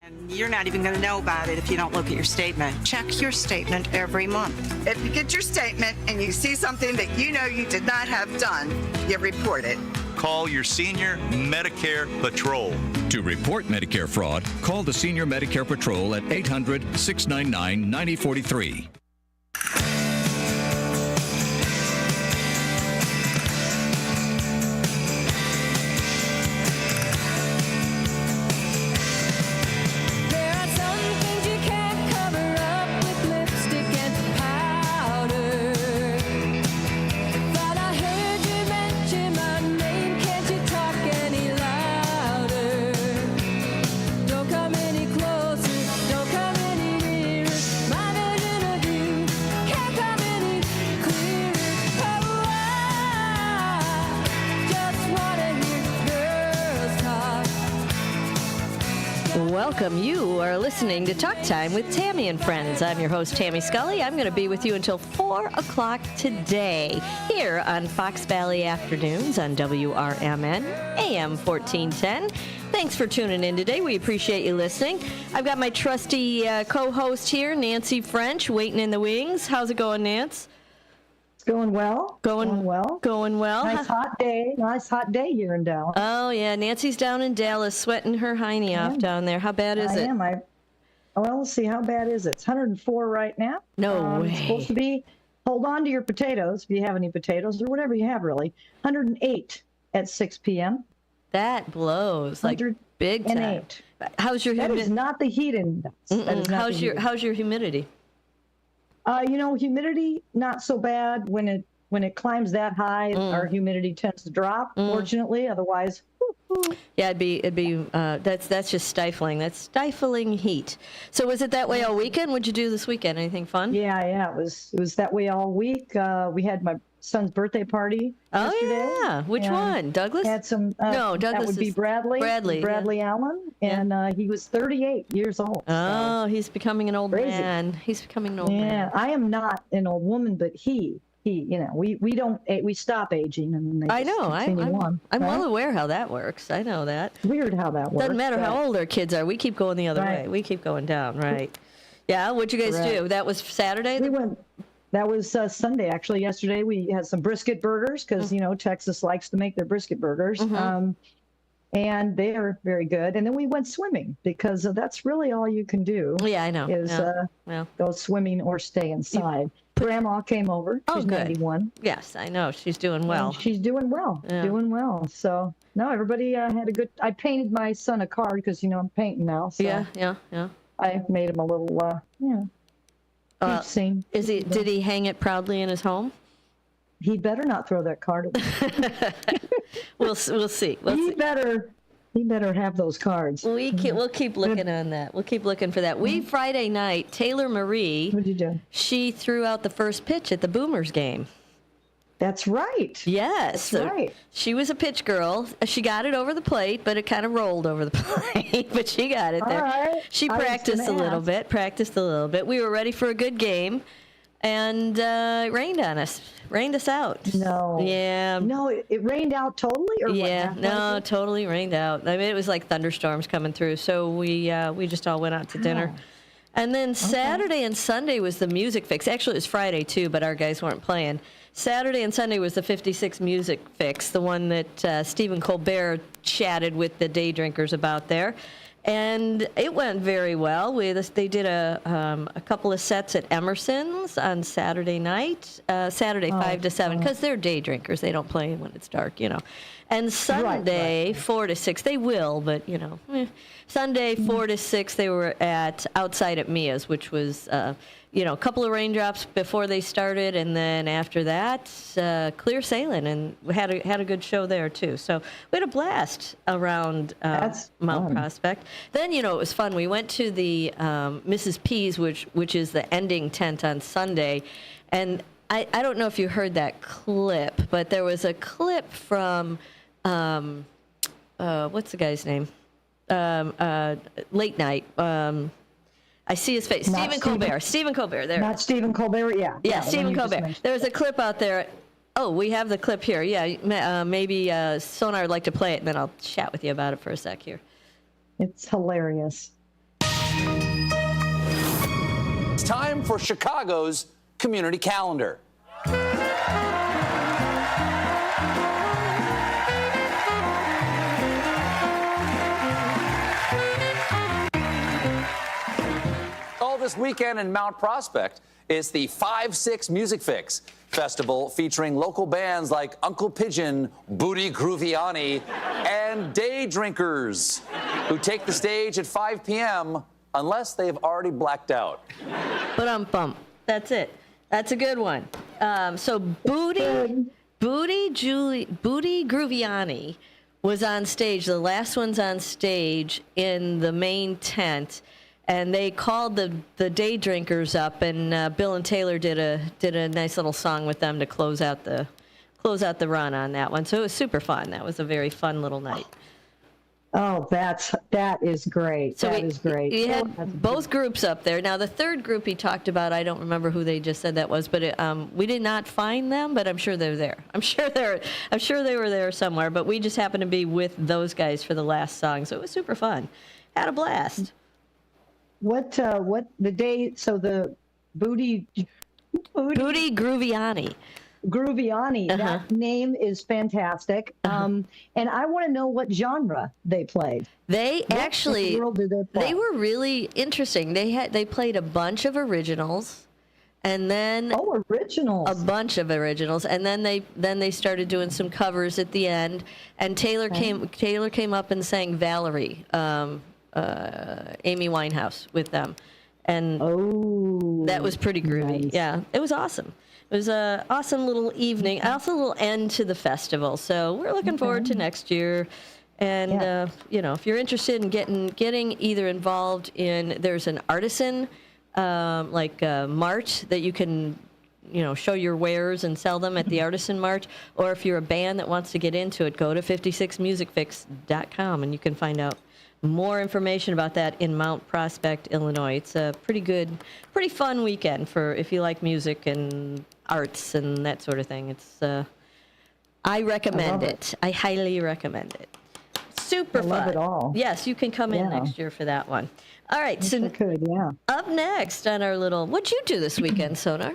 And you're not even going to know about it if you don't look at your statement. Check your statement every month. If you get your statement and you see something that you know you did not have done, you report it. Call your Senior Medicare Patrol. To report Medicare fraud, call the Senior Medicare Patrol at 800-699-9043. Welcome. You are listening to Talk Time with Tammy and Friends. I'm your host, Tammy Scully. I'm going to be with you until 4 o'clock today here on Fox Valley Afternoons on WRMN, AM 1410. Thanks for tuning in today. We appreciate you listening. I've got my trusty co-host here, Nancy French, waiting in the wings. How's it going, Nance? Going well. Going well. Going well. Nice hot day. Nice hot day here in Dallas. Oh, yeah. Nancy's down in Dallas sweating her hiney off down there. How bad is it? Well, let's see. How bad is it? It's 104 right now. No way. It's supposed to be, hold on to your potatoes if you have any potatoes or whatever you have, really. 108 at 6 p.m. That blows like big time. How's your humidity? That is not the heat index. How's your humidity? Humidity, not so bad. When it climbs that high, our humidity tends to drop, fortunately. Otherwise, yeah, it'd be that's just stifling. That's stifling heat. So was it that way all weekend? What'd you do this weekend? Anything fun? Yeah, it was that way all week. We had my son's birthday party yesterday. Oh, yeah. Which one? Douglas? Had some. No, Douglas that would be Bradley. Bradley Allen, and he was 38 years old. Oh, so. He's becoming an old man. He's becoming an old man. Yeah, I am not an old woman, but we stop aging and they I know. I'm well aware how that works. I know that. It's weird how that works. Doesn't matter how old our kids are. We keep going the other way. We keep going down. Right. Yeah. What'd you guys do? That was Saturday. That was Sunday, actually. Yesterday we had some brisket burgers because, Texas likes to make their brisket burgers. And they are very good. And then we went swimming because that's really all you can do. Yeah, I know. Is go swimming or stay inside. Grandma came over. She's good. 91. Yes, I know. She's doing well. And she's doing well. Yeah. Doing well. So, no, everybody had a good... I painted my son a card because, I'm painting now. So yeah. I made him a little, scene. Did he hang it proudly in his home? He better not throw that card away. We'll see. He better have those cards. We'll keep looking on that. We'll keep looking for that. Friday night, Taylor Marie. What'd you do? She threw out the first pitch at the Boomers game. That's right. Yes. That's right. She was a pitch girl. She got it over the plate, but it kind of rolled over the plate. But she got it there. All right. She practiced a little bit. We were ready for a good game. And it rained on us. Rained us out. No. Yeah. No, it rained out totally? Or yeah. What? No, totally rained out. I mean, it was like thunderstorms coming through. So we just all went out to dinner. And then Saturday and Sunday was the music fix. Actually, it was Friday, too, but our guys weren't playing. Saturday and Sunday was the 56 music fix, the one that Stephen Colbert chatted with the day drinkers about there. And it went very well. They did a couple of sets at Emerson's on Saturday night, 5 to 7, because they're day drinkers. They don't play when it's dark, And Sunday, 4 to 6, they will, but, Sunday, 4 to 6, they were outside at Mia's, which was, a couple of raindrops before they started, and then after that, clear sailing, and we had a good show there, too. So we had a blast around Mount Prospect. Then, it was fun. We went to the Mrs. P's, which is the ending tent on Sunday, and I don't know if you heard that clip, but there was a clip from, what's the guy's name? Late Night. I see his face. Stephen Colbert. Stephen Colbert. There. Not Stephen Colbert. Yeah. Yeah, Stephen Colbert. There's a clip out there. Oh, we have the clip here. Yeah, maybe Sonar would like to play it, and then I'll chat with you about it for a sec here. It's hilarious. It's time for Chicago's community calendar. All this weekend in Mount Prospect is the 5-6 Music Fix Festival featuring local bands like Uncle Pigeon, Booty Grooviani, and Day Drinkers, who take the stage at 5 p.m. unless they've already blacked out. Bump. That's it. That's a good one. So Booty Grooviani was on stage. The last one's on stage in the main tent, and they called the Day Drinkers up, and Bill and Taylor did a nice little song with them to close out the run on that one. So it was super fun. That was a very fun little night. Oh, that is great. So that is great. You had both groups up there. Now the third group he talked about, I don't remember who they just said that was, but we did not find them. But I'm sure they're there. I'm sure they were there somewhere. But we just happened to be with those guys for the last song, so it was super fun. Had a blast. What the day? So the Booty Grooviani. Grooviani. That name is fantastic. And I want to know what genre they played. They What actually world did they play? they were really interesting. They played a bunch of originals, and then originals. a bunch of originals, and then they started doing some covers at the end. And Taylor came up and sang Valerie, Amy Winehouse with them, and that was pretty groovy. Nice. Yeah, it was awesome. It was an awesome little evening, also a little end to the festival. So we're looking forward to next year. And, if you're interested in getting either involved in, there's an artisan, mart that you can, show your wares and sell them at the artisan mart. Or if you're a band that wants to get into it, go to 56musicfix.com and you can find out more information about that in Mount Prospect, Illinois. It's a pretty fun weekend for if you like music and arts and that sort of thing. It's I recommend it. I highly recommend it. Super fun. Love it all. Yes, you can come in Yeah. next year for that one. All right, Sure so could, yeah. up next on our little, what'd you do this weekend, Sonar?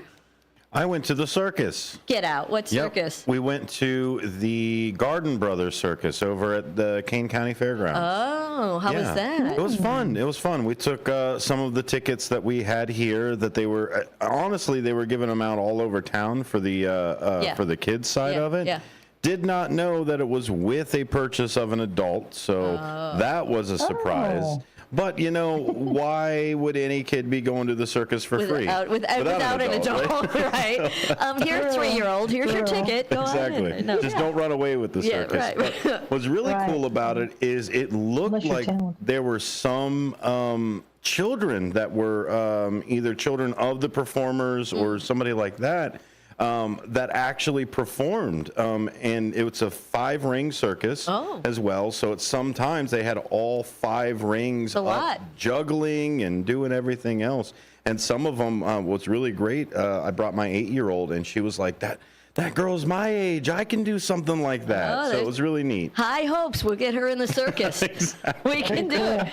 I went to the circus. Get out. What Yep. circus? We went to the Garden Brothers Circus over at the Kane County Fairgrounds. Oh, how was that? It was fun. It was fun. We took some of the tickets that we had here that they were, honestly, they were giving them out all over town for the kids side of it. Yeah. Did not know that it was with a purchase of an adult, so that was a surprise. Oh. But, why would any kid be going to the circus for free? Without an adult, right? Here, 3-year-old, here's your ticket. Go Exactly. on. No. Just don't run away with the Yeah, circus. right. But what's really Right. cool about it is it looked Unless you're like talented. there were some children that were either children of the performers or somebody like that. That actually performed, and it was a 5-ring circus as well. So sometimes they had all 5 rings a up, lot. juggling and doing everything else. And some of them, what's really great, I brought my 8-year-old, and she was like, that girl's my age. I can do something like that. Oh, So it there's was really neat. High hopes. We'll get her in the circus. We can do it.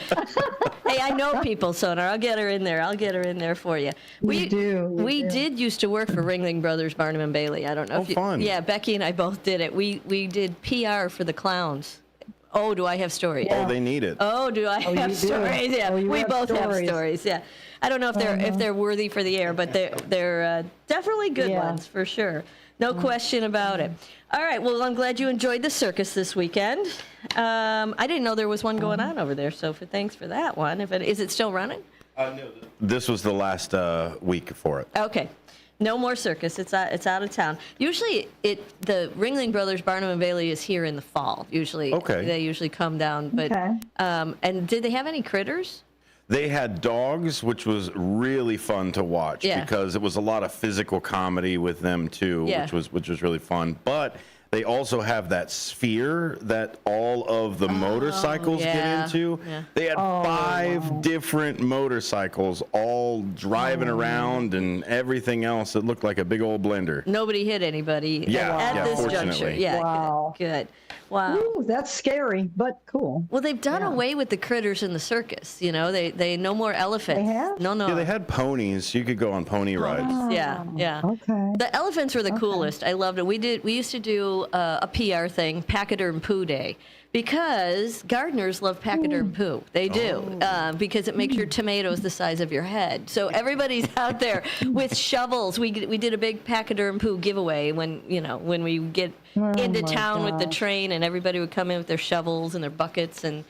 Hey, I know people, Sonar. I'll get her in there for you. We do. Did used to work for Ringling Brothers, Barnum and Bailey. I don't know if you. Fun. Yeah, Becky and I both did it. We did PR for the clowns. Oh, do I have stories? Oh, they need it. Oh, do I have you do. stories? Yeah, Oh, you we have both have stories. stories. Yeah, I don't know if they're worthy for the air, but they're definitely good Yeah. ones for sure. No question about it. All right. Well, I'm glad you enjoyed the circus this weekend. I didn't know there was one going on over there, so thanks for that one. Is it still running? No, this was the last week for it. Okay. No more circus. It's out of town. Usually, the Ringling Brothers Barnum and Bailey is here in the fall. Usually, they usually come down. But and did they have any critters? They had dogs, which was really fun to watch because it was a lot of physical comedy with them too, which was really fun. But they also have that sphere that all of the motorcycles yeah. get into. Yeah. They had 5 different motorcycles all driving around and everything else that looked like a big old blender. Nobody hit anybody Yeah, at yeah, this juncture. fortunately. Yeah, Wow. good. Wow. Ooh, that's scary, but cool. Well, they've done away with the critters in the circus. You know, they no more elephants. They have? No. Yeah, they had ponies. You could go on pony rides. Yeah. Okay. The elephants were the coolest. I loved it. We used to do a PR thing, Pachyderm Poo Day, because gardeners love Pachyderm poo. They do, because it makes your tomatoes the size of your head. So everybody's out there with shovels. We did a big Pachyderm poo giveaway when we get into town with the train, and everybody would come in with their shovels and their buckets and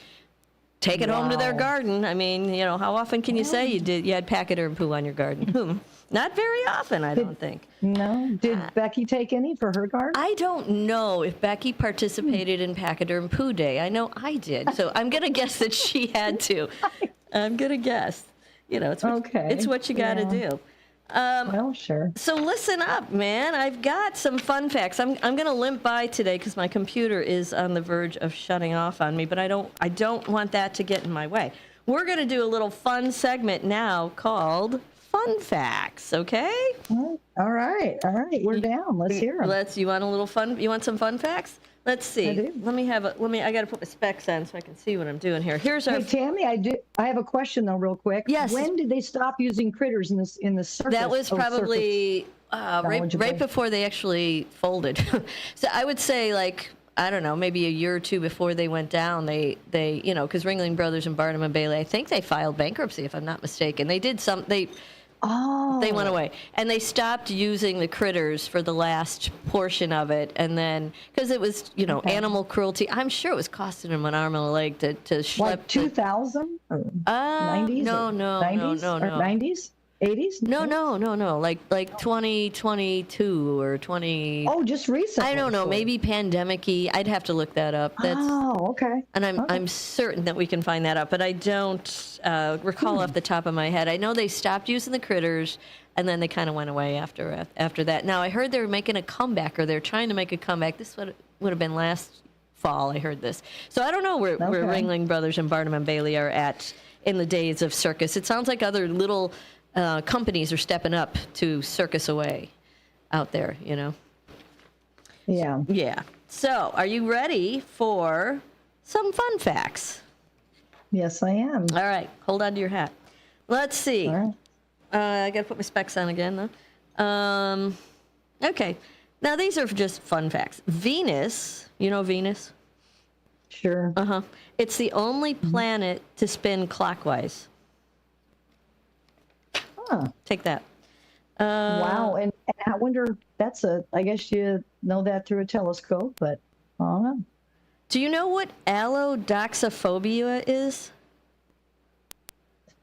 take it home to their garden. I mean, how often can you say you had Pachyderm poo on your garden? Not very often, I don't think. No. Did Becky take any for her garden? I don't know if Becky participated in Pachyderm Poo Day. I know I did, so I'm gonna guess that she had to. I'm gonna guess. It's what you got to do. Well, sure. So listen up, man. I've got some fun facts. I'm gonna limp by today because my computer is on the verge of shutting off on me, but I don't want that to get in my way. We're gonna do a little fun segment now called Fun Facts. Okay? All right. We're down. Let's hear them. You want a little fun? You want some fun facts? Let's see. I do. I got to put my specs on so I can see what I'm doing here. Here's our. Hey, Tammy, I have a question though, real quick. Yes. When did they stop using critters in the circus? That was probably right before they actually folded. So I would say I don't know, maybe a year or two before they went down, they because Ringling Brothers and Barnum and Bailey, I think they filed bankruptcy if I'm not mistaken. They did they went away, and they stopped using the critters for the last portion of it, and then because it was animal cruelty, I'm sure it was costing them an arm and a leg to schlep. Like 2000 or 90s? No, 90s? no. Or 90s? 80s? No. Like 2022 or 20. Oh, just recently. I don't know. Maybe pandemic-y. I'd have to look that up. Okay. And I'm certain that we can find that up, but I don't recall off the top of my head. I know they stopped using the critters, and then they kind of went away after that. Now, I heard they were making a comeback, or they're trying to make a comeback. This would have been last fall, I heard this. So I don't know where Ringling Brothers and Barnum and Bailey are at in the days of circus. It sounds like other little companies are stepping up to circus away out there, Yeah. Yeah. So, are you ready for some fun facts? Yes, I am. All right. Hold on to your hat. Let's see. All right. I got to put my specs on again, though. Okay. Now, these are just fun facts. Venus, Venus? Sure. Uh-huh. It's the only planet to spin clockwise. Take that. Wow. And I wonder, I guess you know that through a telescope, but I don't know. Do you know what allodoxophobia is?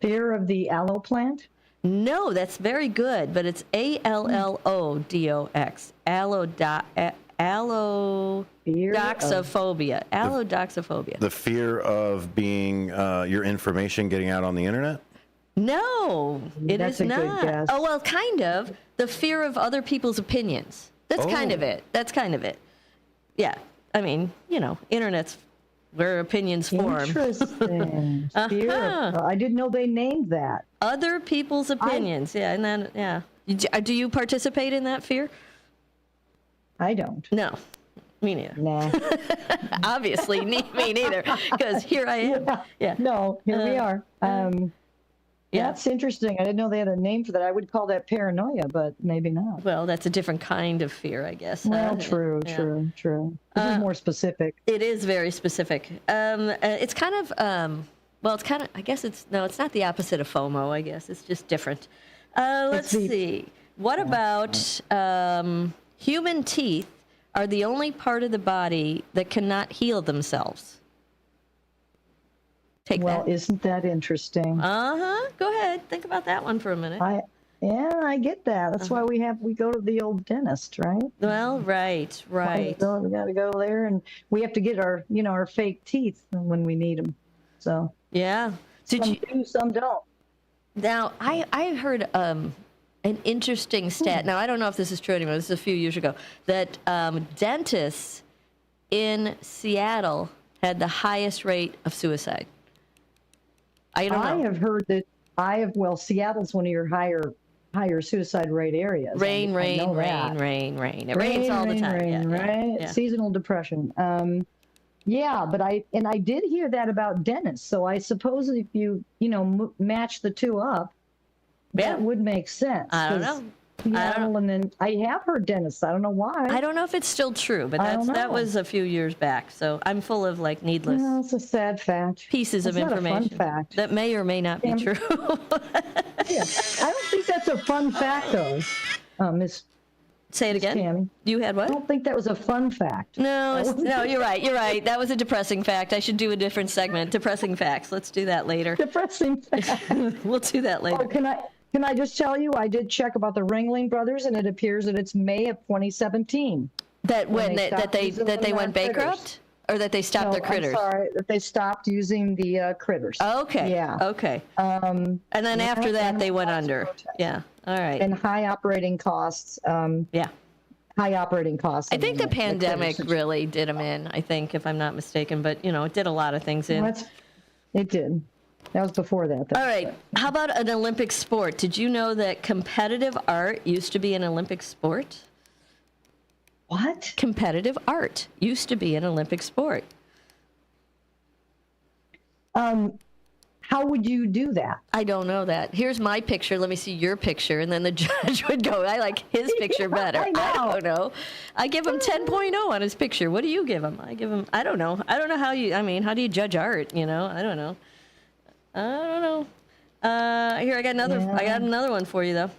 Fear of the aloe plant? No, that's very good, but it's ALLODOX. Allodoxophobia. Allodoxophobia. The fear of being your information getting out on the internet? No, it That's is a good not. guess. Oh, well, kind of. The fear of other people's opinions. That's kind of it. Yeah. I mean, internet's where opinions form. Interesting. Fear of, I didn't know they named that. Other people's opinions. Yeah. And then, yeah. Do you participate in that fear? I don't. No. Me neither. Nah. Obviously, me neither. Because here I am. Yeah. No, here we are. Yeah. That's interesting. I didn't know they had a name for that. I would call that paranoia, but maybe not. Well, that's a different kind of fear, I guess. Well, true. This is more specific. It is very specific. It's kind of, I guess it's not the opposite of FOMO, I guess. It's just different. Let's see. What about human teeth are the only part of the body that cannot heal themselves? Well, isn't that interesting? Go ahead. Think about that one for a minute. I get that. That's why we go to the old dentist, right? Well, right. We got to go there, and we have to get our fake teeth when we need them. So yeah, some do, some don't. Now I heard an interesting stat. Now, I don't know if this is true anymore. This is a few years ago. That dentists in Seattle had the highest rate of suicide. I don't know. I have heard that. Well, Seattle's one of your higher suicide rate areas. Rain. I It know that. rains all the time. Rain, Yeah, right? yeah. Seasonal depression. Yeah, but I did hear that about dentists. So I suppose if you match the two up, Yeah. that would make sense. I don't 'cause know. Seattle, and then I have heard dentists. I don't know why. I don't know if it's still true, but I don't that know. was a few years back. So I'm full of like needless Well, it's a sad fact. pieces of It's not a information fun fact. that may or may not be Damn. true. Yeah. I don't think that's a fun fact, though, Miss Say it again. Tammy. You had I what? don't think that was a fun fact. No, you're right. You're right. That was a depressing fact. I should do a different segment. Depressing facts. Let's do that later. Depressing fact. We'll do that later. Oh, can I just tell you, I did check about the Ringling Brothers, and it appears that it's May of 2017. That when they that stopped using they them went on critters. bankrupt, or that they stopped their critters. I'm sorry, that they stopped using the critters. Okay. Yeah. Okay. And then after that, they went under. Yeah. All right. And high operating costs. Yeah. High operating costs. I think the critter pandemic situation. really did them in. I think, if I'm not mistaken, but it did a lot of things in. It did. That was before that. though. All right. How about an Olympic sport? Did you know that competitive art used to be an Olympic sport? What? Competitive art used to be an Olympic sport. How would you do that? I don't know that. Here's my picture. Let me see your picture. And then the judge would go, I like his picture better. I know. don't know. I give him 10.0 on his picture. What do you give him? I give him, I don't know. I don't know how do you judge art? I don't know. Here, I got another one for you, though.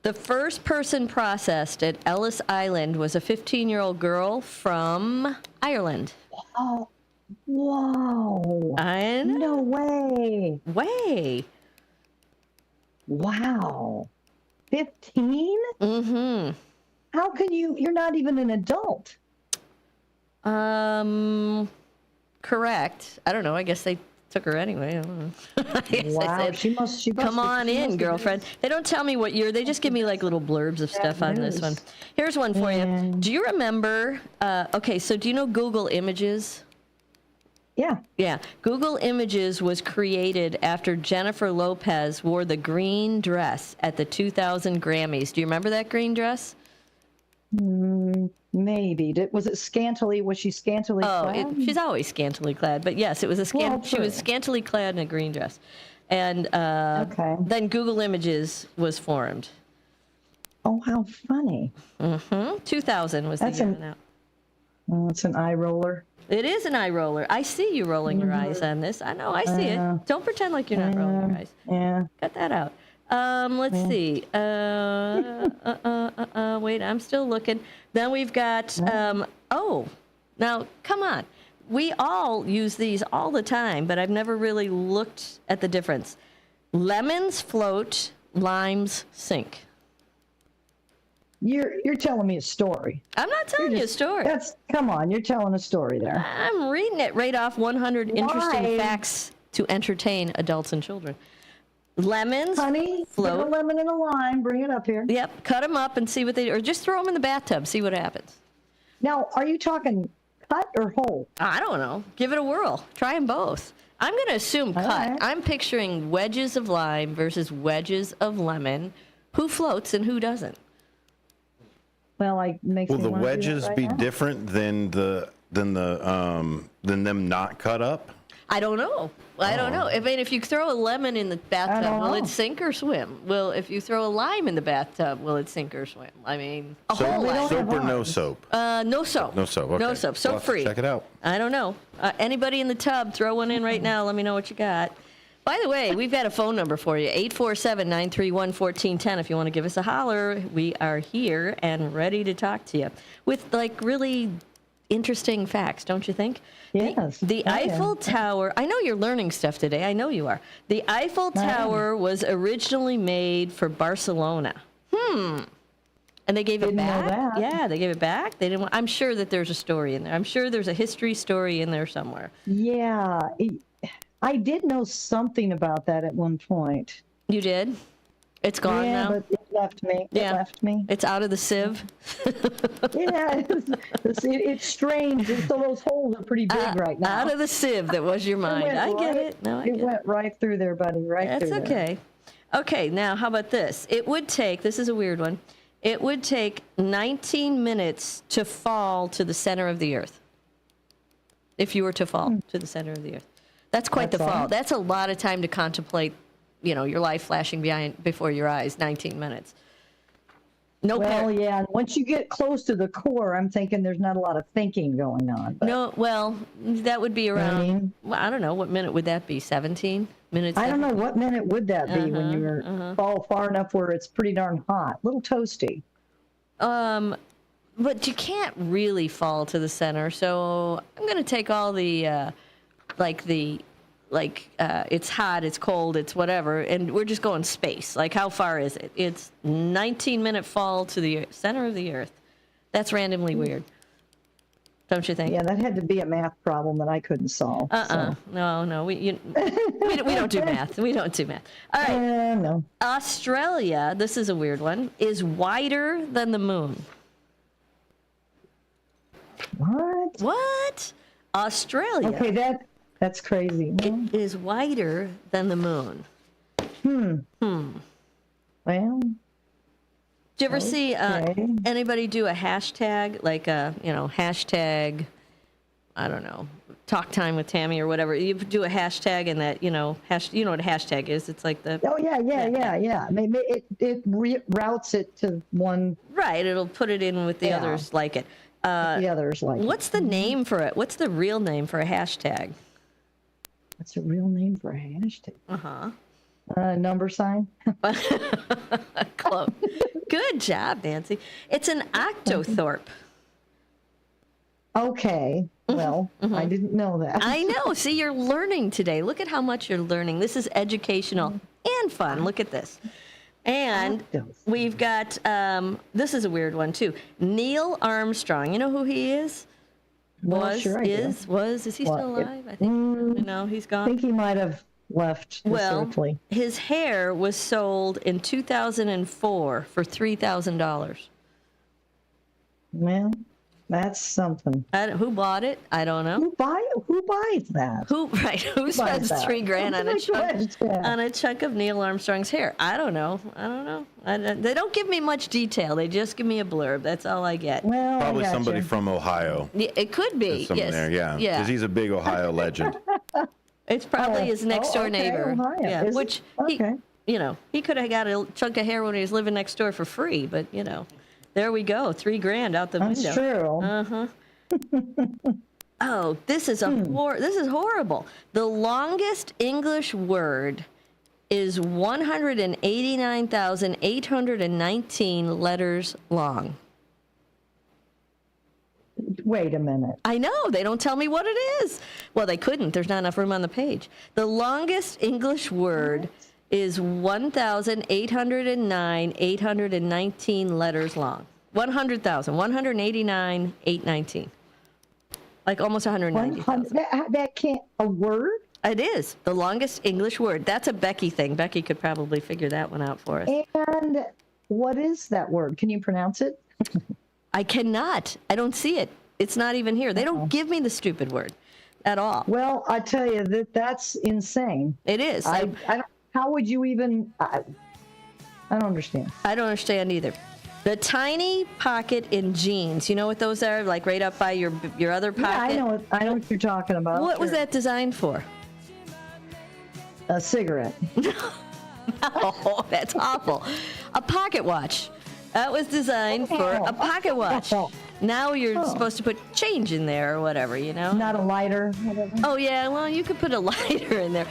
The first person processed at Ellis Island was a 15-year-old girl from Ireland. Oh, whoa. I know. No way. Way. Wow. 15? Mm-hmm. How can you're not even an adult. Correct. I don't know. I guess they took her anyway. I don't know. I guess I Wow. said, She must come on she in, must have girlfriend. They don't tell me what year. They just give me like little blurbs of stuff on this news. one. Here's one for you. Do you remember? Okay, so do you know Google Images? Yeah. Yeah. Google Images was created after Jennifer Lopez wore the green dress at the 2000 Grammys. Do you remember that green dress? Maybe. Was it scantily? Was she scantily clad? She's always scantily clad, but yes, it was she was true. scantily clad in a green dress. And Okay. then Google Images was formed. Oh, how funny. 2000 was That's the year an- now. Oh, it's an eye roller. It is an eye roller. I see you rolling your eyes on this. I know, I see it. Don't pretend like you're not rolling your eyes. Yeah. Cut that out. Let's see. Wait, I'm still looking. Then we've got, now, come on. We all use these all the time, but I've never really looked at the difference. Lemons float, limes sink. You're telling me a story. I'm not telling you a story. Come on, you're telling a story there. I'm reading it right off 100 interesting Why? facts to entertain adults and children. Lemons Honey, put a float. lemon in a lime, bring it up here. Yep, cut them up and see what they do. Or just throw them in the bathtub, see what happens. Now, are you talking cut or whole? I don't know. Give it a whirl. Try them both. I'm going to assume cut. right. I'm picturing wedges of lime versus wedges of lemon. Who floats and who doesn't? Well, makes Will me the wanna do that wedges right be now. different than them not cut up? I don't know. I don't know. I mean, if you throw a lemon in the bathtub, don't will know. it sink or swim? Well, if you throw a lime in the bathtub, will it sink or swim? I mean, a Soap, whole lime. soap or no arms. soap? No soap. No soap. Okay. No soap. We'll have to Soap-free. check it out. I don't know. Anybody in the tub, throw one in right now. Let me know what you got. By the way, we've got a phone number for you, 847-931-1410. If you want to give us a holler, we are here and ready to talk to you with like really interesting facts, don't you think? Yes. The Oh, yeah. Eiffel Tower, I know you're learning stuff today. I know you are. The Eiffel Tower was originally made for Barcelona. And they gave it Didn't know back? that. Yeah, they gave it back. They didn't. I'm sure that there's a story in there. I'm sure there's a history story in there somewhere. Yeah. I did know something about that at one point. You did? It's gone Yeah, now. but it left me. Yeah. It left me. It's out of the sieve. Yeah, it's strange. So those holes are pretty big right now. Out of the sieve that was your mind. went I get right- it. No, I It get it. went right through there, buddy. Right That's through there. okay. Okay, now how about this? It would take, this is a weird one, it would take 19 minutes to fall to the center of the earth. If you were to fall to the center of the earth. That's quite That's the fall. all? That's a lot of time to contemplate, your life flashing before your eyes, 19 minutes. No Well, yeah. And once you get close to the core, I'm thinking there's not a lot of thinking going on. But No, well, that would be around, mean? well, I don't know, what minute would that be? 17 minutes? I don't know what minute would that be when you fall far enough where it's pretty darn hot, a little toasty. But you can't really fall to the center, so I'm going to take all the, it's hot, it's cold, it's whatever, and we're just going space. Like, how far is it? It's 19-minute fall to the center of the earth. That's randomly weird. Don't you think? Yeah, that had to be a math problem that I couldn't solve. So. No, we don't do math. We don't do math. All right. No. Australia, this is a weird one, is wider than the moon. What? What? Australia Okay, that's crazy. is wider than the moon. Well, Do you ever see Okay. anybody do a hashtag, like hashtag, I don't know, talk time with Tammy or whatever? You do a hashtag and that, you know what a hashtag is? It's like the, oh yeah. Maybe it routes it to one. right, it'll put it in with the Yeah. others like it. The others like. What's the name for it? What's the real name for a hashtag? What's a real name for a hashtag? Uh-huh. Number sign. Close. Good job, Nancy. It's an octothorpe. Okay. Well, I didn't know that. I know. See, you're learning today. Look at how much you're learning. This is educational and fun. Look at this. And we've got, this is a weird one too. Neil Armstrong. You know who he is? Well, sure I do. Is he still Well, alive? I think, no, he's I gone. think he might have left this Well, earthly. his hair was sold in 2004 for $3,000. Well, that's something. Who bought it? I don't know. Who buys that? Who spends that? $3,000 on a Good chunk question. on a chunk of Neil Armstrong's hair? I don't know. They don't give me much detail. They just give me a blurb. That's all I get. Well, I Probably gotcha. somebody from Ohio. Yeah, it could be. There's someone Yes. there, yeah. Yeah. Because he's a big Ohio legend. It's probably his next door okay, neighbor. Ohio. Yeah, Is it? which Okay. he could have got a chunk of hair when he was living next door for free. But there we go, $3,000 out the That's window. true. Oh, this is this is horrible. The longest English word is 189,819 letters long. Wait a minute. I know, they don't tell me what it is. Well, they couldn't. There's not enough room on the page. The longest English word is 1,819 letters long. 100,000. 189,819. Like almost 190,000. That can't a word. It is the longest English word. That's a Becky thing. Becky could probably figure that one out for us. And what is that word? Can you pronounce it? I cannot. I don't see it. It's not even here. They don't give me the stupid word at all. Well, I tell you that's insane. It is. I don't, how would you even? I don't understand. I don't understand either. The tiny pocket in jeans. You know what those are? Like right up by your other Yeah, pocket? I know what you're talking about. What was Sure. that designed for? A cigarette. Oh, that's awful. A pocket watch. That was designed for a pocket watch. Now you're supposed to put change in there or whatever, Not a lighter. Whatever. Oh, yeah, well, you could put a lighter in there.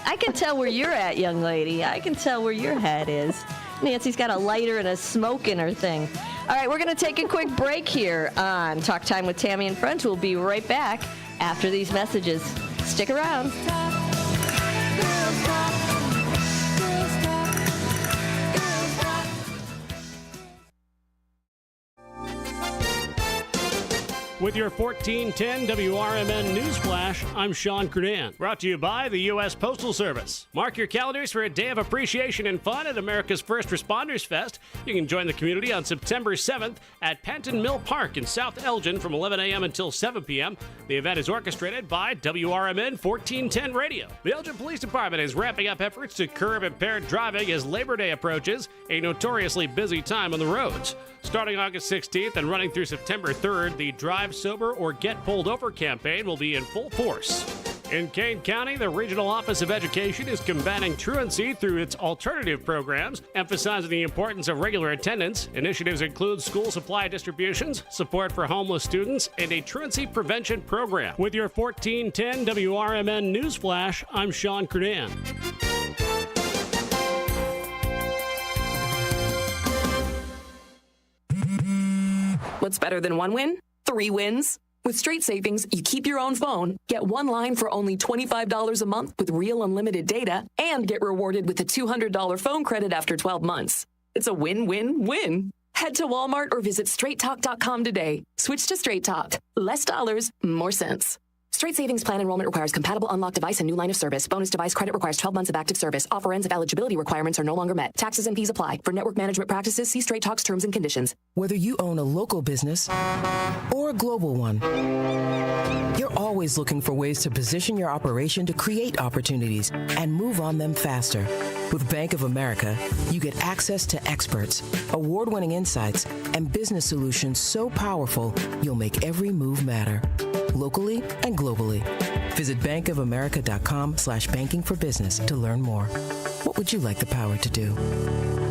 I can tell where you're at, young lady. I can tell where your head is. Nancy's got a lighter and a smoke in her thing. All right, we're going to take a quick break here on Talk Time with Tammy and Friends. We'll be right back after these messages. Stick around. With your 1410 WRMN News Flash, I'm Sean Kernan. Brought to you by the U.S. Postal Service. Mark your calendars for a day of appreciation and fun at America's First Responders Fest. You can join the community on September 7th at Penton Mill Park in South Elgin from 11 a.m. until 7 p.m. The event is orchestrated by WRMN 1410 Radio. The Elgin Police Department is ramping up efforts to curb impaired driving as Labor Day approaches, a notoriously busy time on the roads. Starting August 16th and running through September 3rd, the Drive Sober or Get Pulled Over campaign will be in full force. In Kane County, the Regional Office of Education is combating truancy through its alternative programs, emphasizing the importance of regular attendance. Initiatives include school supply distributions, support for homeless students, and a truancy prevention program. With your 1410 WRMN News Flash, I'm Sean Kernan. What's better than one win? 3 wins. With Straight Savings, you keep your own phone, get one line for only $25 a month with real unlimited data, and get rewarded with a $200 phone credit after 12 months. It's a win-win-win. Head to Walmart or visit straighttalk.com today. Switch to Straight Talk. Less dollars, more sense. Straight Savings Plan enrollment requires compatible unlocked device and new line of service. Bonus device credit requires 12 months of active service. Offer ends if eligibility requirements are no longer met. Taxes and fees apply. For network management practices, see Straight Talk's terms and conditions. Whether you own a local business or a global one, you're always looking for ways to position your operation to create opportunities and move on them faster. With Bank of America, you get access to experts, award-winning insights, and business solutions so powerful, you'll make every move matter. Locally and globally. Visit bankofamerica.com/banking for business to learn more. What would you like the power to do?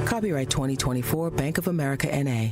Copyright 2024 Bank of America NA.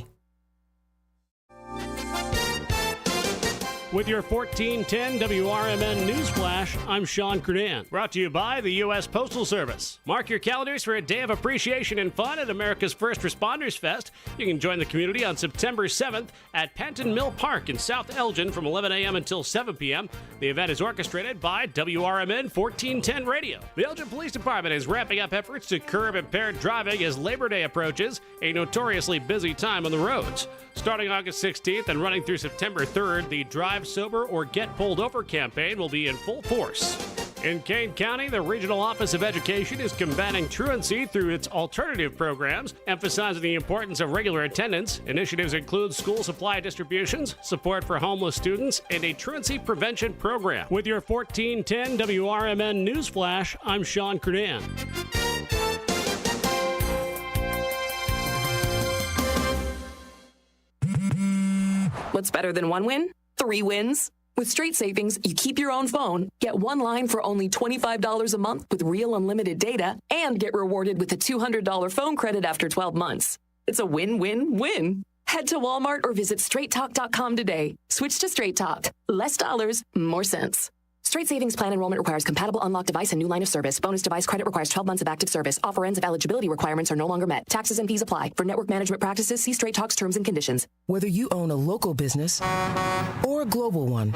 With your 1410 WRMN News Flash, I'm Sean Kernan. Brought to you by the U.S. Postal Service. Mark your calendars for a day of appreciation and fun at America's First Responders Fest. You can join the community on September 7th at Penton Mill Park in South Elgin from 11 a.m. until 7 p.m. The event is orchestrated by WRMN 1410 Radio. The Elgin Police Department is ramping up efforts to curb impaired driving as Labor Day approaches, a notoriously busy time on the roads. Starting August 16th and running through September 3rd, the Drive Sober or Get Pulled Over campaign will be in full force. In Kane County, the Regional Office of Education is combating truancy through its alternative programs, emphasizing the importance of regular attendance. Initiatives include school supply distributions, support for homeless students, and a truancy prevention program. With your 1410 WRMN News Flash, I'm Sean Kernan. What's better than one win? 3 wins. With Straight Savings, you keep your own phone, get one line for only $25 a month with real unlimited data, and get rewarded with a $200 phone credit after 12 months. It's a win-win-win. Head to Walmart or visit straighttalk.com today. Switch to Straight Talk. Less dollars, more sense. Straight Savings Plan enrollment requires compatible unlocked device and new line of service. Bonus device credit requires 12 months of active service. Offer ends if eligibility requirements are no longer met. Taxes and fees apply. For network management practices, see Straight Talk's terms and conditions. Whether you own a local business or a global one,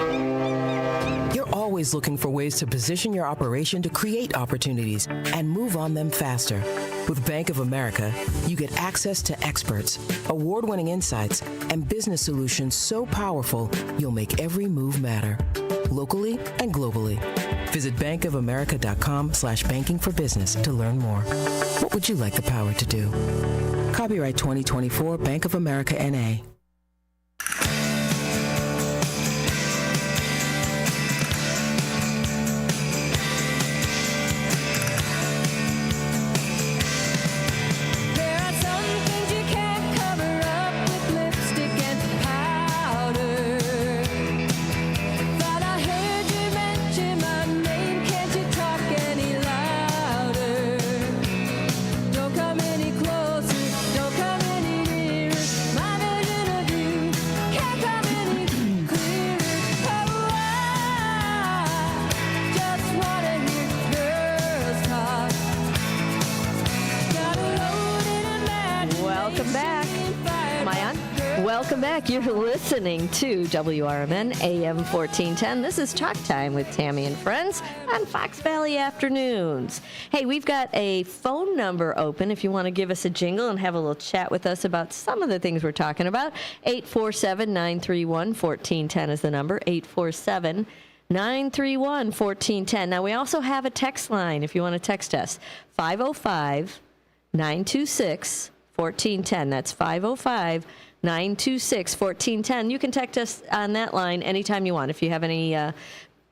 you're always looking for ways to position your operation to create opportunities and move on them faster. With Bank of America, you get access to experts, award-winning insights, and business solutions so powerful, you'll make every move matter. Locally and globally. Visit bankofamerica.com/banking for business to learn more. What would you like the power to do? Copyright 2024 Bank of America NA. Don't come any closer, don't come any nearer. My vision Welcome back. You're listening to WRMN AM 1410. This is Talk Time with Tammy and Friends on Fox Valley Afternoons. Hey, we've got a phone number open if you want to give us a jingle and have a little chat with us about some of the things we're talking about. 847-931-1410 is the number. 847-931-1410. Now, we also have a text line if you want to text us. 505-926-1410. That's 505-926-1410. You can text us on that line anytime you want. If you have any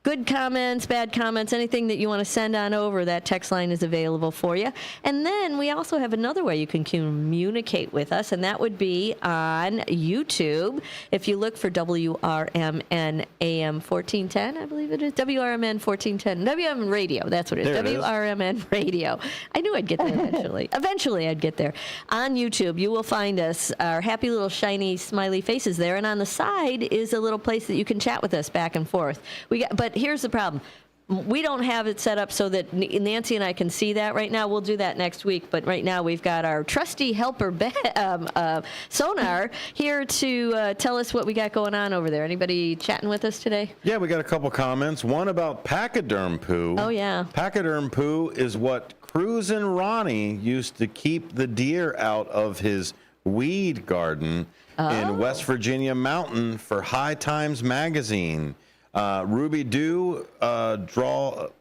good comments, bad comments, anything that you want to send on over, that text line is available for you. And then we also have another way you can communicate with us, and that would be on YouTube. If you look for WRMN AM 1410, I believe it is, WRMN 1410, WRMN Radio, that's what it is, WRMN Radio. I knew I'd get there eventually. Eventually I'd get there. On YouTube, you will find us, our happy little shiny smiley faces there, and on the side is a little place that you can chat with us back and forth. But here's the problem. We don't have it set up so that Nancy and I can see that right now. We'll do that next week. But right now we've got our trusty helper, Sonar, here to tell us what we got going on over there. Anybody chatting with us today? Yeah, we got a couple comments. One about pachyderm poo. Oh, yeah. Pachyderm poo is what Cruisin' Ronnie used to keep the deer out of his weed garden in West Virginia Mountain for High Times magazine. Ruby Dew drop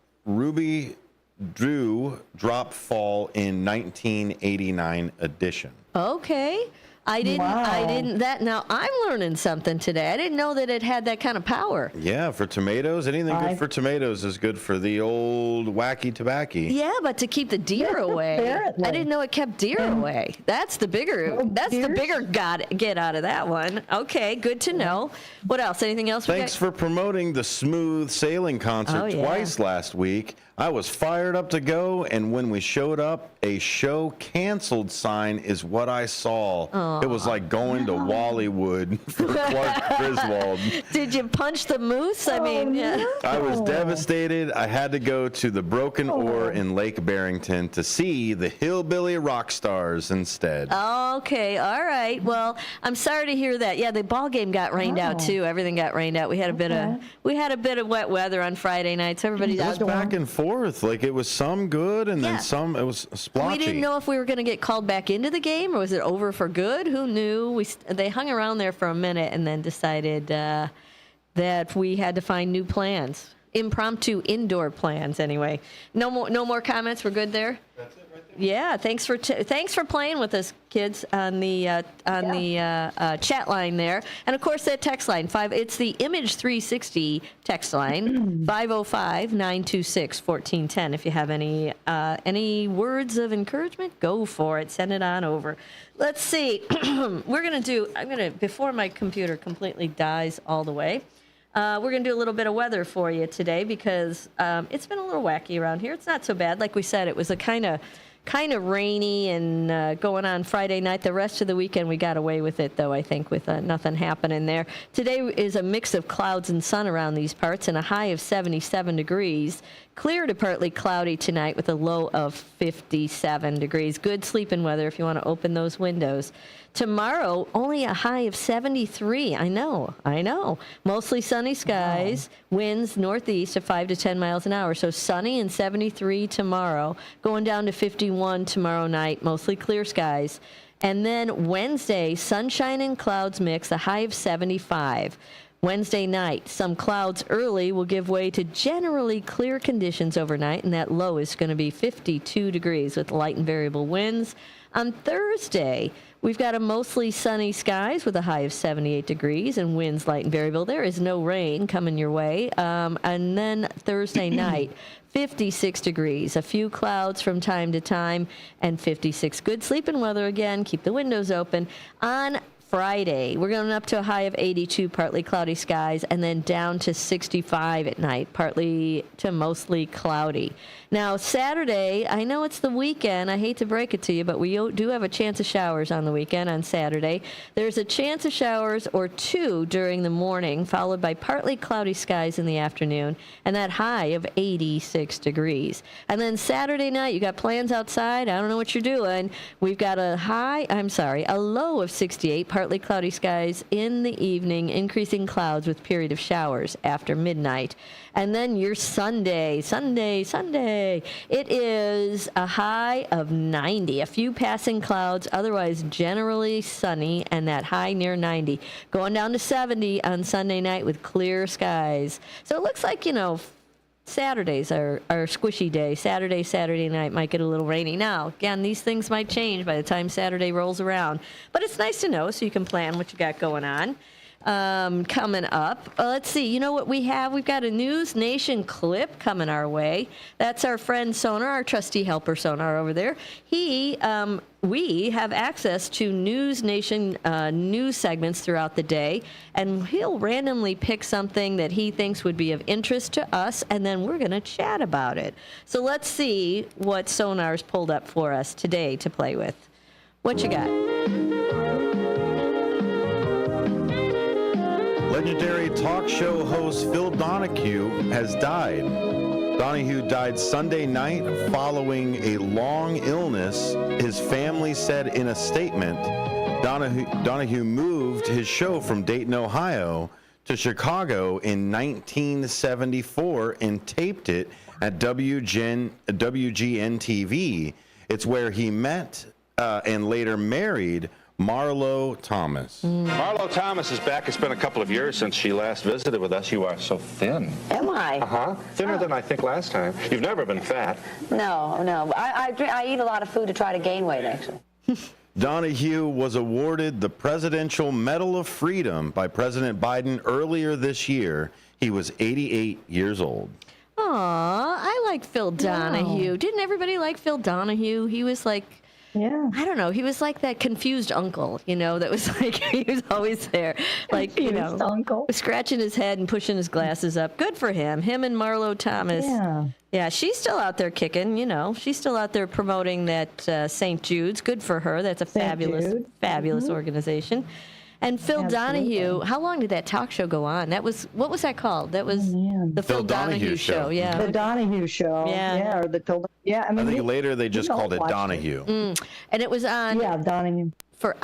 fall in 1989 edition. Okay. Now I'm learning something today. I didn't know that it had that kind of power. Yeah, for tomatoes, anything good for tomatoes is good for the old wacky tobacco. Yeah, but to keep the deer away. Apparently. I didn't know it kept deer away. That's the bigger get out of that one. Okay, good to know. What else? Anything else? Thanks for promoting the Smooth Sailing concert twice last week. I was fired up to go, and when we showed up, a show canceled sign is what I saw. It was like going to Wallywood for Clark Griswold. Did you punch the moose? I mean, yeah. I was devastated. I had to go to the Broken Oar in Lake Barrington to see the Hillbilly Rock Stars instead. Okay, all right. Well, I'm sorry to hear that. Yeah, the ball game got rained out too. Everything got rained out. We had a bit of wet weather on Friday nights. Everybody's out back and forth. Like it was some good and then some it was splotchy. We didn't know if we were going to get called back into the game or was it over for good. Who knew? They hung around there for a minute and then decided that we had to find new plans. Impromptu indoor plans anyway. No more comments. We're good there. That's it right there. Yeah, thanks for playing with us, kids, on the chat line there, and of course that text line it's the Image 360 text line 505-926-1410. If you have any words of encouragement, go for it. Send it on over. Let's see. Before my computer completely dies all the way. We're going to do a little bit of weather for you today because it's been a little wacky around here. It's not so bad. Like we said, it was a kind of rainy and going on Friday night. The rest of the weekend we got away with it, though, I think, with nothing happening there. Today is a mix of clouds and sun around these parts and a high of 77 degrees. Clear to partly cloudy tonight with a low of 57 degrees. Good sleeping weather if you want to open those windows. Tomorrow, only a high of 73. I know. Mostly sunny skies, winds northeast of 5 to 10 miles an hour. So sunny and 73 tomorrow, going down to 51 tomorrow night, mostly clear skies. And then Wednesday, sunshine and clouds mix, a high of 75. Wednesday night, some clouds early will give way to generally clear conditions overnight, and that low is going to be 52 degrees with light and variable winds. On Thursday, we've got a mostly sunny skies with a high of 78 degrees and winds light and variable. There is no rain coming your way. And then Thursday night, 56 degrees, a few clouds from time to time, and 56. Good sleeping weather again. Keep the windows open. On Friday, we're going up to a high of 82, partly cloudy skies, and then down to 65 at night, partly to mostly cloudy. Now, Saturday, I know it's the weekend. I hate to break it to you, but we do have a chance of showers on the weekend on Saturday. There's a chance of showers or two during the morning, followed by partly cloudy skies in the afternoon, and that high of 86 degrees. And then Saturday night, you got plans outside. I don't know what you're doing. We've got a low of 68, partly cloudy skies in the evening, increasing clouds with period of showers after midnight. And then your Sunday. It is a high of 90. A few passing clouds, otherwise generally sunny, and that high near 90. Going down to 70 on Sunday night with clear skies. So it looks like, Saturdays are a squishy day. Saturday night might get a little rainy. Now, again, these things might change by the time Saturday rolls around. But it's nice to know so you can plan what you got going on. Coming up, let's see. You know what we have? We've got a News Nation clip coming our way. That's our friend Sonar, our trusty helper Sonar over there. We have access to News Nation news segments throughout the day, and he'll randomly pick something that he thinks would be of interest to us, and then we're going to chat about it. So let's see what Sonar's pulled up for us today to play with. What you got? Legendary talk show host Phil Donahue has died. Donahue died Sunday night following a long illness. His family said in a statement, Donahue moved his show from Dayton, Ohio to Chicago in 1974 and taped it at WGN-TV. It's where he met and later married Marlo Thomas. Marlo Thomas is back. It's been a couple of years since she last visited with us. You are so thin. Am I? Uh-huh. Thinner than I think last time. You've never been fat. No. I eat a lot of food to try to gain weight, actually. Donahue was awarded the Presidential Medal of Freedom by President Biden earlier this year. He was 88 years old. Aw, I like Phil Donahue. Wow. Didn't everybody like Phil Donahue? He was like... Yeah. I don't know. He was like that confused uncle, that was like, he was always there. Like, confused uncle. Scratching his head and pushing his glasses up. Good for him. Him and Marlo Thomas. Yeah. Yeah, she's still out there kicking, She's still out there promoting that St. Jude's. Good for her. That's a fabulous organization. And Phil Donahue, how long did that talk show go on? What was that called? That was the Phil Donahue Show. Yeah. The Donahue Show. Yeah. Or I think later they just called it Donahue. And it was on. Yeah, Donahue. For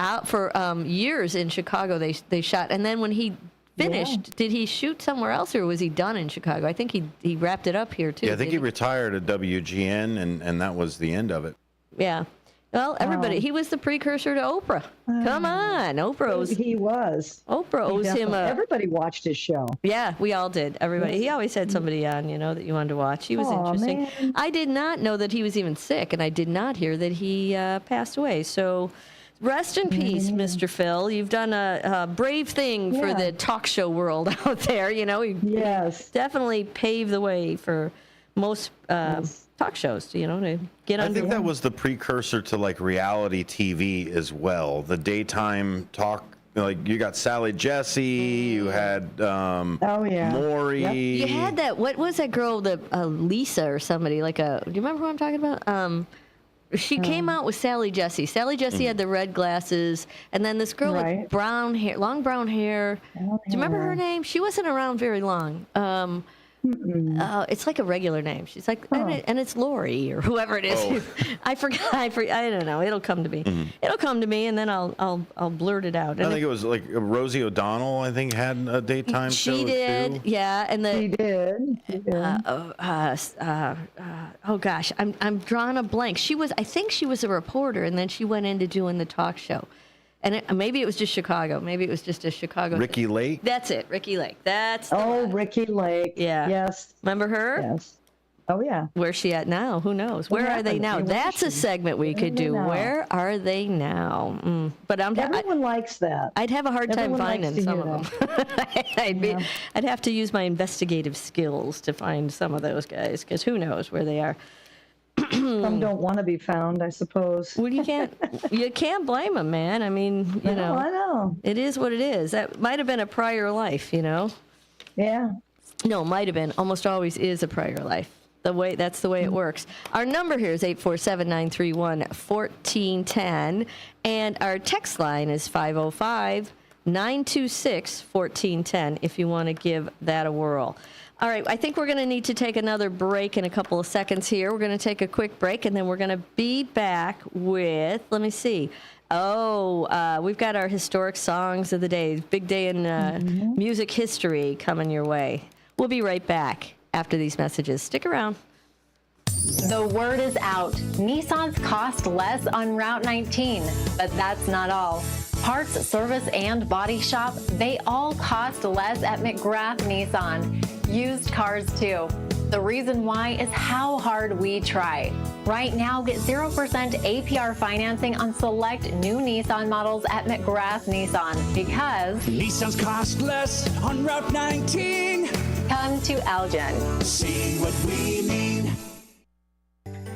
years in Chicago, they shot. And then when he finished, did he shoot somewhere else or was he done in Chicago? I think he wrapped it up here too. Yeah, I think he retired at WGN and that was the end of it. Yeah. Well, everybody, he was the precursor to Oprah. Come on, Oprah. He was. Oprah owes him a... Everybody watched his show. Yeah, we all did. Everybody. He always had somebody on, that you wanted to watch. He was interesting. Man. I did not know that he was even sick, and I did not hear that he passed away. So rest in peace, Mr. Phil. You've done a brave thing for the talk show world out there. Yes. Definitely paved the way for most... talk shows, to get under. I think that was the precursor to like reality TV as well. The daytime talk, like you got Sally Jesse, you had Maury. Yep. You had that. What was that girl? The Lisa or somebody like a. Do you remember who I'm talking about? She came out with Sally Jesse. Sally Jesse had the red glasses, and then this girl with brown hair, long brown hair. Do you remember her name? She wasn't around very long. It's like a regular name. She's like, and it's Lori or whoever it is. I forgot. I don't know. It'll come to me. It'll come to me, and then I'll blurt it out. I think it was like Rosie O'Donnell. I think had a daytime show. She did, too. Yeah, and she did. Oh gosh, I'm drawing a blank. I think she was a reporter, and then she went into doing the talk show. And maybe it was just Chicago. Maybe it was just a Chicago. Ricky Lake? That's it, Ricky Lake. That's Ricky Lake. Yeah. Yes. Remember her? Yes. Oh, yeah. Where's she at now? Who knows? Where are they now? That's a segment we could do. Where are they now? But everyone likes that. I'd have a hard time finding some of them. I'd have to use my investigative skills to find some of those guys, because who knows where they are. Some don't want to be found, I suppose. Well, you can't blame them, man. I mean, I know. It is what it is. That might have been a prior life, Yeah. No, might have been. Almost always is a prior life. That's the way it works. Our number here is 847-931-1410, and our text line is 505-926-1410 if you want to give that a whirl. All right, I think we're going to need to take another break in a couple of seconds here. We're going to take a quick break, and then we're going to be back with, let me see. We've got our historic songs of the day. Big day in music history coming your way. We'll be right back after these messages. Stick around. The word is out. Nissans cost less on Route 19, but that's not all. Parts, service, and body shop, they all cost less at McGrath Nissan. Used cars, too. The reason why is how hard we try. Right now, get 0% APR financing on select new Nissan models at McGrath Nissan because Nissans cost less on Route 19. Come to Elgin. See what we mean.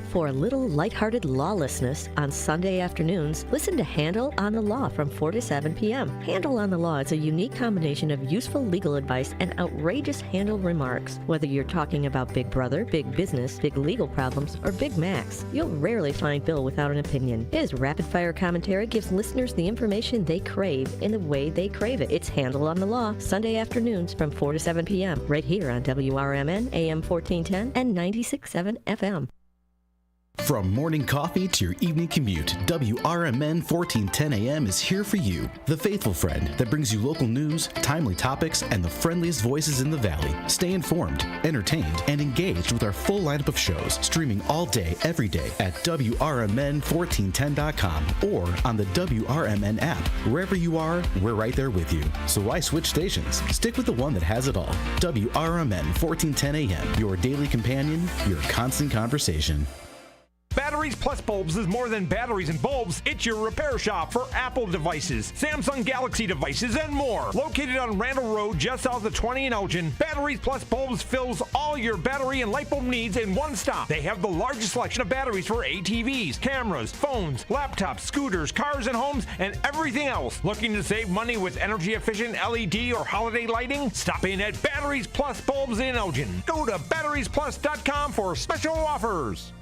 For a little lighthearted lawlessness on Sunday afternoons, listen to Handle on the Law from 4 to 7 p.m. Handle on the Law is a unique combination of useful legal advice and outrageous Handle remarks. Whether you're talking about Big Brother, big business, big legal problems, or Big Macs, you'll rarely find Bill without an opinion. His rapid-fire commentary gives listeners the information they crave in the way they crave it. It's Handle on the Law, Sunday afternoons from 4 to 7 p.m. right here on WRMN, AM 1410 and 96.7 FM. From morning coffee to your evening commute, WRMN 1410 AM is here for you. The faithful friend that brings you local news, timely topics, and the friendliest voices in the Valley. Stay informed, entertained, and engaged with our full lineup of shows, streaming all day, every day at WRMN1410.com or on the WRMN app. Wherever you are, we're right there with you. So why switch stations? Stick with the one that has it all. WRMN 1410 AM, your daily companion, your constant conversation. Batteries Plus Bulbs is more than batteries and bulbs. It's your repair shop for Apple devices, Samsung Galaxy devices, and more. Located on Randall Road, just south of 20 in Elgin, Batteries Plus Bulbs fills all your battery and light bulb needs in one stop. They have the largest selection of batteries for ATVs, cameras, phones, laptops, scooters, cars and homes, and everything else. Looking to save money with energy-efficient LED or holiday lighting? Stop in at Batteries Plus Bulbs in Elgin. Go to batteriesplus.com for special offers.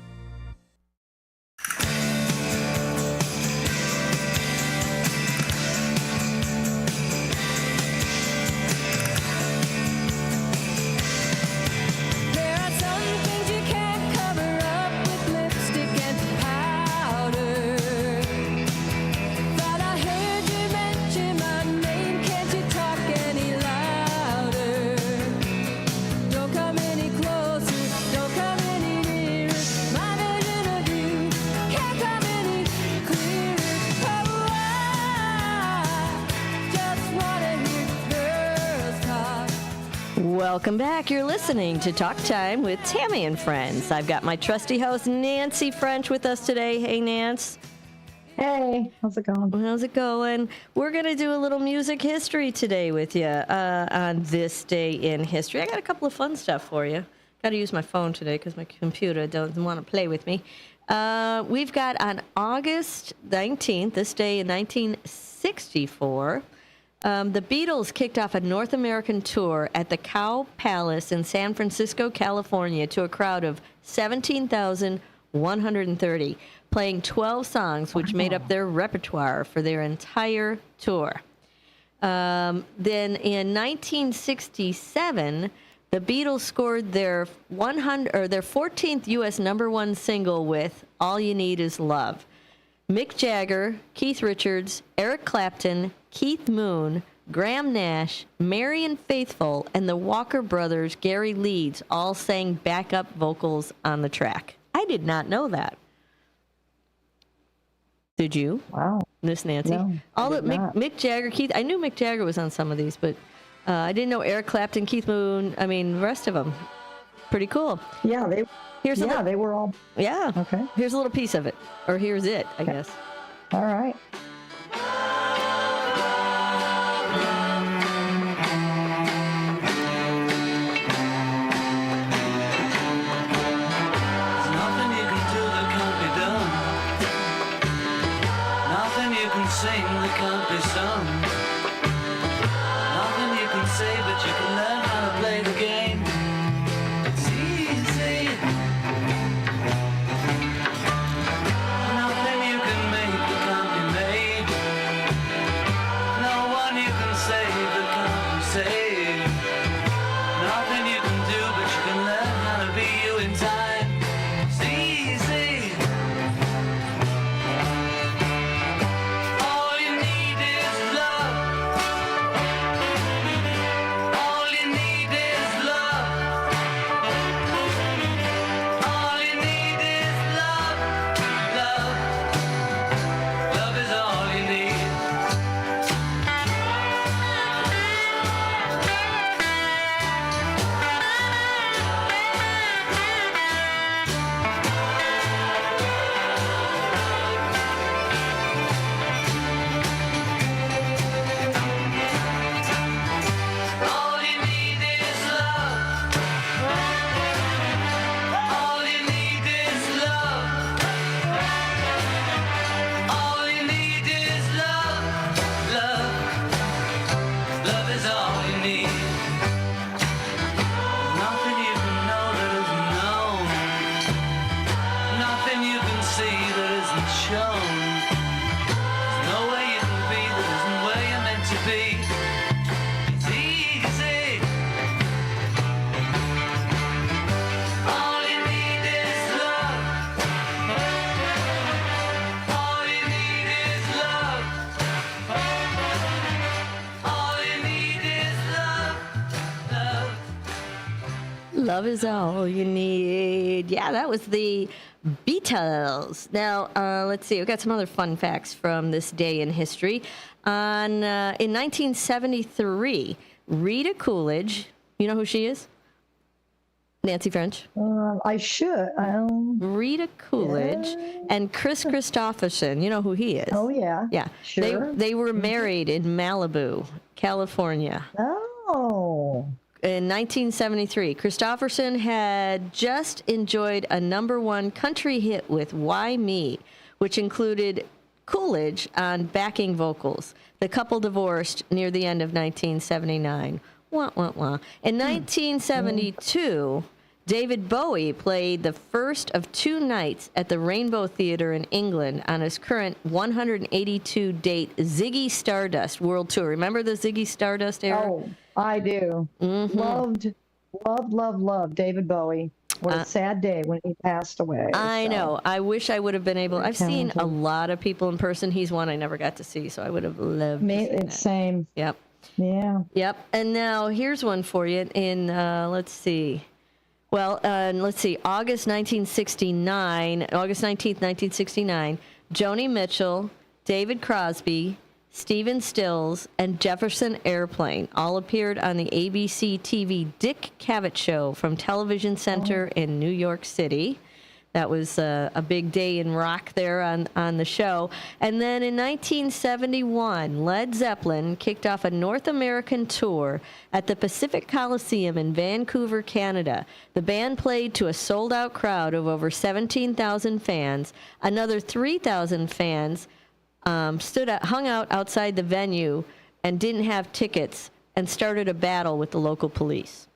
Welcome back. You're listening to Talk Time with Tammy and Friends. I've got my trusty host, Nancy French, with us today. Hey, Nance. Hey, how's it going? How's it going? We're going to do a little music history today with you on this day in history. I got a couple of fun stuff for you. Got to use my phone today because my computer doesn't want to play with me. We've got on August 19th, this day in 1964, the Beatles kicked off a North American tour at the Cow Palace in San Francisco, California, to a crowd of 17,130, playing 12 songs, which made up their repertoire for their entire tour. Then in 1967, the Beatles scored their 14th U.S. #1 single with "All You Need Is Love." Mick Jagger, Keith Richards, Eric Clapton, Keith Moon, Graham Nash, Marian Faithfull, and the Walker Brothers, Gary Leeds, all sang backup vocals on the track. I did not know that. Did you? Wow. Miss Nancy? No, all the not. Mick Jagger, Keith. I knew Mick Jagger was on some of these, but I didn't know Eric Clapton, Keith Moon. I mean, the rest of them. Pretty cool. Yeah, they were all. Yeah. Okay. Here's a little piece of it, or here's it, I guess. All right. Sing that can't be sung. Nothing you can say, but you can learn how to play the game. It's easy. Nothing you can make that can't be made. No one you can save that can't be saved. Nothing you can do Love is all you need. Yeah, that was the Beatles. Now, let's see. We've got some other fun facts from this day in history. In 1973, Rita Coolidge, you know who she is? Nancy French? I should. Rita Coolidge and Chris Christopherson. You know who he is? Oh, yeah. Yeah. Sure. They were married in Malibu, California. Oh. In 1973, Christopherson had just enjoyed a #1 country hit with Why Me, which included Coolidge on backing vocals. The couple divorced near the end of 1979. Wah, wah, wah. In 1972, David Bowie played the first of 2 nights at the Rainbow Theatre in England on his current 182-date Ziggy Stardust World Tour. Remember the Ziggy Stardust era? Oh, I do. Loved David Bowie. What a sad day when he passed away. I know. I wish I would have been able. I've seen a lot of people in person. He's one I never got to see, so I would have loved to see that. Same. Yep. Yeah. Yep. And now here's one for you. In let's see. Well, let's see. August 1969. August 19th, 1969. Joni Mitchell, David Crosby, Stephen Stills, and Jefferson Airplane all appeared on the ABC TV Dick Cavett Show from Television Center in New York City. That was a big day in rock there on the show. And then in 1971, Led Zeppelin kicked off a North American tour at the Pacific Coliseum in Vancouver, Canada. The band played to a sold-out crowd of over 17,000 fans. Another 3,000 fans hung out outside the venue and didn't have tickets and started a battle with the local police.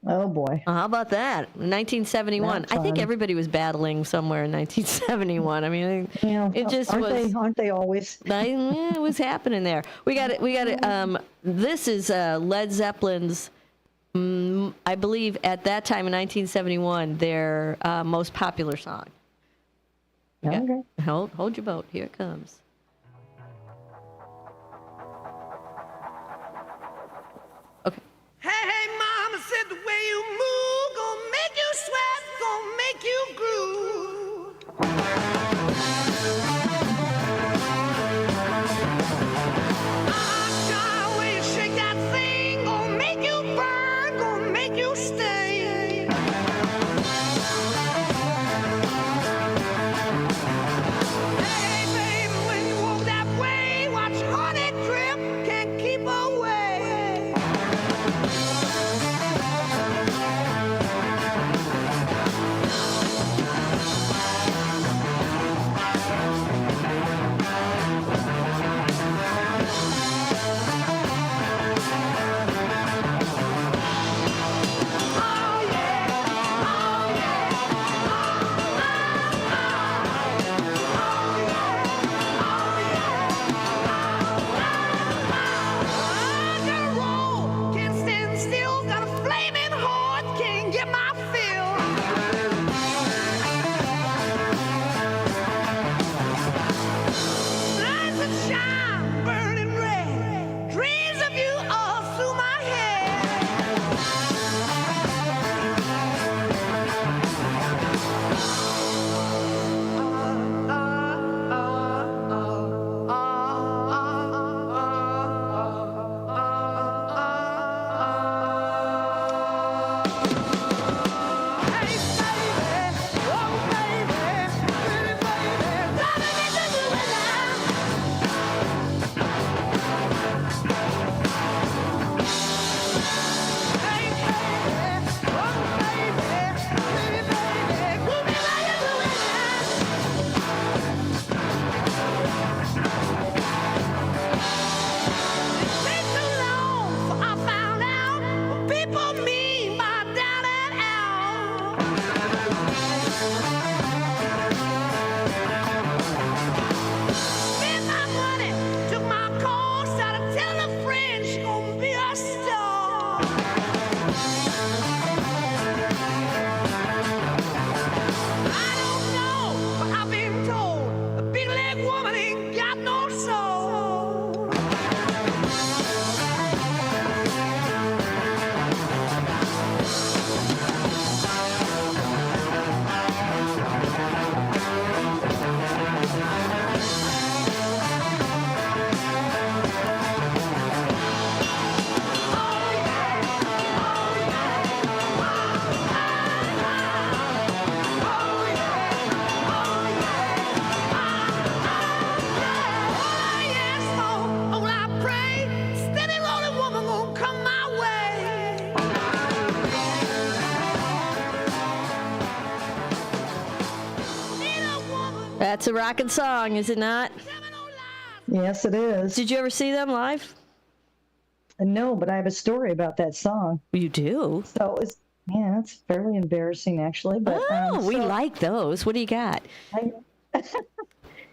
Oh, boy. How about that? 1971. I think everybody was battling somewhere in 1971. I mean, it just aren't they always? It was happening there. We got it. This is Led Zeppelin's, I believe at that time in 1971, their most popular song. Okay. Hold your boat. Here it comes. Hey, mama said the way you move gonna make you sweat, gonna make you groove. Child, way you shake that thing, gonna make you burn, gonna make you stay. Hey, baby, when That's a rockin' song, is it not? Yes, it is. Did you ever see them live? No, but I have a story about that song. You do? So it's fairly embarrassing, actually. But we like those. What do you got?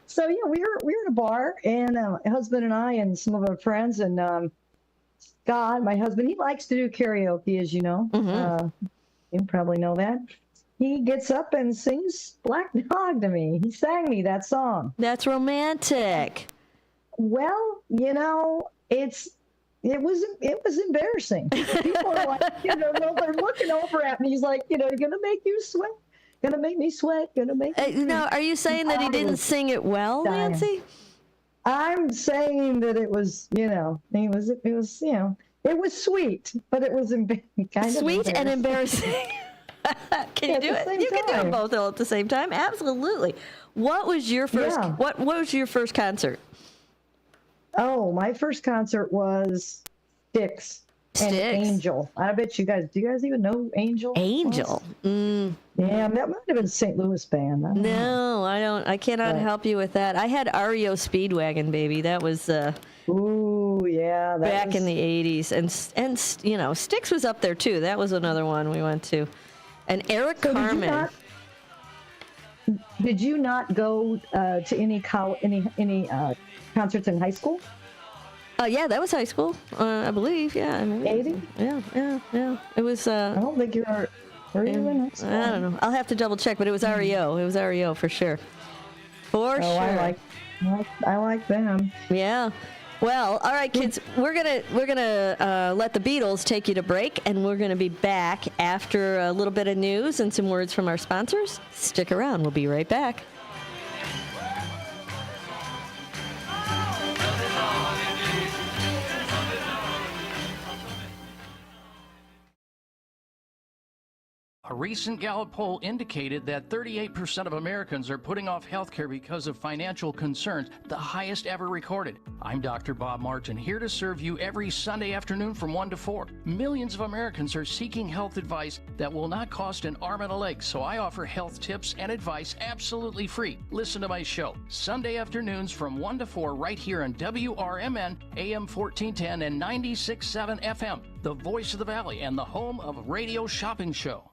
So we were at a bar, and my husband and I and some of our friends, and Scott, my husband, he likes to do karaoke, as you know. You probably know that. He gets up and sings Black Dog to me. He sang me that song. That's romantic. Well, it was embarrassing. People are like, they're looking over at me. He's like, you're gonna make you sweat, gonna make me sweat, gonna make me. Now, are you saying that he didn't sing it well, Nancy? I'm saying that it was, it was sweet, but it was kind of sweet and embarrassing. Can you do it? You can do them both all at the same time. Absolutely. What was your first? Yeah. What was your first concert? Oh, my first concert was Styx and Angel. I bet do you guys even know Angel? Angel. Yeah, that might have been St. Louis band. No, I don't. I cannot help you with that. I had REO Speedwagon, baby. That was ooh, yeah, back in the 80s, and Styx was up there too. That was another one we went to, and Eric Carmen. Did you not go to any concerts in high school? Yeah, that was high school, I believe. Yeah, 80? Yeah. It was. I don't think you were. Were you in high school? I don't know. I'll have to double check, but it was REO. It was REO for sure. For sure. I like them. Yeah. Well, all right, kids. We're gonna let the Beatles take you to break, and we're gonna be back after a little bit of news and some words from our sponsors. Stick around. We'll be right back. A recent Gallup poll indicated that 38% of Americans are putting off health care because of financial concerns, the highest ever recorded. I'm Dr. Bob Martin, here to serve you every Sunday afternoon from 1 to 4. Millions of Americans are seeking health advice that will not cost an arm and a leg, so I offer health tips and advice absolutely free. Listen to my show, Sunday afternoons from 1 to 4 right here on WRMN, AM 1410 and 96.7 FM, the voice of the Valley and the home of Radio Shopping Show.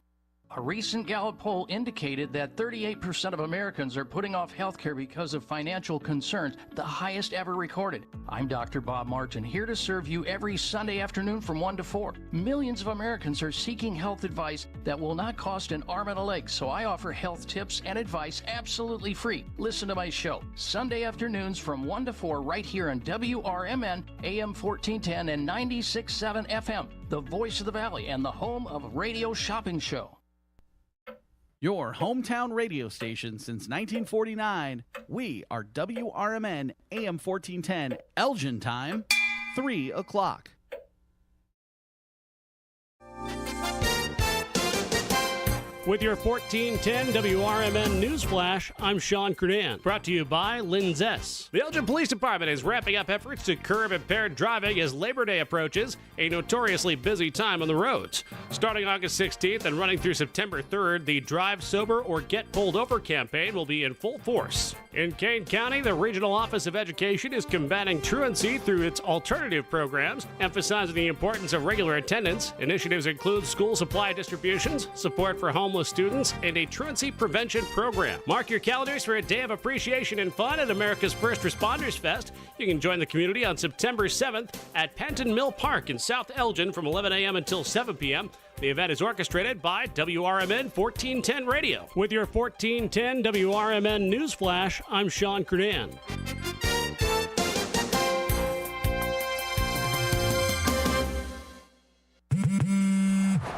A recent Gallup poll indicated that 38% of Americans are putting off health care because of financial concerns, the highest ever recorded. I'm Dr. Bob Martin, here to serve you every Sunday afternoon from 1 to 4. Millions of Americans are seeking health advice that will not cost an arm and a leg, so I offer health tips and advice absolutely free. Listen to my show, Sunday afternoons from 1 to 4 right here on WRMN, AM 1410 and 96.7 FM, the voice of the Valley and the home of Radio Shopping Show. Your hometown radio station since 1949. We are WRMN AM 1410, Elgin time, 3 o'clock. With your 1410 WRMN News Flash, I'm Sean Kernan. Brought to you by Linzess. The Elgin Police Department is ramping up efforts to curb impaired driving as Labor Day approaches, a notoriously busy time on the roads. Starting August 16th and running through September 3rd, the Drive Sober or Get Pulled Over campaign will be in full force. In Kane County, the Regional Office of Education is combating truancy through its alternative programs, emphasizing the importance of regular attendance. Initiatives include school supply distributions, support for homeless students, and a truancy prevention program. Mark your calendars for a day of appreciation and fun at America's First Responders Fest. You can join the community on September 7th at Penton Mill Park in South Elgin from 11 a.m. until 7 p.m. The event is orchestrated by WRMN 1410 Radio. With your 1410 WRMN News Flash, I'm Sean Kernan.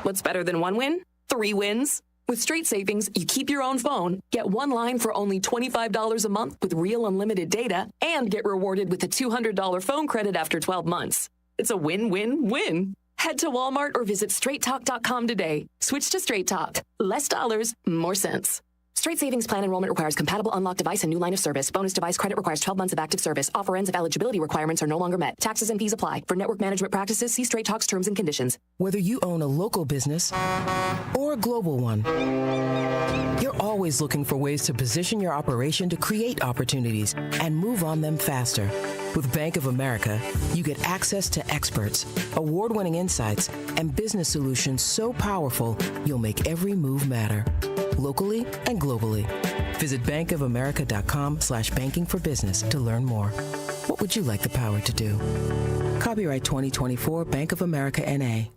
What's better than one win? 3 wins. With Straight Savings, you keep your own phone, get one line for only $25 a month with real unlimited data, and get rewarded with a $200 phone credit after 12 months. It's a win-win-win. Head to Walmart or visit straighttalk.com today. Switch to Straight Talk. Less dollars, more sense. Straight Savings Plan enrollment requires compatible unlocked device and new line of service. Bonus device credit requires 12 months of active service. Offer ends if eligibility requirements are no longer met. Taxes and fees apply. For network management practices, see Straight Talk's terms and conditions. Whether you own a local business or a global one, You're always looking for ways to position your operation to create opportunities and move on them faster. With Bank of America, you get access to experts, award-winning insights, and business solutions so powerful you'll make every move matter, locally and globally. Visit bankofamerica.com/banking for business to learn more. What would you like the power to do? Copyright 2024 Bank of America N.A.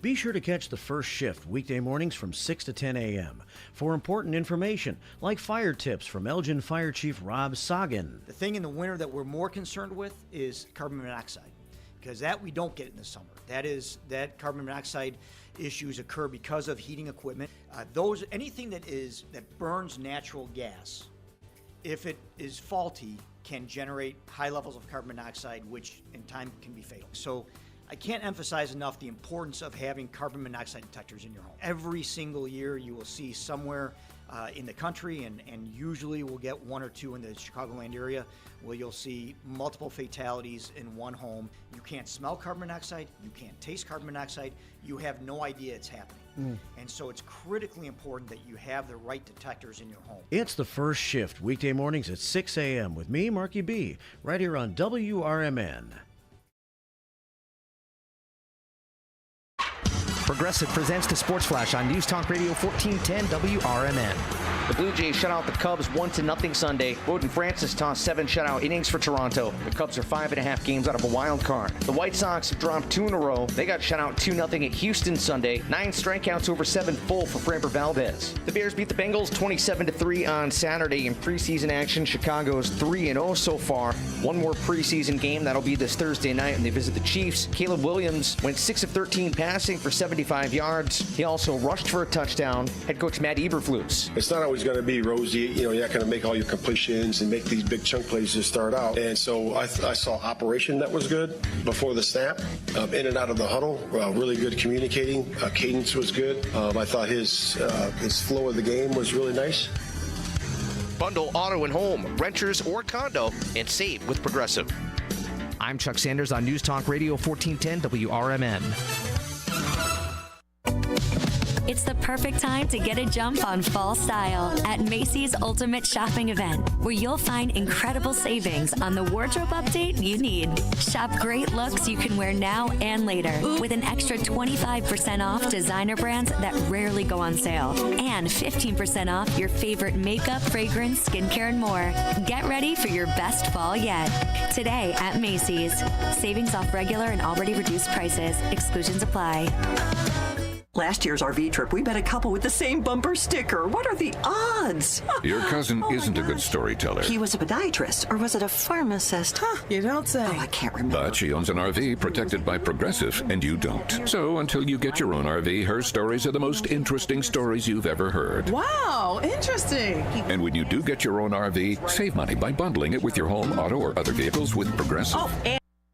Be sure to catch the first shift weekday mornings from 6 to 10 a.m. for important information like fire tips from Elgin Fire Chief Rob Sagan. The thing in the winter that we're more concerned with is carbon monoxide, because that we don't get in the summer. That carbon monoxide issues occur because of heating equipment. Anything that burns natural gas, if it is faulty, can generate high levels of carbon monoxide, which in time can be fatal. So I can't emphasize enough the importance of having carbon monoxide detectors in your home. Every single year you will see somewhere in the country, and usually we'll get one or two in the Chicagoland area, where you'll see multiple fatalities in one home. You can't smell carbon monoxide, you can't taste carbon monoxide, you have no idea it's happening. And so it's critically important that you have the right detectors in your home. It's the first shift weekday mornings at 6 a.m. with me, Marky B, right here on WRMN. Progressive presents the Sports Flash on News Talk Radio 1410 WRMN. The Blue Jays shut out the Cubs 1-0 Sunday. Bowden Francis tossed 7 shutout innings for Toronto. The Cubs are 5.5 games out of a wild card. The White Sox have dropped 2 in a row. They got shut out 2-0 at Houston Sunday. 9 strikeouts over 7 full for Framber Valdez. The Bears beat the Bengals 27-3 on Saturday in preseason action. Chicago's 3-0 so far. One more preseason game. That'll be this Thursday night when they visit the Chiefs. Caleb Williams went 6 of 13 passing for 75 yards. He also rushed for a touchdown. Head coach Matt Eberflus. It's not always going to be rosy. You're not going to make all your completions and make these big chunk plays to start out. And so I saw operation that was good before the snap, in and out of the huddle, really good communicating. Cadence was good. I thought his flow of the game was really nice. Bundle auto and home, renters or condo, and save with Progressive. I'm Chuck Sanders on News Talk Radio 1410 WRMN. It's the perfect time to get a jump on fall style at Macy's Ultimate Shopping Event, where you'll find incredible savings on the wardrobe update you need. Shop great looks you can wear now and later, with an extra 25% off designer brands that rarely go on sale, and 15% off your favorite makeup, fragrance, skincare, and more. Get ready for your best fall yet. Today at Macy's. Savings off regular and already reduced prices. Exclusions apply. Last year's RV trip, we met a couple with the same bumper sticker. What are the odds? Your cousin isn't a good storyteller. He was a podiatrist, or was it a pharmacist? You don't say. Oh, I can't remember. But she owns an RV protected by Progressive, and you don't. So until you get your own RV, her stories are the most interesting stories you've ever heard. Wow, interesting. And when you do get your own RV, save money by bundling it with your home, auto, or other vehicles with Progressive.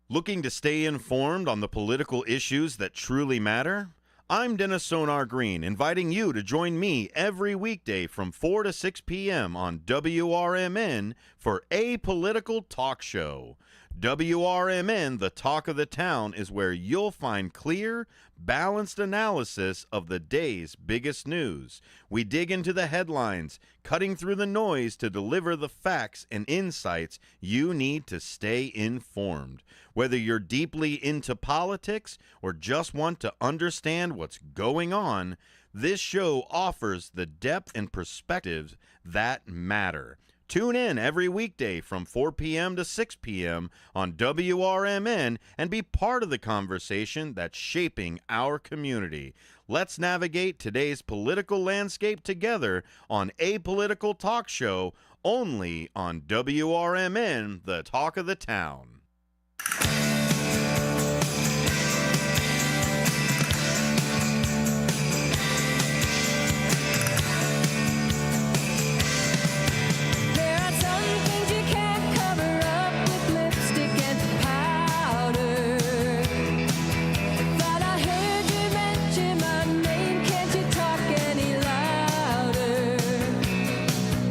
Looking to stay informed on the political issues that truly matter? I'm Dennis Sonar Green, inviting you to join me every weekday from 4 to 6 p.m. on WRMN for A Political Talk Show. WRMN, the talk of the town, is where you'll find clear, balanced analysis of the day's biggest news. We dig into the headlines, cutting through the noise to deliver the facts and insights you need to stay informed. Whether you're deeply into politics or just want to understand what's going on, this show offers the depth and perspectives that matter. Tune in every weekday from 4 p.m. to 6 p.m. on WRMN and be part of the conversation that's shaping our community. Let's navigate today's political landscape together on A Political Talk Show, only on WRMN, the talk of the town.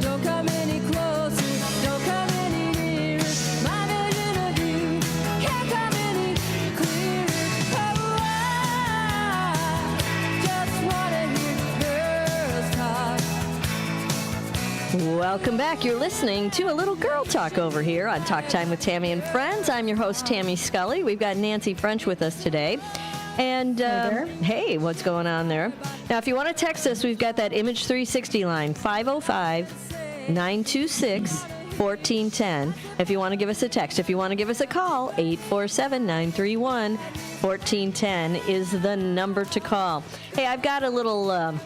Don't come any closer, don't come any nearer. My vision of you back. You're listening to a little girl talk over here on Talk Time with Tammy and Friends. I'm your host, Tammy Scully. We've got Nancy French with us today. And hey, what's going on there? Now, if you want to text us, we've got that Image 360 line, 505-926-1410. If you want to give us a text. If you want to give us a call, 847-931-1410 is the number to call. Hey, I've got a little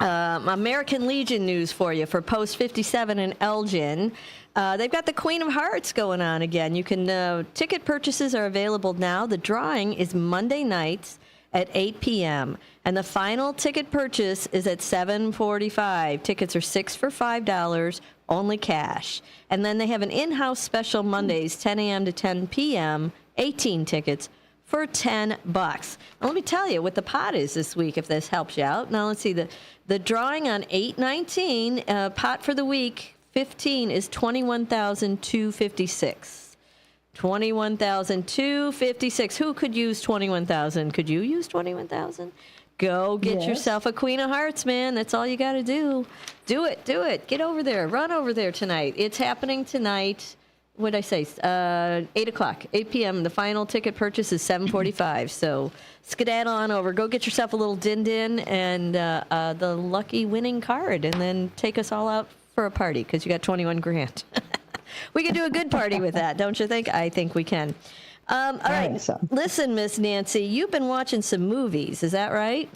American Legion news for you for Post 57 in Elgin. They've got the Queen of Hearts going on again. You can ticket purchases are available now. The drawing is Monday nights at 8 p.m. and the final ticket purchase is at 7:45. Tickets are 6 for $5, only cash. And then they have an in-house special Mondays, 10 a.m. to 10 p.m. 18 tickets for $10. Now, let me tell you what the pot is this week, if this helps you out. Now, let's see. The drawing on 8/19, pot for the week 15 is $21,256. $21,256. Who could use $21,000? Could you use $21,000? Go get yourself a Queen of Hearts, man. That's all you got to do. Do it. Do it. Get over there. Run over there tonight. It's happening tonight. What did I say? 8 o'clock, 8 p.m. The final ticket purchase is 7:45. So skedaddle on over. Go get yourself a little din-din and the lucky winning card, and then take us all out for a party because you got 21 grand. We could do a good party with that, don't you think? I think we can. All right. Listen, Miss Nancy, you've been watching some movies. Is that right?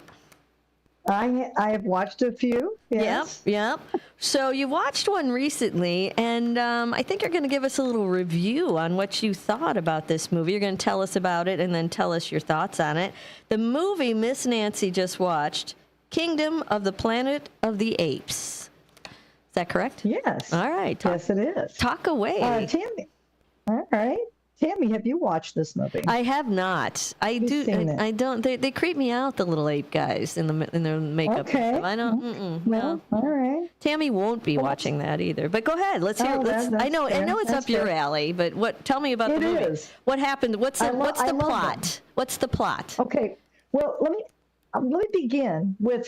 I have watched a few. Yes. Yep. So you watched one recently, and I think you're going to give us a little review on what you thought about this movie. You're going to tell us about it and then tell us your thoughts on it. The movie Miss Nancy just watched, Kingdom of the Planet of the Apes. Is that correct? Yes. All right. Yes, it is. Talk away. Tammy. All right. Tammy, have you watched this movie? I have not. I don't. They creep me out, the little ape guys in their makeup. Okay. And stuff. I don't. Well, all right. Tammy won't be watching that either. But go ahead. Let's hear. I know it's up your alley. But tell me about the movie. It is. What happened? What's the plot? Them. What's the plot? Okay. Well, let me begin with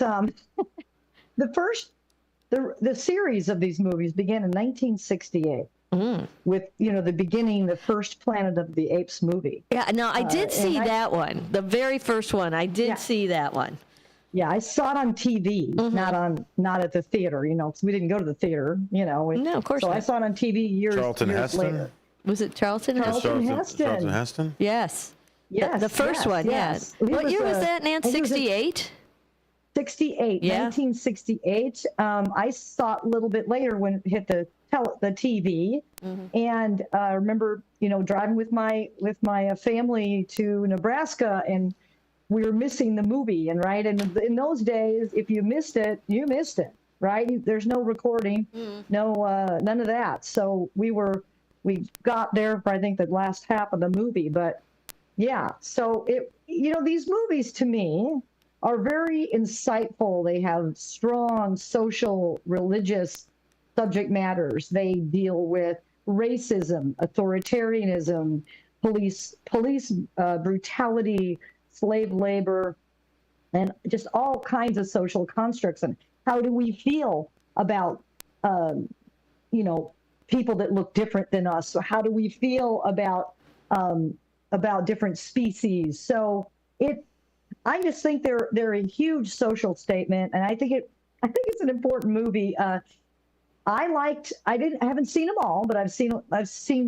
the series of these movies began in 1968. With the beginning, the first Planet of the Apes movie. Yeah, no, I did see that one, the very first one. I did see that one. Yeah, I saw it on TV, not at the theater. Because we didn't go to the theater. No, of course. So not. I saw it on TV years later. Was it Charlton Heston? Charlton Heston? Yes. Yes. The first one. Yes. Yeah. What year was that, Nan? 68. 68. Yeah. 1968. I saw it a little bit later when it hit the TV, and I remember driving with my family to Nebraska, and we were missing the movie. And in those days, if you missed it, you missed it, right? There's no recording, none of that. So we got there for I think the last half of the movie, but yeah. So these movies to me are very insightful. They have strong social, religious subject matters. They deal with racism, authoritarianism, police brutality, slave labor, and just all kinds of social constructs. And how do we feel about, people that look different than us? So how do we feel about different species? So I just think they're a huge social statement, and I think it's an important movie. I haven't seen them all, but I've seen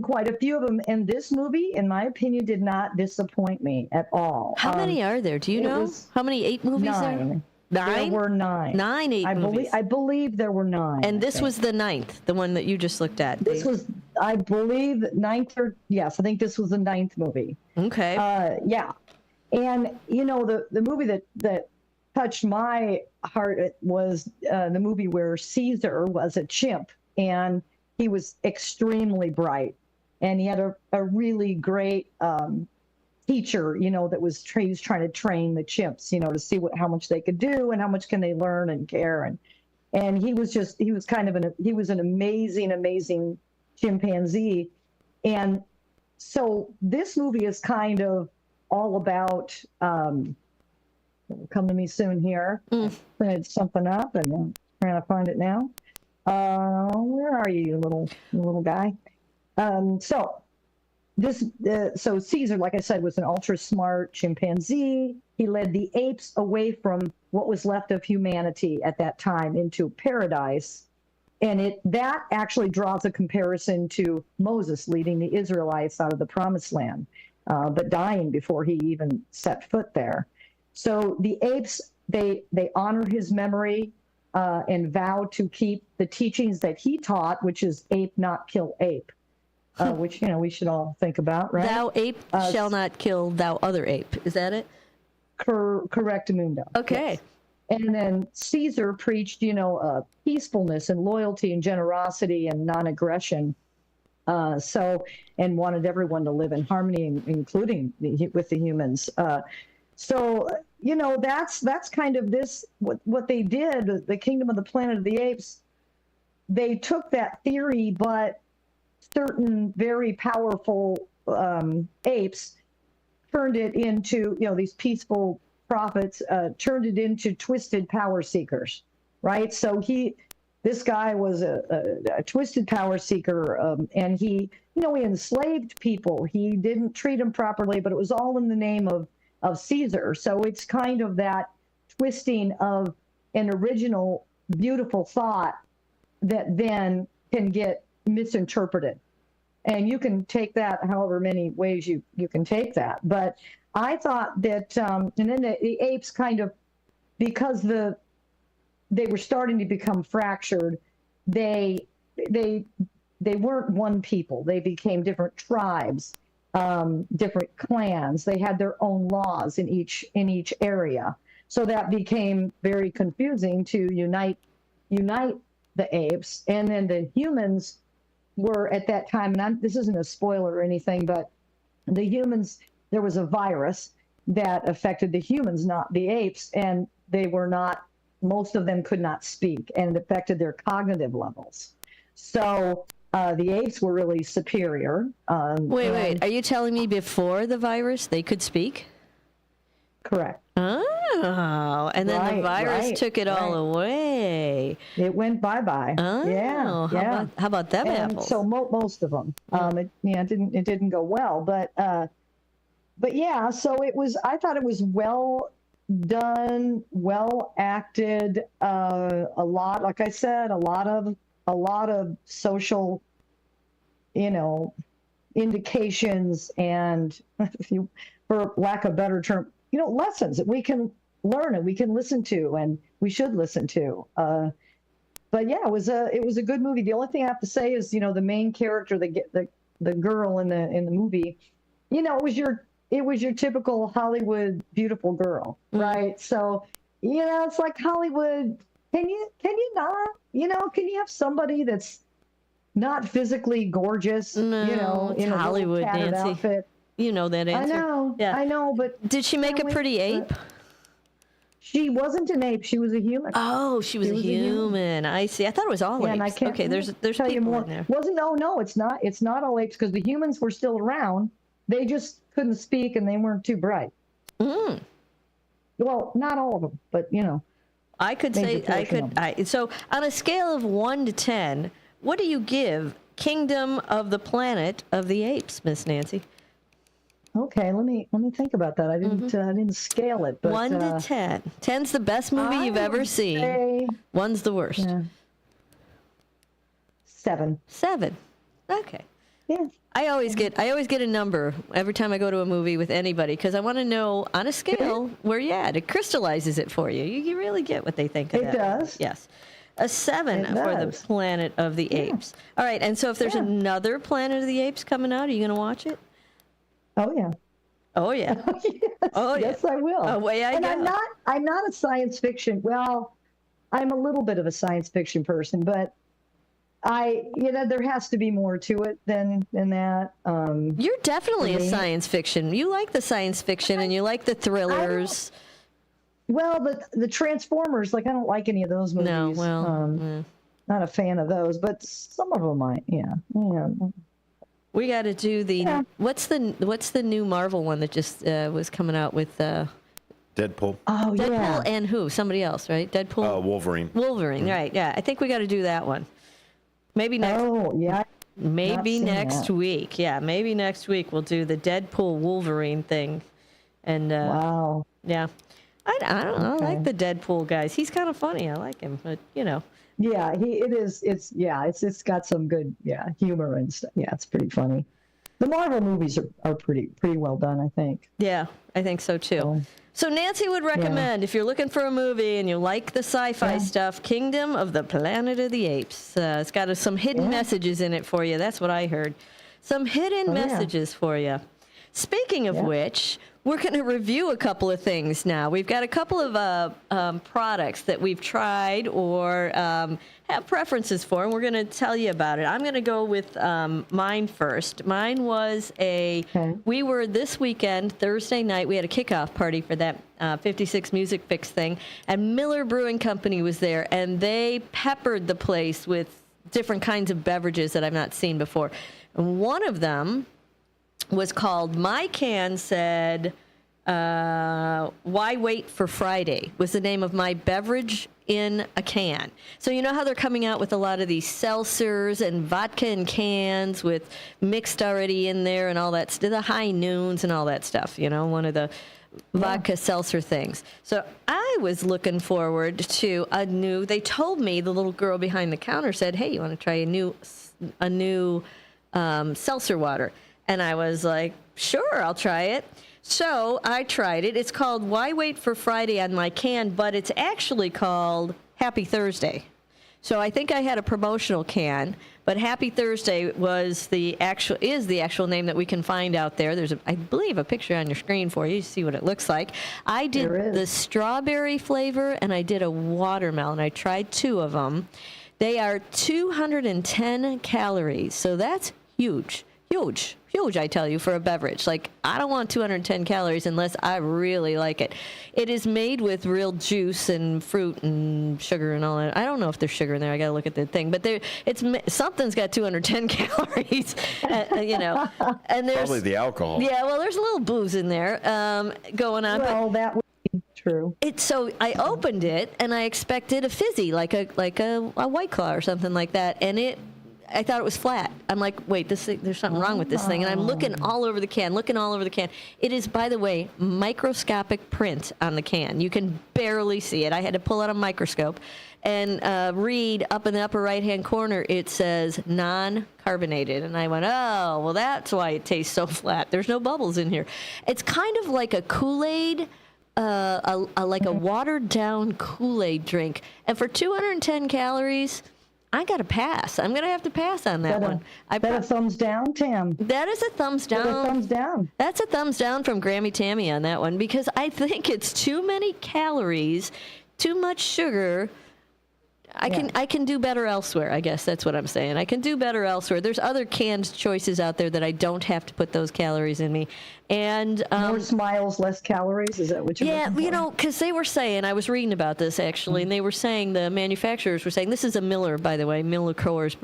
quite a few of them. And this movie, in my opinion, did not disappoint me at all. How many are there? Do you know how many ape movies there? 9. 9? There were 9. 9 ape movies. I believe there were 9. And this was the 9th, the one that you just looked at. This was, I believe, 9th yes, I think this was the 9th movie. Okay. Yeah. And, the movie that touched my heart was the movie where Caesar was a chimp, and he was extremely bright, and he had a really great teacher, that was trying to train the chimps, to see how much they could do and how much can they learn and care, and he was an amazing chimpanzee. And so this movie is kind of all about come to me soon here. I printed something up and I'm trying to find it now. Where are you, little guy? So Caesar, like I said, was an ultra smart chimpanzee. He led the apes away from what was left of humanity at that time into paradise. And that actually draws a comparison to Moses leading the Israelites out of the promised land, but dying before he even set foot there. So the apes, they honor his memory and vow to keep the teachings that he taught, which is ape, not kill ape, which, we should all think about, right? Thou ape shall not kill thou other ape. Is that it? Correctamundo. Okay. Yes. And then Caesar preached, peacefulness and loyalty and generosity and non-aggression. And wanted everyone to live in harmony, including with the humans. That's kind of this, what they did, the Kingdom of the Planet of the Apes. They took that theory, but certain very powerful apes turned it into, these peaceful prophets, turned it into twisted power seekers, right? So this guy was a twisted power seeker, and he enslaved people. He didn't treat them properly, but it was all in the name of Caesar. So it's kind of that twisting of an original beautiful thought that then can get misinterpreted. And you can take that however many ways you can take that. But I thought that, and then the apes kind of, because they were starting to become fractured, they weren't one people. They became different tribes, different clans. They had their own laws in each area. So that became very confusing to unite the apes. And then the humans were at that time, and this isn't a spoiler or anything, but the humans, there was a virus that affected the humans, not the apes, and most of them could not speak, and it affected their cognitive levels. So the apes were really superior. Wait. Are you telling me before the virus they could speak? Correct. Oh, and then the virus took it all away. It went bye-bye. Oh, yeah. How about them and apples? So most of them. It didn't go well, but yeah. So I thought it was well done, well acted. A lot, like I said, a lot of social, indications and, for lack of a better term, lessons that we can learn and we can listen to and we should listen to. But yeah, it was a good movie. The only thing I have to say is, the main character, the girl in the movie, it was your typical Hollywood beautiful girl, right? So, it's like Hollywood. Can you not, can you have somebody that's not physically gorgeous, in a Hollywood, tattered Nancy. outfit? You know that answer. I know. Yeah. I know, but did she make a pretty ape? She wasn't an ape. She was a human. Oh, she was a human. I see. I thought it was all Yeah, and I apes. can't Okay, there's tell you people more. in there. No, it's not. It's not all apes because the humans were still around. They just couldn't speak and they weren't too bright. Mm. Well, not all of them, but I could say I could. So on a scale of 1 to 10, what do you give Kingdom of the Planet of the Apes, Miss Nancy? Okay, let me think about that. I didn't scale it. But, 1 to 10. 10's the best movie you've ever seen. 1's the worst. Yeah. 7. 7. Okay. Yeah. I always get a number every time I go to a movie with anybody because I want to know on a scale where you're at. It crystallizes it for you. You really get what they think of It that. does. Yes. A 7 for the Planet of the Apes. All right, and so if there's another Planet of the Apes coming out, are you going to watch it? Oh yeah. Oh yeah. Yes, I will. Away I and go. I'm not a science fiction. Well, I'm a little bit of a science fiction person, but there has to be more to it than that. You're definitely a science fiction. You like the science fiction and you like the thrillers. Well, the Transformers, I don't like any of those movies. No, well, not a fan of those, but some of them might. Yeah. We got to do the what's the new Marvel one that just was coming out with Deadpool. Oh, Deadpool yeah. and who? Somebody else, right? Deadpool. Wolverine. Wolverine, right? Yeah, I think we got to do that one. Maybe next. Oh, yeah. Maybe Not seen next that. week. Yeah, maybe next week we'll do the Deadpool Wolverine thing. And wow. Yeah, I don't know. I like Okay. the Deadpool guys. He's kind of funny. I like him, but you know. Yeah, it's got some good humor and stuff. Yeah, it's pretty funny. The Marvel movies are pretty well done, I think. Yeah, I think so too. So Nancy would recommend, if you're looking for a movie and you like the sci-fi stuff, Kingdom of the Planet of the Apes. It's got some hidden messages in it for you. That's what I heard. Some hidden messages for you. Speaking of which, we're going to review a couple of things now. We've got a couple of products that we've tried or have preferences for, and we're going to tell you about it. I'm going to go with mine first. Mine was we were this weekend, Thursday night, we had a kickoff party for that 56 Music Fix thing, and Miller Brewing Company was there, and they peppered the place with different kinds of beverages that I've not seen before. And one of them was called, my can said, Why Wait for Friday, was the name of my beverage in a can. So you know how they're coming out with a lot of these seltzers and vodka in cans with mixed already in there and all that, the High Noons and all that stuff, you know, one of the vodka seltzer things. So I was looking forward to a new, they told me, the little girl behind the counter said, hey, you want to try a new seltzer water? And I was like, sure, I'll try it. So I tried it. It's called Why Wait for Friday on my can, but it's actually called Happy Thursday. So I think I had a promotional can, but Happy Thursday is the actual name that we can find out there. There's, I believe, a picture on your screen for you to see what it looks like. I did the strawberry flavor, and I did a watermelon. I tried two of them. They are 210 calories, so that's huge. Huge, I tell you, for a beverage. Like, I don't want 210 calories unless I really like it. It is made with real juice and fruit and sugar and all that. I don't know if there's sugar in there. I got to look at the thing. But something's got 210 calories, you know. And there's probably the alcohol. Yeah, well, there's a little booze in there going on. Well, that would be true. So I opened it, and I expected a fizzy, like a White Claw or something like that. And I thought it was flat. I'm like, wait, there's something wrong with this thing. And I'm looking all over the can. It is, by the way, microscopic print on the can. You can barely see it. I had to pull out a microscope and read up in the upper right-hand corner, it says non-carbonated. And I went, oh, well, that's why it tastes so flat. There's no bubbles in here. It's kind of like a Kool-Aid, like a watered-down Kool-Aid drink. And for 210 calories... I got to pass. I'm going to have to pass on that one. That a thumbs down, Tam? That is a thumbs down. A thumbs down. That's a thumbs down from Grammy Tammy on that one because I think it's too many calories, too much sugar. I can do better elsewhere. I guess that's what I'm saying. I can do better elsewhere. There's other canned choices out there that I don't have to put those calories in me. And more smiles, less calories. Is that what you're looking for? You know, because they were saying, I was reading about this actually, and they were saying, the manufacturers were saying, this is a Miller, by the way, Miller Coors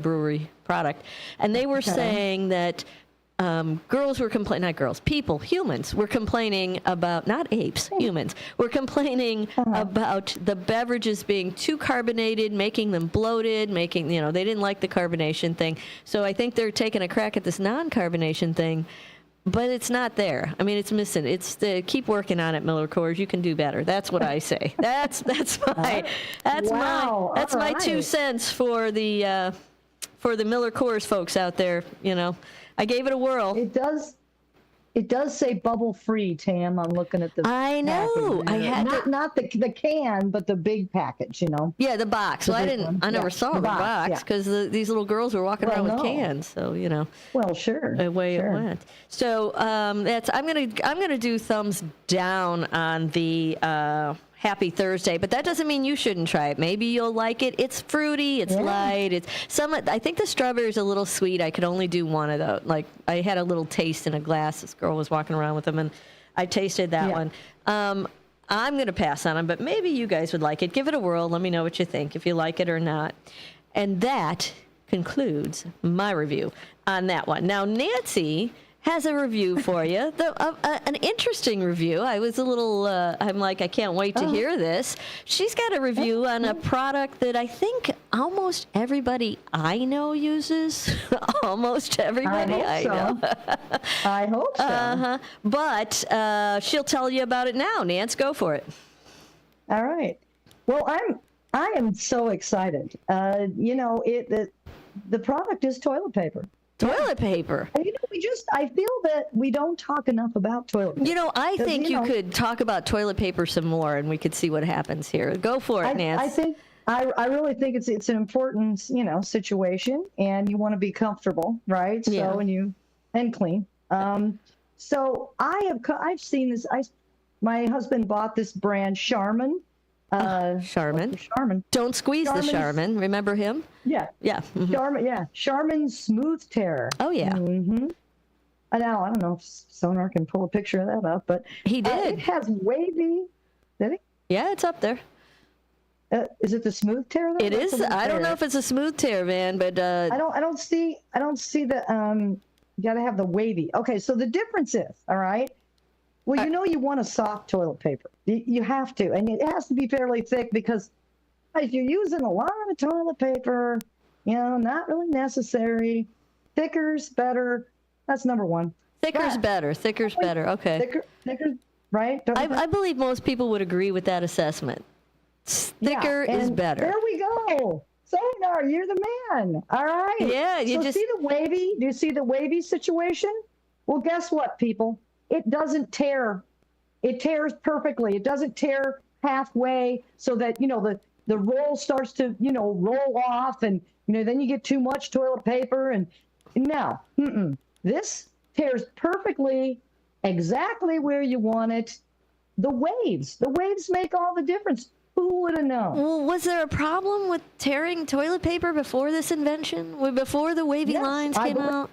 brewery product, and they were saying that girls were complaining, not girls, people, humans were complaining about, not apes, humans, were complaining about the beverages being too carbonated, making them bloated, they didn't like the carbonation thing. So I think they're taking a crack at this non-carbonation thing, but it's not there. I mean, it's missing. Keep working on it, Miller Coors. You can do better. That's what I say. That's my 2 cents for the Miller Coors folks out there, you know. I gave it a whirl. It does say bubble free, Tam. I'm looking at the I know. package. I had not the can, but the big package, you know. Yeah, the box. Well, I never saw the box because these little girls were walking around with cans, so you know. Well, sure. Away it went. So I'm gonna do thumbs down on the Happy Thursday, but that doesn't mean you shouldn't try it. Maybe you'll like it. It's fruity, it's light. I think the strawberry is a little sweet. I could only do one of those. Like, I had a little taste in a glass. This girl was walking around with them, and I tasted that one. I'm going to pass on them, but maybe you guys would like it. Give it a whirl. Let me know what you think, if you like it or not. And that concludes my review on that one. Now, Nancy has a review for you. An interesting review. I was a little, I'm like, I can't wait to hear this. She's got a review on a product that I think almost everybody I know uses. Almost everybody I know. I hope so. Uh-huh. But she'll tell you about it now. Nance, go for it. All right. Well, I am so excited. The product is toilet paper. Toilet paper. And, I feel that we don't talk enough about toilet paper. I think you could talk about toilet paper some more, and we could see what happens here. Go for it, Nance. I really think it's an important, situation, and you want to be comfortable, right? Yeah. So, and clean. So I've seen this. My husband bought this brand, Charmin. Charmin. Don't squeeze the Charmin. Remember him? Yeah. Yeah. Mm-hmm. Charmin. Yeah. Charmin Smooth Tear. Oh yeah. Mm-hmm. I don't know if Sonar can pull a picture of that up, but he did. It has wavy. Did he? Yeah, it's up there. Is it the Smooth Tear? It is. I don't know if it's a Smooth Tear, man, but I don't see the you got to have the wavy. Okay, so the difference is, all right. Well, you want a soft toilet paper. You have to, and it has to be fairly thick because if you're using a lot of toilet paper, not really necessary. Thicker's better. That's number one. Thicker's better. Thicker's better. Okay. Thicker, right? I believe most people would agree with that assessment. Thicker is better. There we go. Sonar, you're the man. All right. Yeah. See the wavy? Do you see the wavy situation? Well, guess what, people? It doesn't tear. It tears perfectly. It doesn't tear halfway so that, the roll starts to, roll off and, then you get too much toilet paper. And no, this tears perfectly exactly where you want it. The waves make all the difference. Who would have known? Well, was there a problem with tearing toilet paper before this invention? Before the wavy lines came out?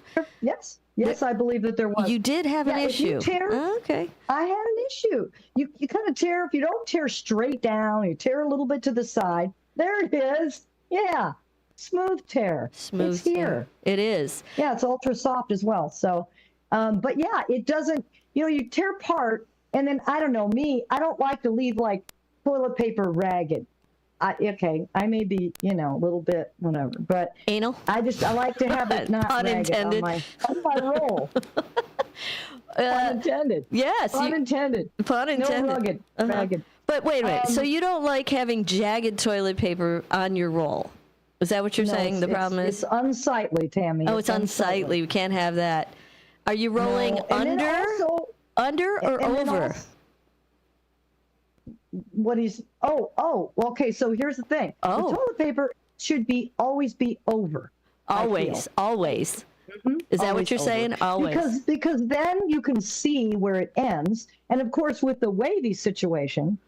Yes, I believe that there was. You did have an issue. Okay. I had an issue. You kind of tear, if you don't tear straight down, you tear a little bit to the side. There it is. Yeah. Smooth tear. Smooth it's here. It is. Yeah, it's ultra soft as well. So, but yeah, it doesn't, you tear part, and then, I don't know, I don't like to leave toilet paper ragged. I may be, a little bit whatever, but anal. I like to have it not ragged on my roll. Pun intended. Yes. Pun intended. Pun intended. No rugged. Ragged. But wait a minute. So you don't like having jagged toilet paper on your roll? Is that what you're saying? The problem is it's unsightly, Tammy. Oh, it's unsightly. We can't have that. Are you rolling under or over? Okay, so here's the thing. The toilet paper should always be over. Always. Mm-hmm. Is that what you're saying? Always. Because then you can see where it ends. And of course, with the wavy situation,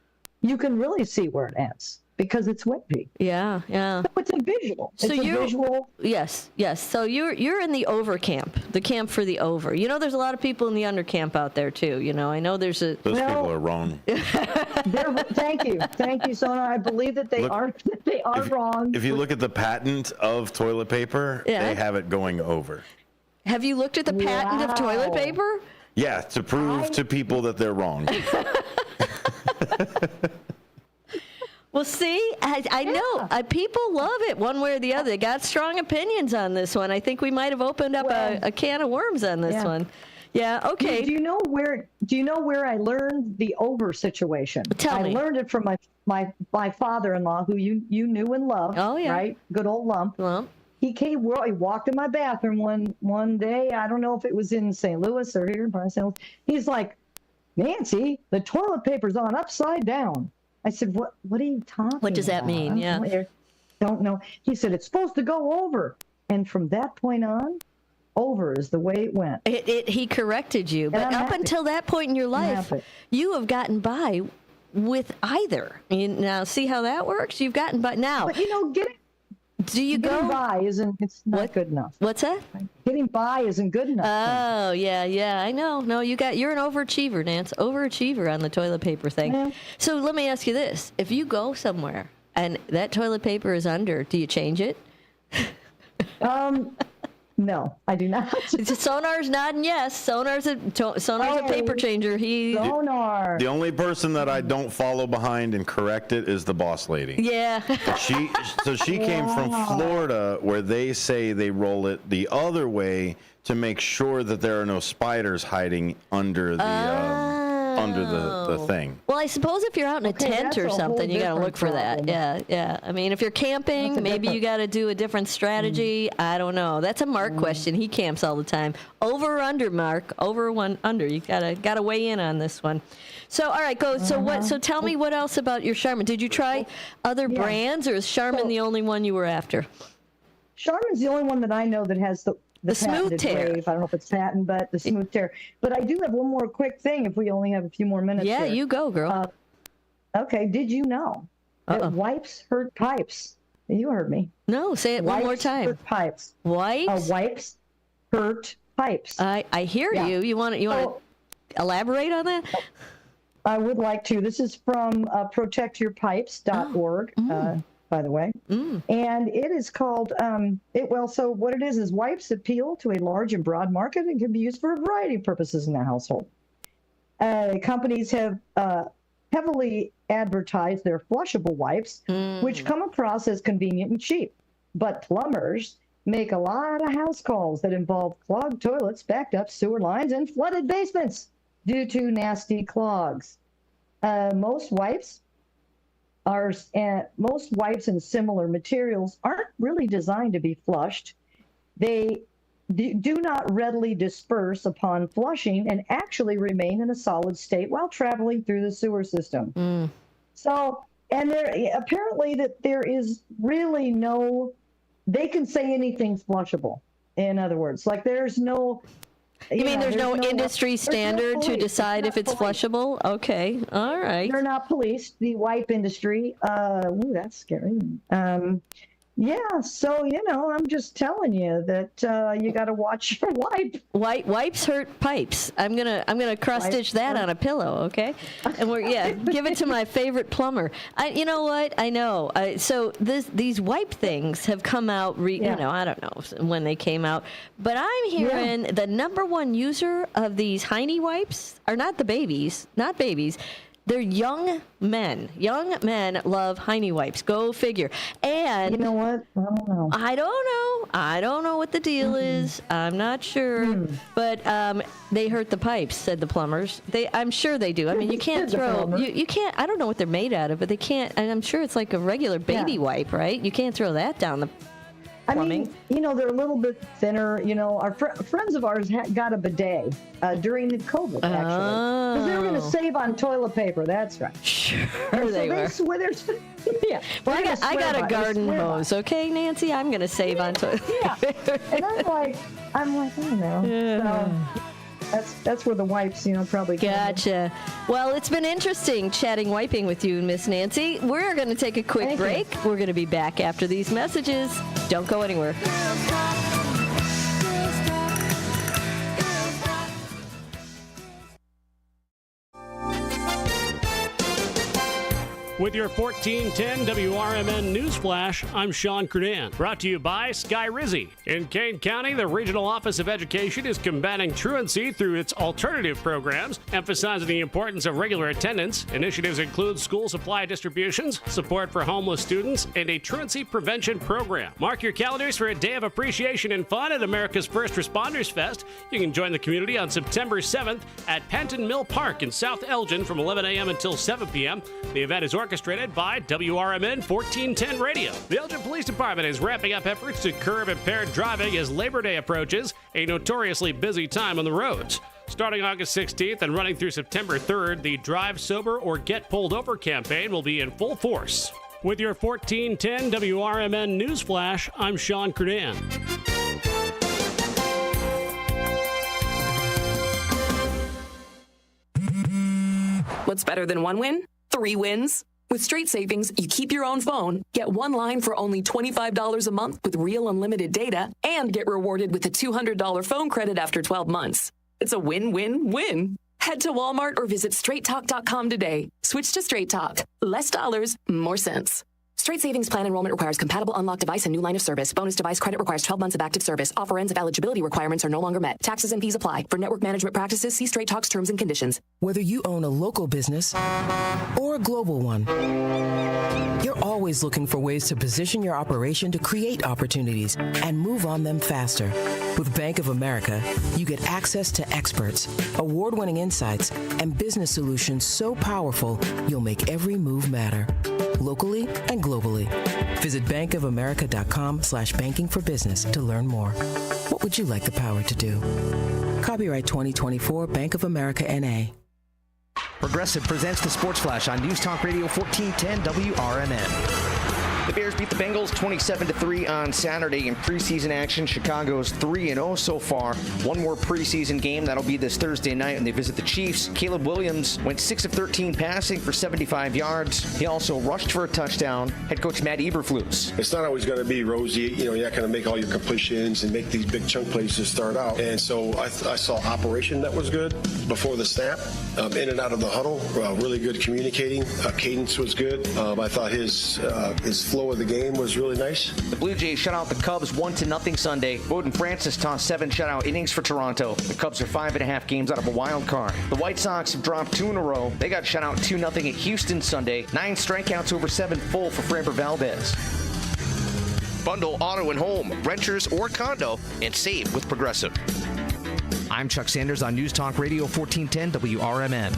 you can really see where it ends because it's wavy. Yeah. So it's a visual. Yes. So you're in the over camp, the camp for the over. There's a lot of people in the under camp out there too. I know there's a. Those people are wrong. Thank you, Sonar. I believe that they are wrong. If you look at the patent of toilet paper, they have it going over. Have you looked at the patent of toilet paper? Yeah, to prove to people that they're wrong. Well, see, I know people love it one way or the other. They got strong opinions on this one. I think we might have opened up a can of worms on this one. Yeah. Okay. Do you know where I learned the over situation? Tell me. I learned it from my father-in-law, who you knew and loved. Oh yeah. Right. Good old Lump. He walked in my bathroom one day. I don't know if it was in St. Louis or here in St. Louis. He's like, Nancy, the toilet paper's on upside down. I said, what are you talking about? What does that mean? Yeah. Don't know. He said, it's supposed to go over. And from that point on, over is the way it went. He corrected you. But up until that point in your life, you have gotten by with either. Now, see how that works? You've gotten by. Now, but getting by it's not good enough. What's that? Getting by isn't good enough. Oh, yeah, I know. No, you're an overachiever, Nance. Overachiever on the toilet paper thing. Yeah. So let me ask you this. If you go somewhere and that toilet paper is under, do you change it? No, I do not. Sonar's nodding yes. Sonar's a paper changer. Sonar. The only person that I don't follow behind and correct it is the boss lady. Yeah. She came from Florida, where they say they roll it the other way to make sure that there are no spiders hiding under the thing. Well, I suppose if you're out in a tent or something, you got to look for that. Yeah. I mean, if you're camping, maybe you got to do a different strategy. I don't know. That's a Mark question. He camps all the time. Over or under, Mark? Over one under. You gotta weigh in on this one. So, all right, go. So what? So tell me what else about your Charmin? Did you try other brands, or is Charmin the only one you were after? Charmin's the only one that I know that has the smooth tear. Wave. I don't know if it's patent, but the smooth tear. But I do have one more quick thing if we only have a few more minutes. Yeah, here. you go, girl. Okay, did you know that wipes hurt pipes? You heard me. No, say it one more time. Hurt pipes. Wipes? Wipes hurt pipes. I hear you. You want to elaborate on that? I would like to. This is from protectyourpipes.org. By the way. And it is called, so what it is wipes appeal to a large and broad market and can be used for a variety of purposes in the household. Companies have heavily advertised their flushable wipes, which come across as convenient and cheap. But plumbers make a lot of house calls that involve clogged toilets, backed up sewer lines, and flooded basements due to nasty clogs. Most wipes and similar materials aren't really designed to be flushed. They do not readily disperse upon flushing and actually remain in a solid state while traveling through the sewer system. So, and apparently that there is really they can say anything's flushable. In other words, like there's no... You mean there's no industry standard to decide if it's flushable? Okay, all right. They're not policed, the wipe industry. That's scary. So, I'm just telling you that you got to watch your wipe. Wipes hurt pipes. I'm gonna cross stitch that on a pillow, okay? And give it to my favorite plumber. You know what? I know. So these wipe things have come out. I don't know when they came out, but I'm hearing the number one user of these Heine wipes are not babies. They're young men. Young men love Heine wipes. Go figure. And you know what? I don't know what the deal is. I'm not sure. But they hurt the pipes, said the plumbers. I'm sure they do. I mean, you can't throw. You can't. I don't know what they're made out of, but they can't. And I'm sure it's like a regular baby wipe, right? You can't throw that down the plumbing. I mean, they're a little bit thinner. Our friends of ours got a bidet during the COVID, actually. Because they were going to save on toilet paper. That's right. Sure they were. Yeah. Well, I got a garden hose, okay, Nancy? I'm going to save on toilet paper. And I'm like, I don't know. Yeah. So that's where the wipes, probably Gotcha. Well, it's been interesting chatting wiping with you, Miss Nancy. We're going to take a quick break. We're going to be back after these messages. Don't go anywhere. With your 1410 WRMN Newsflash, I'm Sean Kernan. Brought to you by Sky Rizzi. In Kane County, the Regional Office of Education is combating truancy through its alternative programs, emphasizing the importance of regular attendance. Initiatives include school supply distributions, support for homeless students, and a truancy prevention program. Mark your calendars for a day of appreciation and fun at America's First Responders Fest. You can join the community on September 7th at Penton Mill Park in South Elgin from 11 a.m. until 7 p.m. The event is orchestrated by WRMN 1410 Radio. The Elgin Police Department is ramping up efforts to curb impaired driving as Labor Day approaches, a notoriously busy time on the roads. Starting August 16th and running through September 3rd, the Drive Sober or Get Pulled Over campaign will be in full force. With your 1410 WRMN Newsflash, I'm Sean Kernan. What's better than one win? 3 wins. With Straight Savings, you keep your own phone, get one line for only $25 a month with real unlimited data, and get rewarded with a $200 phone credit after 12 months. It's a win-win-win. Head to Walmart or visit straighttalk.com today. Switch to Straight Talk. Less dollars, more sense. Straight Savings Plan enrollment requires compatible unlocked device and new line of service. Bonus device credit requires 12 months of active service. Offer ends if eligibility requirements are no longer met. Taxes and fees apply. For network management practices, see Straight Talk's terms and conditions. Whether you own a local business or a global one, you're always looking for ways to position your operation to create opportunities and move on them faster. With Bank of America, you get access to experts, award-winning insights, and business solutions so powerful you'll make every move matter, locally and globally. Visit bankofamerica.com/banking for business to learn more. What would you like the power to do? Copyright 2024 Bank of America N.A. Progressive presents the Sports Flash on News Talk Radio 1410 WRMN. The Bears beat the Bengals 27-3 on Saturday in preseason action. Chicago's 3-0 so far. One more preseason game. That'll be this Thursday night when they visit the Chiefs. Caleb Williams went 6 of 13 passing for 75 yards. He also rushed for a touchdown. Head coach Matt Eberflus. It's not always going to be rosy. You're not going to make all your completions and make these big chunk plays to start out. And so I saw operation that was good before the snap. In and out of the huddle, really good communicating. Cadence was good. I thought his flow of the game was really nice. The Blue Jays shut out the Cubs 1-0 Sunday. Bowden Francis tossed 7 shutout innings for Toronto. The Cubs are 5.5 games out of a wild card. The White Sox have dropped 2 in a row. They got shut out 2-0 at Houston Sunday. 9 strikeouts over 7 full for Framber Valdez. Bundle auto and home, renters or condo, and save with Progressive. I'm Chuck Sanders on News Talk Radio 1410 WRMN.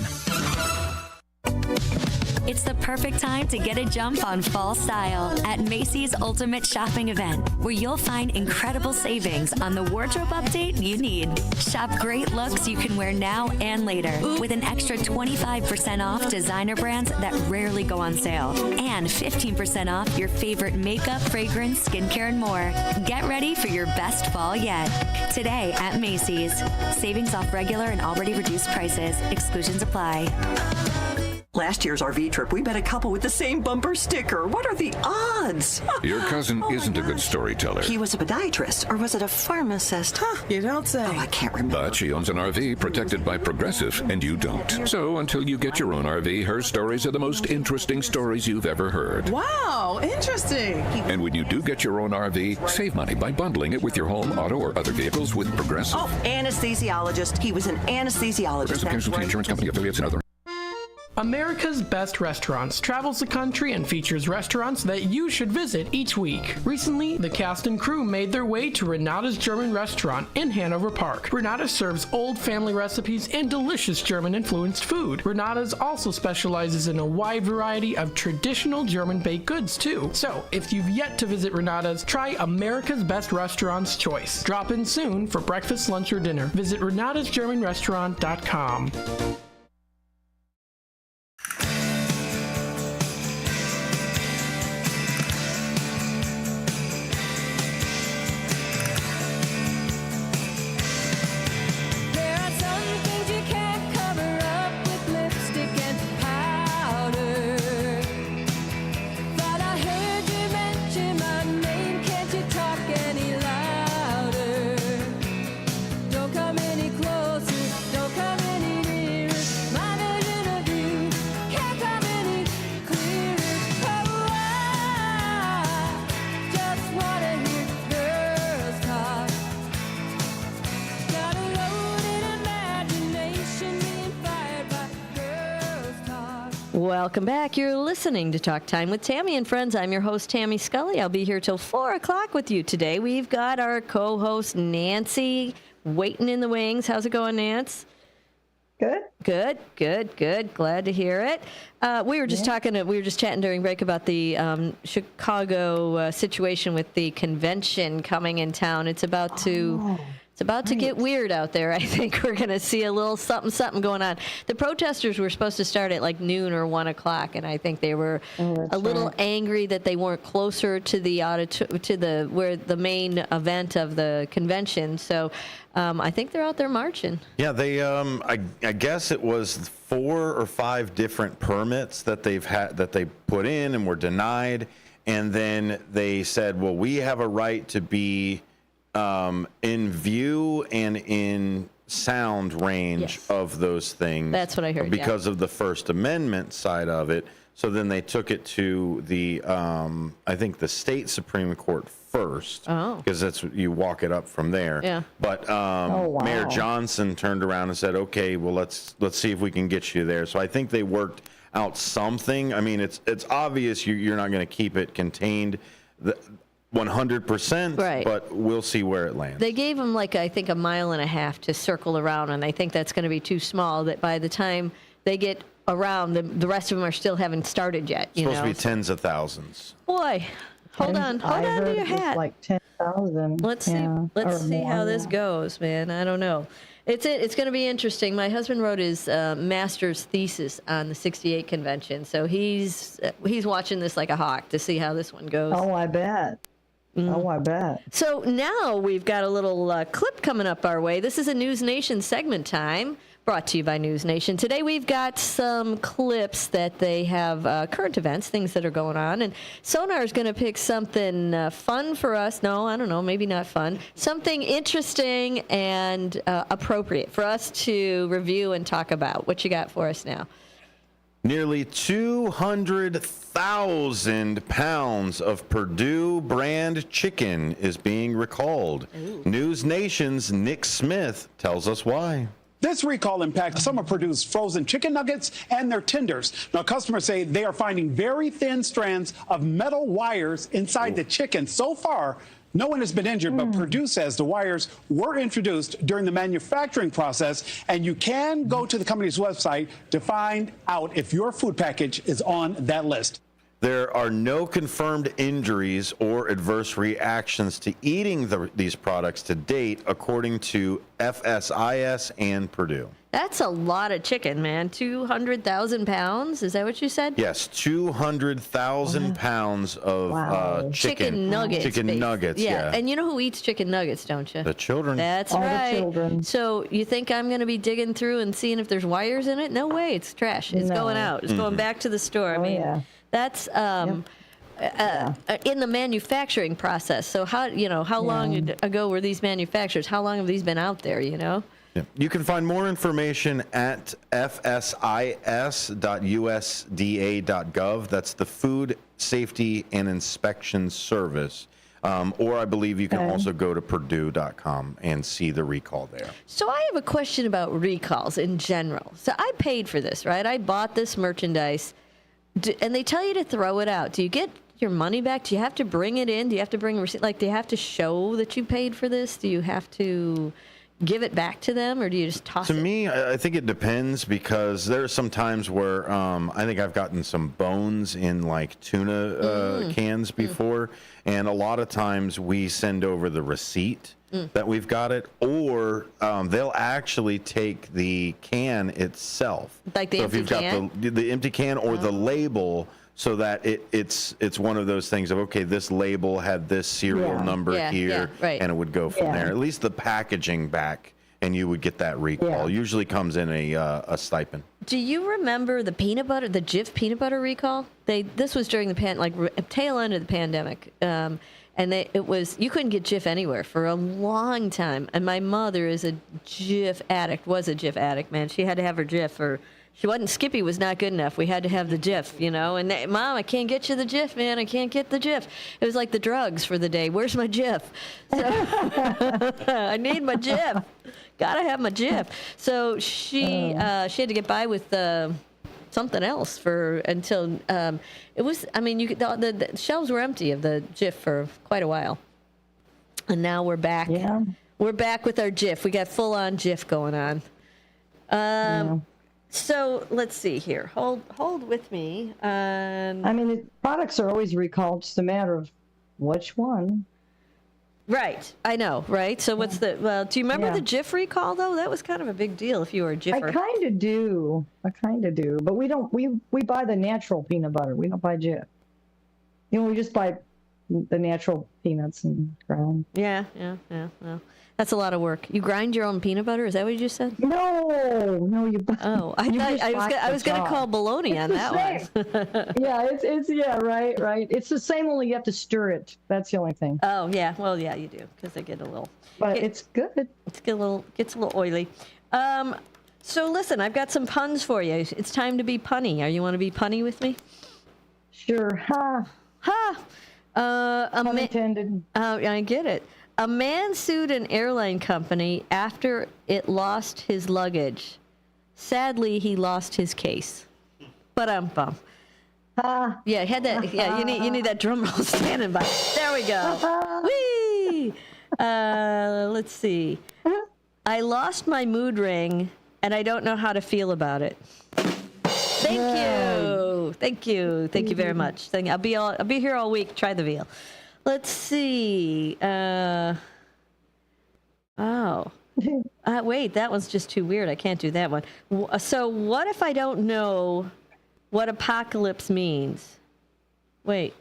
It's the perfect time to get a jump on fall style at Macy's Ultimate Shopping Event, where you'll find incredible savings on the wardrobe update you need. Shop great looks you can wear now and later, with an extra 25% off designer brands that rarely go on sale, and 15% off your favorite makeup, fragrance, skincare, and more. Get ready for your best fall yet. Today at Macy's. Savings off regular and already reduced prices. Exclusions apply. Last year's RV trip, we met a couple with the same bumper sticker. What are the odds? Your cousin isn't a good storyteller. He was a podiatrist, or was it a pharmacist? You don't say. Oh, I can't remember. But she owns an RV protected by Progressive, and you don't. So until you get your own RV, her stories are the most interesting stories you've ever heard. Wow, interesting. And when you do get your own RV, save money by bundling it with your home, auto, or other vehicles with Progressive. Oh, anesthesiologist. He was an anesthesiologist. Progressive Casualty Insurance Company, affiliates, and other. America's Best Restaurants travels the country and features restaurants that you should visit each week. Recently, the cast and crew made their way to Renata's German Restaurant in Hanover Park. Renata serves old family recipes and delicious German-influenced food. Renata's also specializes in a wide variety of traditional German baked goods, too. So, if you've yet to visit Renata's, try America's Best Restaurants choice. Drop in soon for breakfast, lunch, or dinner. Visit renatasgermanrestaurant.com. Welcome back. You're listening to Talk Time with Tammy and Friends. I'm your host, Tammy Scully. I'll be here till 4 o'clock with you today. We've got our co-host, Nancy, waiting in the wings. How's it going, Nance? Good. Good. Glad to hear it. We were just chatting during break about the Chicago situation with the convention coming in town. It's about to get weird out there. I think we're going to see a little something going on. The protesters were supposed to start at like noon or 1 o'clock, and I think they were a little angry that they weren't closer to the where the main event of the convention. So I think they're out there marching. Yeah, they I guess it was 4 or 5 different permits that they put in and were denied, and then they said, well, we have a right to be in view and in sound range of those things. That's what I heard. Because of the First Amendment side of it. So then they took it to the, I think the state Supreme Court first, because that's you walk it up from there. Yeah. But wow. Mayor Johnson turned around and said, "Okay, well let's see if we can get you there." So I think they worked out something. I mean, it's obvious you're not going to keep it contained 100%, Right. but we'll see where it lands. They gave them like, I think, 1.5 miles to circle around, and I think that's going to be too small, that by the time they get around, the rest of them are still haven't started yet. It's supposed to be tens of thousands. Boy, hold on to your hat. Like 10,000. Let's see how this goes, man. I don't know. It's going to be interesting. My husband wrote his master's thesis on the '68 convention, so he's watching this like a hawk to see how this one goes. Oh, I bet. Oh, I bet. So now we've got a little clip coming up our way. This is a News Nation segment time, brought to you by News Nation. Today we've got some clips that they have current events, things that are going on. And Sonar is going to pick something fun for us. No, I don't know, maybe not fun. Something interesting and appropriate for us to review and talk about. What you got for us now? Nearly 200,000 pounds of Perdue brand chicken is being recalled. News Nation's Nick Smith tells us why. This recall impacts some of Purdue's frozen chicken nuggets and their tenders. Now, customers say they are finding very thin strands of metal wires inside the chicken. So far, no one has been injured, but Purdue says the wires were introduced during the manufacturing process, and you can go to the company's website to find out if your food package is on that list. There are no confirmed injuries or adverse reactions to eating these products to date, according to FSIS and Purdue. That's a lot of chicken, man. 200,000 pounds? Is that what you said? Yes, 200,000 pounds of chicken nuggets. Chicken nuggets, yeah. And you know who eats chicken nuggets, don't you? The children. That's All right. the children. So you think I'm going to be digging through and seeing if there's wires in it? No way. It's trash. It's going out. It's going back to the store. I mean, that's in the manufacturing process. So how long ago were these manufactured? How long have these been out there, you know? Yeah. You can find more information at fsis.usda.gov. That's the Food Safety and Inspection Service. Or I believe you can also go to Purdue.com and see the recall there. So I have a question about recalls in general. So I paid for this, right? I bought this merchandise, and they tell you to throw it out. Do you get your money back? Do you have to bring it in? Do you have to bring a receipt? Like, do you have to show that you paid for this? Do you have to give it back to them, or do you just toss it? To me, I think it depends, because there are some times where I think I've gotten some bones in like tuna cans before, and a lot of times we send over the receipt that we've got it, or they'll actually take the can itself. Like the empty can? So if you've got the empty can or the label, so that it's one of those things of, okay, this label had this serial number here, and it would go from there. At least the packaging back, and you would get that recall. Usually comes in a stipend. Do you remember the peanut butter, the Jif peanut butter recall? This was during the tail end of the pandemic, and you couldn't get Jif anywhere for a long time. And my mother is a Jif addict, was a Jif addict, man. She had to have her Jif, or she wasn't. Skippy was not good enough. We had to have the Jif, you know. And Mom, I can't get you the Jif, man. I can't get the Jif. It was like the drugs for the day. Where's my Jif? So, I need my Jif. Gotta have my Jif. So she had to get by with something else until it was. I mean, the shelves were empty of the Jif for quite a while, and now we're back. Yeah. We're back with our Jif. We got full on Jif going on. So let's see here. Hold with me. I mean, the products are always recalled. It's a matter of which one. Right. I know. Right. So what's do you remember the Jif recall though? That was kind of a big deal if you were a Jiffer. I kind of do. But we don't. We buy the natural peanut butter. We don't buy Jif. You know, we just buy the natural peanuts and ground. Yeah. Well, that's a lot of work. You grind your own peanut butter? Is that what you just said? No, you. Oh, I was going to call baloney on that one. Yeah, it's right. It's the same, only you have to stir it. That's the only thing. Oh yeah, well yeah, you do, because they get a little. But it's good. Gets a little oily. So listen, I've got some puns for you. It's time to be punny. You want to be punny with me? Sure. Ha. Unintended. I get it. A man sued an airline company after it lost his luggage. Sadly, he lost his case. Ba-dum-bum. Yeah, had that. Yeah, you need that drum roll standing by. There we go. Whee! Let's see. I lost my mood ring, and I don't know how to feel about it. Thank you very much. I'll be here all week. Try the veal. Let's see. Wait, that one's just too weird. I can't do that one. So what if I don't know what apocalypse means? Wait.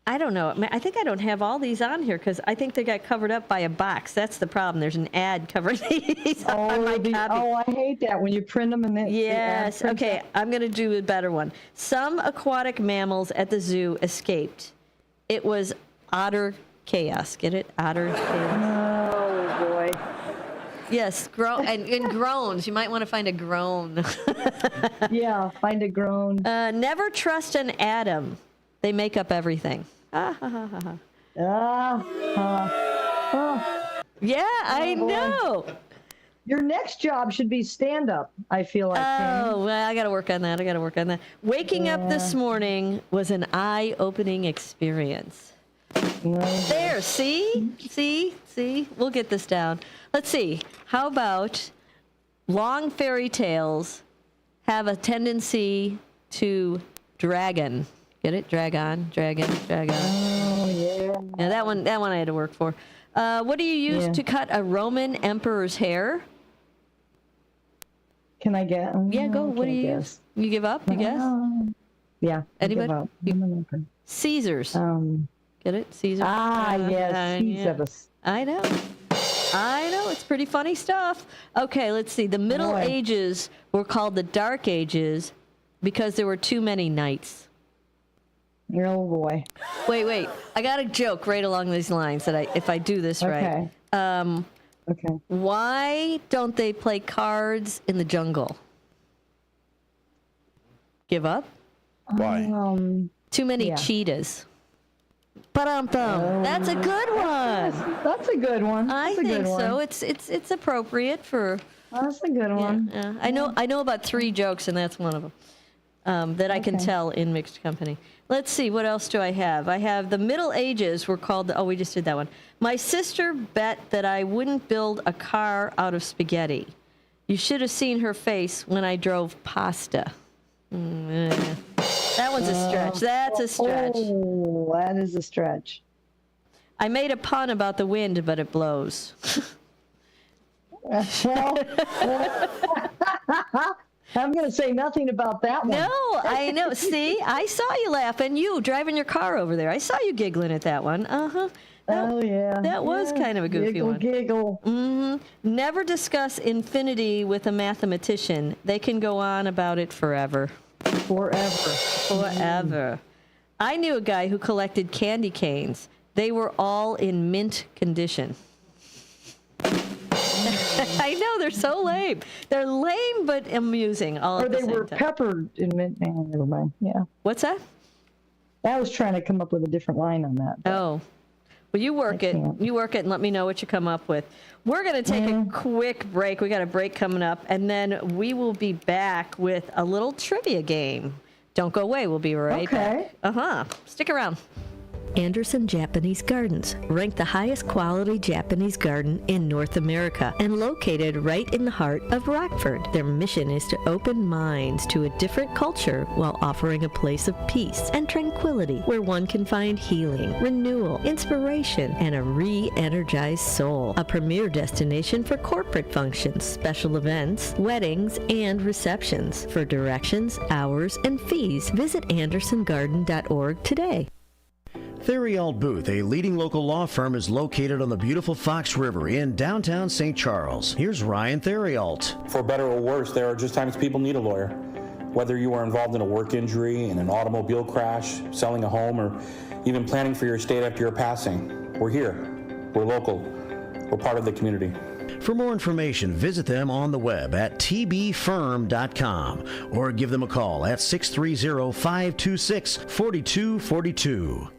I don't know. I think I don't have all these on here because I think they got covered up by a box. That's the problem. There's an ad covering these on my copy. I hate that when you print them and then. Yes. Okay, I'm going to do a better one. Some aquatic mammals at the zoo escaped. It was otter chaos. Get it? Otter chaos. Oh, boy. Yes, and groans. You might want to find a groan. Yeah, find a groan. Never trust an atom. They make up everything. Yeah, I know. Your next job should be stand-up, I feel like. Oh, well, I got to work on that. Waking up this morning was an eye-opening experience. There, see? We'll get this down. Let's see. How about long fairy tales have a tendency to dragon? Get it? Dragon. Oh, yeah. Yeah, that one I had to work for. What do you use to cut a Roman emperor's hair? Can I get? Yeah, go. What do you use? You give up? You guess? Yeah. Anybody? Caesars. Get it? Caesars. Yes. Caesars. I know. It's pretty funny stuff. Okay, let's see. The Middle Ages were called the Dark Ages because there were too many nights. Oh, boy. Wait. I got a joke right along these lines that if I do this right. Okay. Why don't they play cards in the jungle? Give up? Why? Too many cheetahs. Ba-dum-bum. That's a good one. That's a good one. I think so. It's appropriate for. That's a good one. Yeah. I know about 3 jokes, and that's one of them that I can tell in mixed company. Let's see, what else do I have? I have the Middle Ages were called, we just did that one. My sister bet that I wouldn't build a car out of spaghetti. You should have seen her face when I drove pasta. That one's a stretch. That's a stretch. Oh, that is a stretch. I made a pun about the wind, but it blows. I'm going to say nothing about that one. No, I know. See, I saw you laughing. You driving your car over there. I saw you giggling at that one. That was kind of a goofy one. Giggle. Mm-hmm. Never discuss infinity with a mathematician. They can go on about it forever. Forever. I knew a guy who collected candy canes. They were all in mint condition. I know, they're so lame. They're lame but amusing all at the same time. Or they were peppered in mint. Never mind. Yeah. What's that? I was trying to come up with a different line on that. Oh. Well, you work it. You work it and let me know what you come up with. We're going to take a quick break. We got a break coming up, and then we will be back with a little trivia game. Don't go away. We'll be right back. Stick around. Anderson Japanese Gardens, ranked the highest quality Japanese garden in North America and located right in the heart of Rockford. Their mission is to open minds to a different culture while offering a place of peace and tranquility where one can find healing, renewal, inspiration, and a re-energized soul. A premier destination for corporate functions, special events, weddings, and receptions. For directions, hours, and fees, visit andersongarden.org today. Theriault Booth, a leading local law firm, is located on the beautiful Fox River in downtown St. Charles. Here's Ryan Theriault. For better or worse, there are just times people need a lawyer. Whether you are involved in a work injury, in an automobile crash, selling a home, or even planning for your estate after your passing, we're here. We're local. We're part of the community. For more information, visit them on the web at tbfirm.com or give them a call at 630-526-4242.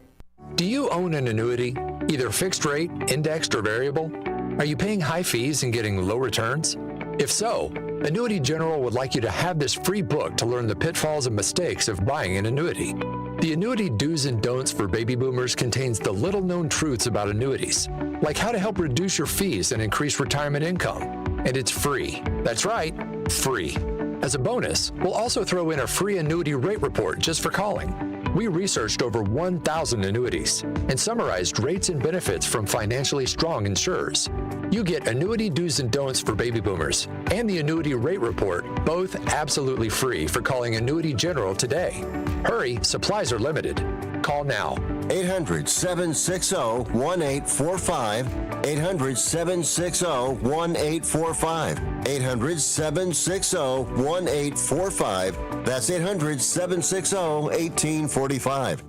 Do you own an annuity, either fixed rate, indexed, or variable? Are you paying high fees and getting low returns? If so, Annuity General would like you to have this free book to learn the pitfalls and mistakes of buying an annuity. The Annuity Do's and Don'ts for Baby Boomers contains the little-known truths about annuities, like how to help reduce your fees and increase retirement income. And it's free. That's right, free. As a bonus, we'll also throw in a free annuity rate report just for calling. We researched over 1,000 annuities and summarized rates and benefits from financially strong insurers. You get Annuity Do's and Don'ts for Baby Boomers and the Annuity Rate Report, both absolutely free for calling Annuity General today. Hurry, supplies are limited. Call now. 800-760-1845. 800-760-1845. 800-760-1845. That's 800-760-1845.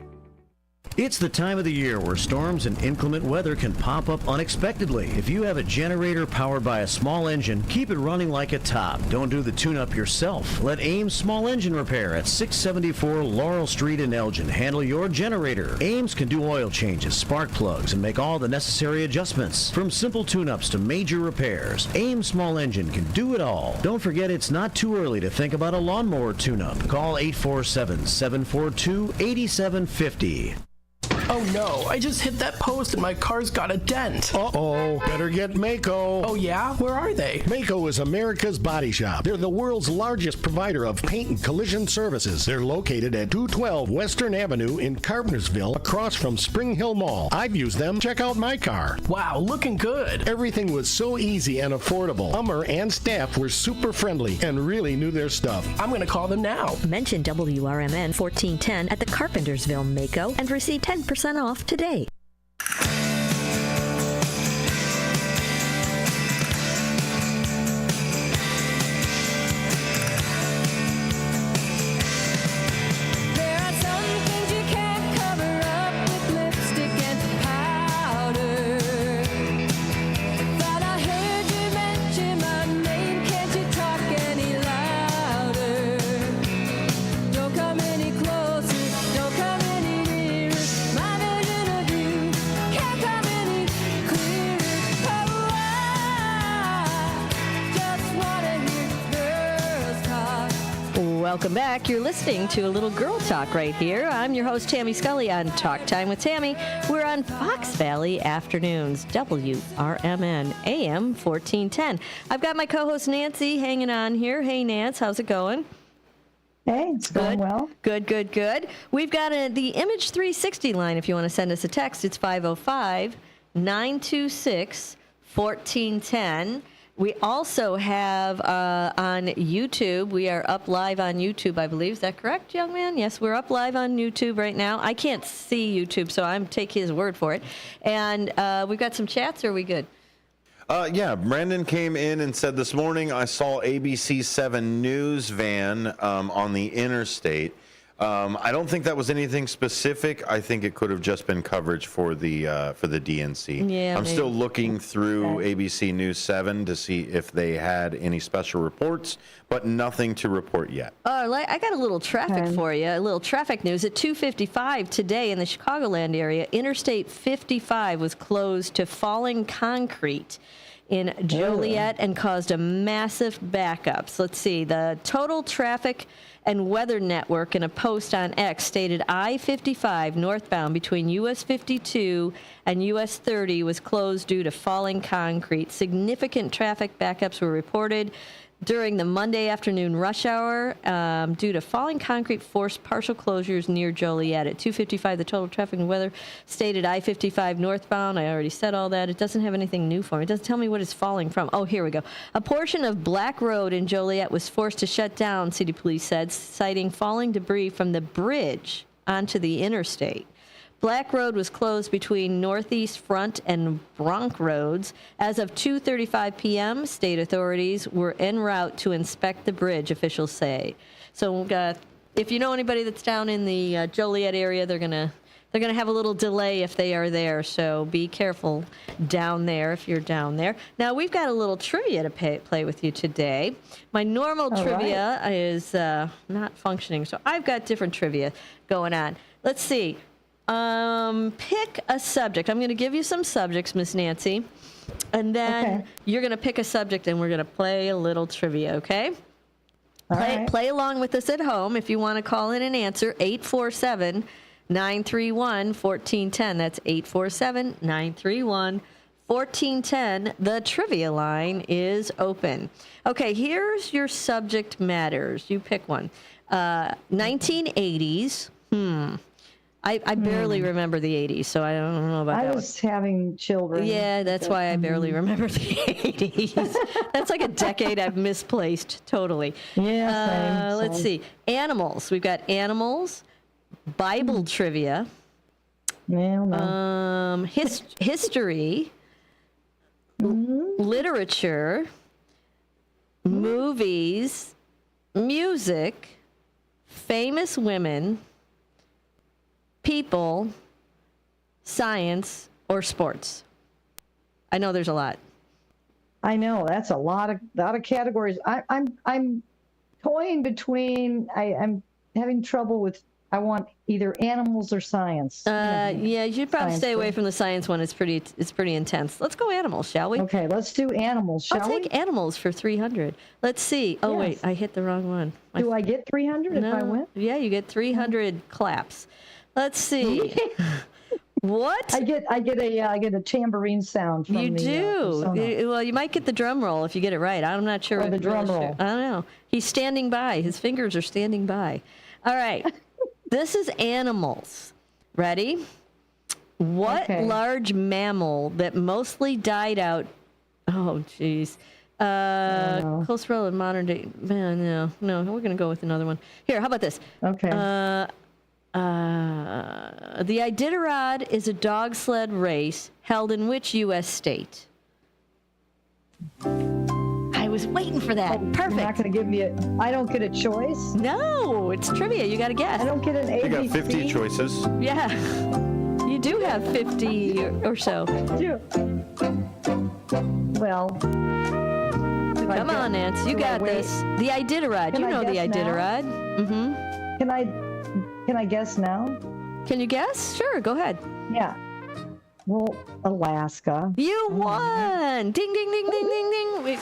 It's the time of the year where storms and inclement weather can pop up unexpectedly. If you have a generator powered by a small engine, keep it running like a top. Don't do the tune-up yourself. Let Ames Small Engine Repair at 674 Laurel Street in Elgin handle your generator. Ames can do oil changes, spark plugs, and make all the necessary adjustments. From simple tune-ups to major repairs, Ames Small Engine can do it all. Don't forget it's not too early to think about a lawnmower tune-up. Call 847-742-8750. Oh no, I just hit that post and my car's got a dent. Uh-oh, better get Mako. Oh yeah? Where are they? Mako is America's body shop. They're the world's largest provider of paint and collision services. They're located at 212 Western Avenue in Carpentersville, across from Spring Hill Mall. I've used them. Check out my car. Wow, looking good. Everything was so easy and affordable. Hummer and staff were super friendly and really knew their stuff. I'm going to call them now. Mention WRMN 1410 at the Carpentersville Mako and receive 10% off today. Welcome back. You're listening to a little girl talk right here. I'm your host, Tammy Scully, on Talk Time with Tammy. We're on Fox Valley Afternoons, WRMN, AM 1410. I've got my co-host Nancy hanging on here. Hey, Nance, how's it going? Hey, it's going well. Good. We've got the Image 360 line if you want to send us a text. It's 505-926-1410. We also have on YouTube, we are up live on YouTube, I believe. Is that correct, young man? Yes, we're up live on YouTube right now. I can't see YouTube, so I'm take his word for it. And we've got some chats. Are we good? Yeah, Brandon came in and said this morning, I saw ABC 7 News van on the interstate. I don't think that was anything specific. I think it could have just been coverage for the DNC. Yeah, I'm maybe. still looking through ABC News 7 to see if they had any special reports, but nothing to report yet. I got a little traffic for you, a little traffic news. At 2:55 today in the Chicagoland area, Interstate 55 was closed to falling concrete in Joliet and caused a massive backup. So let's see, the total traffic and Weather Network in a post on X stated I-55 northbound between US 52 and US 30 was closed due to falling concrete. Significant traffic backups were reported during the Monday afternoon rush hour due to falling concrete forced partial closures near Joliet. At 2:55, the total traffic and weather stated I-55 northbound. I already said all that. It doesn't have anything new for me. It doesn't tell me what it's falling from. Oh, here we go. A portion of Black Road in Joliet was forced to shut down, city police said, citing falling debris from the bridge onto the interstate. Black Road was closed between Northeast Front and Bronx Roads. As of 2:35 p.m., state authorities were en route to inspect the bridge, officials say. So if you know anybody that's down in the Joliet area, they're going to they're going to have a little delay if they are there, so be careful down there if you're down there. Now, we've got a little trivia to play with you today. My normal trivia is not functioning, so I've got different trivia going on. Let's see. Pick a subject. I'm going to give you some subjects, Miss Nancy, and then you're going to pick a subject, and we're going to play a little trivia, okay? Play along with us at home. If you want to call in and answer, 847-931-1410. That's 847-931-1410. The trivia line is open. Okay, here's your subject matters. You pick one. 1980s. I barely remember the 80s, so I don't know about that. I was having children. Yeah, that's why I barely remember the 80s. That's like a decade I've misplaced totally. Yeah, same. Let's see. Animals. We've got animals, Bible trivia, history, literature, movies, music, famous women, people, science, or sports. I know there's a lot. I know that's a lot of categories. I'm toying between. I'm having trouble with. I want either animals or science. Yeah, you should probably stay away from the science one. It's pretty intense. Let's go animals, shall we? Okay, let's do animals. Shall we? I'll take animals for 300. Let's see. Oh wait, I hit the wrong one. Do I get 300 if I win? Yeah, you get 300 claps. Let's see. What? I get a tambourine sound from you do. Well, you might get the drum roll if you get it right. I'm not sure. The drum roll. I don't know. He's standing by. His fingers are standing by. All right. This is animals. Ready? What large mammal that mostly died out? Oh, jeez. Close relative modern day. Man, no. We're gonna go with another one. Here, how about this? Okay. The Iditarod is a dog sled race held in which U.S. state? I was waiting for that. Perfect. You're not going to give me I don't get a choice? No, it's trivia. You got to guess. I don't get an ABC? You got 50 choices. Yeah. You do have 50 or so. Well. Come on, Nance. You got this. The Iditarod. You know the Iditarod. Mm-hmm. Can I guess now? Can you guess? Sure, go ahead. Yeah. Well, Alaska. You won! Ding, ding, ding, ding, ding, ding. Wait.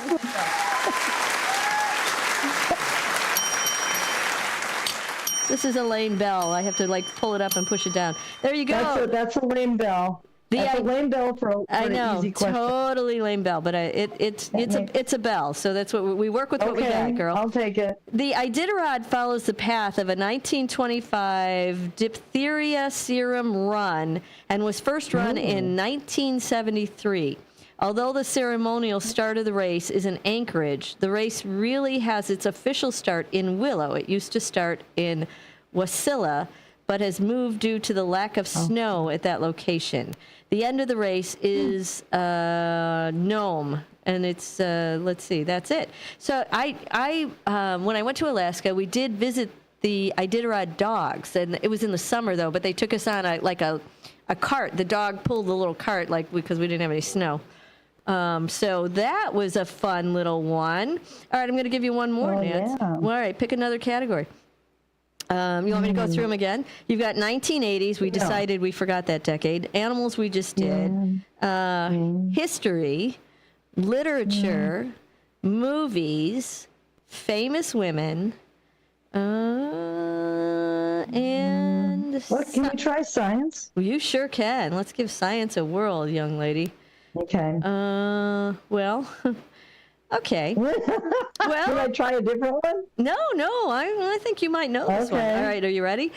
This is Elaine Bell. I have to pull it up and push it down. There you go. That's Elaine Bell. That's Elaine Bell for I know, an easy question. Totally Elaine Bell, but it's a bell, so that's what we work with. What we got, girl. I'll take it. The Iditarod follows the path of a 1925 diphtheria serum run and was first run in 1973. Although the ceremonial start of the race is in Anchorage, the race really has its official start in Willow. It used to start in Wasilla, but has moved due to the lack of snow at that location. The end of the race is Nome, and it's, let's see, that's it. So I when I went to Alaska, we did visit the Iditarod dogs, and it was in the summer, though, but they took us on a cart. The dog pulled the little cart, because we didn't have any snow. So that was a fun little one. All right, I'm going to give you one more, Nance. Yeah. All right, pick another category. You want me to go through them again? You've got 1980s. We decided we forgot that decade. Animals, we just did. History, literature, movies, famous women, and... What, can you try science? Well, you sure can. Let's give science a whirl, young lady. Okay. Well... Okay. Well, can I try a different one? No. I think you might know this one. All right, are you ready?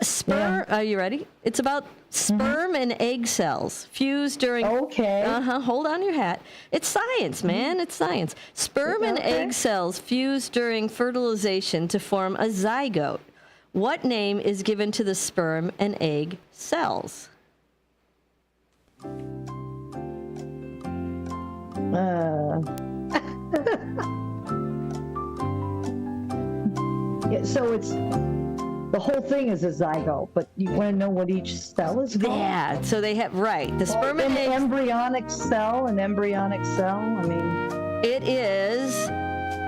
Sperm. Are you ready? It's about sperm and egg cells fused during. Okay. Hold on your hat. It's science, man. It's science. Sperm and egg cells fuse during fertilization to form a zygote. What name is given to the sperm and egg cells? Yeah, so it's the whole thing is a zygote, but you want to know what each cell is called? Yeah, so they have, right, the sperm and eggs. Embryonic cell, an embryonic cell, I mean. It is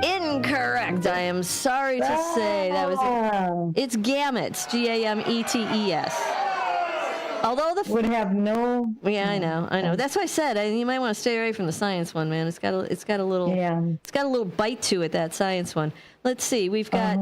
incorrect. I am sorry to say that was. It's gametes. Gametes. Although the would have no. Yeah, I know. That's why I said you might want to stay away from the science one, man. It's got a little bite to it. That science one. Let's see. We've got.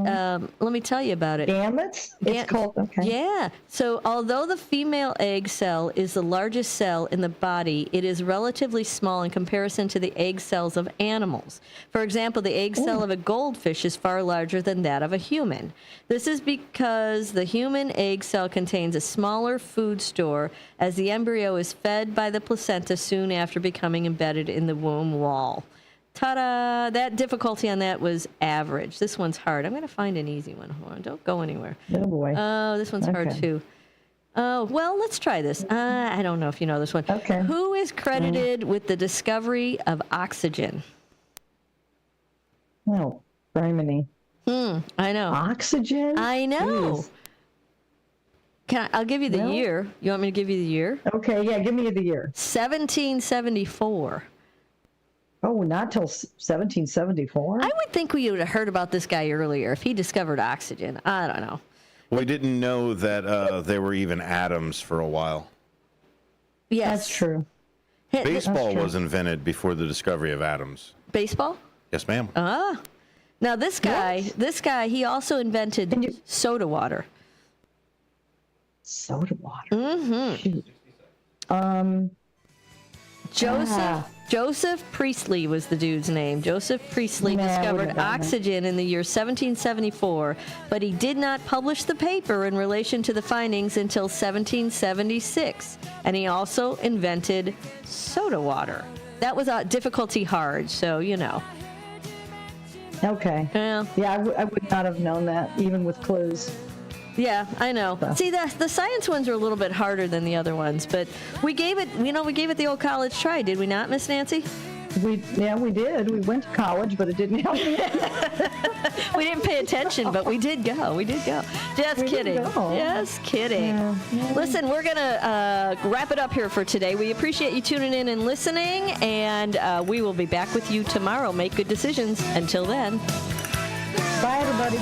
Let me tell you about it. Gametes. It's called. Okay. Yeah. So although the female egg cell is the largest cell in the body, it is relatively small in comparison to the egg cells of animals. For example, the egg cell of a goldfish is far larger than that of a human. This is because the human egg cell contains a smaller food store as the embryo is fed by the placenta soon after becoming embedded in the womb wall. Ta-da! That difficulty on that was average. This one's hard. I'm going to find an easy one. Hold on. Don't go anywhere. Oh, boy. Oh, this one's hard, too. Oh, well, let's try this. I don't know if you know this one. Okay. Who is credited with the discovery of oxygen? Oh, Brimini. I know. Oxygen? I know. Jeez. I'll give you the year. You want me to give you the year? Okay, yeah, give me the year. 1774. Oh, not till 1774? I would think we would have heard about this guy earlier if he discovered oxygen. I don't know. We didn't know that there were even atoms for a while. Yes. That's true. Baseball was invented before the discovery of atoms. Baseball? Yes, ma'am. Now this guy, he also invented soda water. Soda water? Mm-hmm. Joseph Priestley was the dude's name. Joseph Priestley discovered oxygen in the year 1774, but he did not publish the paper in relation to the findings until 1776. And he also invented soda water. That was difficulty hard, so you know. Okay. Yeah, I would not have known that, even with clues. Yeah, I know. So. See, the science ones are a little bit harder than the other ones, but we gave it the old college try, did we not, Miss Nancy? We did. We went to college, but it didn't help me. We didn't pay attention, but we did go. Just kidding. Just kidding. Yeah. Listen, we're going to wrap it up here for today. We appreciate you tuning in and listening, and we will be back with you tomorrow. Make good decisions. Until then. Bye, everybody.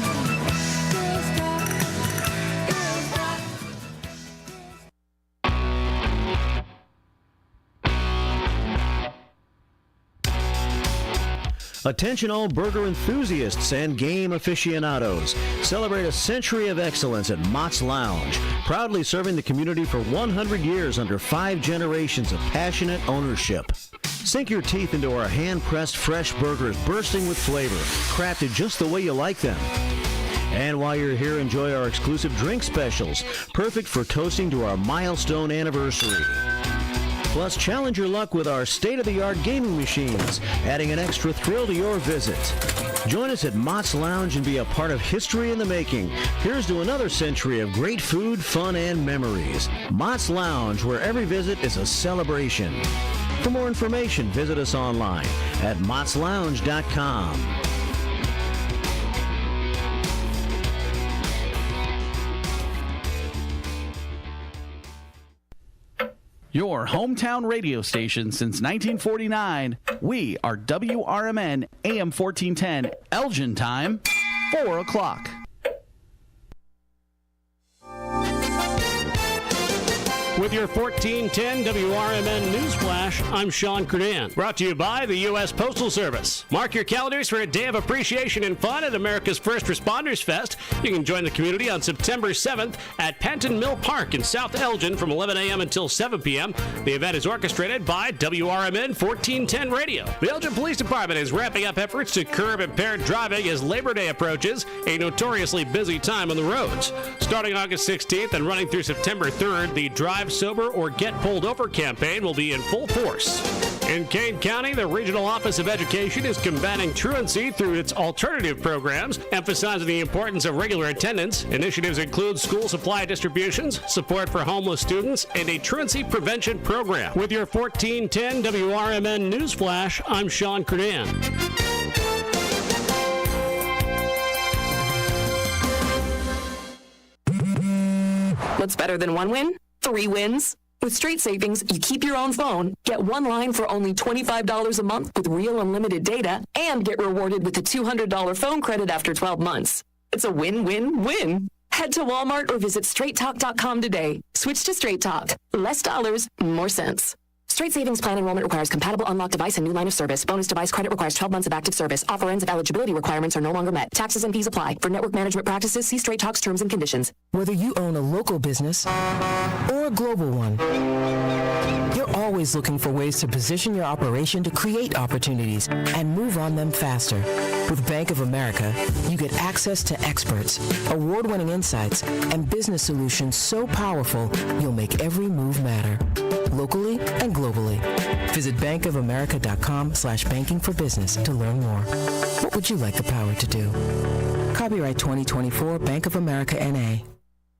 Attention all burger enthusiasts and game aficionados. Celebrate a century of excellence at Mott's Lounge, proudly serving the community for 100 years under 5 generations of passionate ownership. Sink your teeth into our hand-pressed fresh burgers bursting with flavor, crafted just the way you like them. And while you're here, enjoy our exclusive drink specials, perfect for toasting to our milestone anniversary. Plus, challenge your luck with our state-of-the-art gaming machines, adding an extra thrill to your visit. Join us at Mott's Lounge and be a part of history in the making. Here's to another century of great food, fun, and memories. Mott's Lounge, where every visit is a celebration. For more information, visit us online at mottslounge.com. Your hometown radio station since 1949. We are WRMN AM 1410, Elgin time, 4 o'clock. With your 1410 WRMN News Flash, I'm Sean Curdan. Brought to you by the U.S. Postal Service. Mark your calendars for a day of appreciation and fun at America's First Responders Fest. You can join the community on September 7th at Panton Mill Park in South Elgin from 11 a.m. until 7 p.m. The event is orchestrated by WRMN 1410 Radio. The Elgin Police Department is ramping up efforts to curb impaired driving as Labor Day approaches, a notoriously busy time on the roads. Starting August 16th and running through September 3rd, the Drive Sober or Get Pulled Over campaign will be in full force. In Kane County, the Regional Office of Education is combating truancy through its alternative programs, emphasizing the importance of regular attendance. Initiatives include school supply distributions, support for homeless students, and a truancy prevention program. With your 1410 WRMN News Flash, I'm Sean Curdan. What's better than one win? 3 wins. With Straight Savings, you keep your own phone, get one line for only $25 a month with real unlimited data, and get rewarded with a $200 phone credit after 12 months. It's a win-win-win. Head to Walmart or visit straighttalk.com today. Switch to Straight Talk. Less dollars, more sense. Straight Savings Plan enrollment requires compatible unlocked device and new line of service. Bonus device credit requires 12 months of active service. Offer ends if eligibility requirements are no longer met. Taxes and fees apply. For network management practices, see Straight Talk's terms and conditions. Whether you own a local business or a global one, you're always looking for ways to position your operation to create opportunities and move on them faster. With Bank of America, you get access to experts, award-winning insights, and business solutions so powerful you'll make every move matter, locally and globally. Visit bankofamerica.com/banking for business to learn more. What would you like the power to do? Copyright 2024 Bank of America N.A.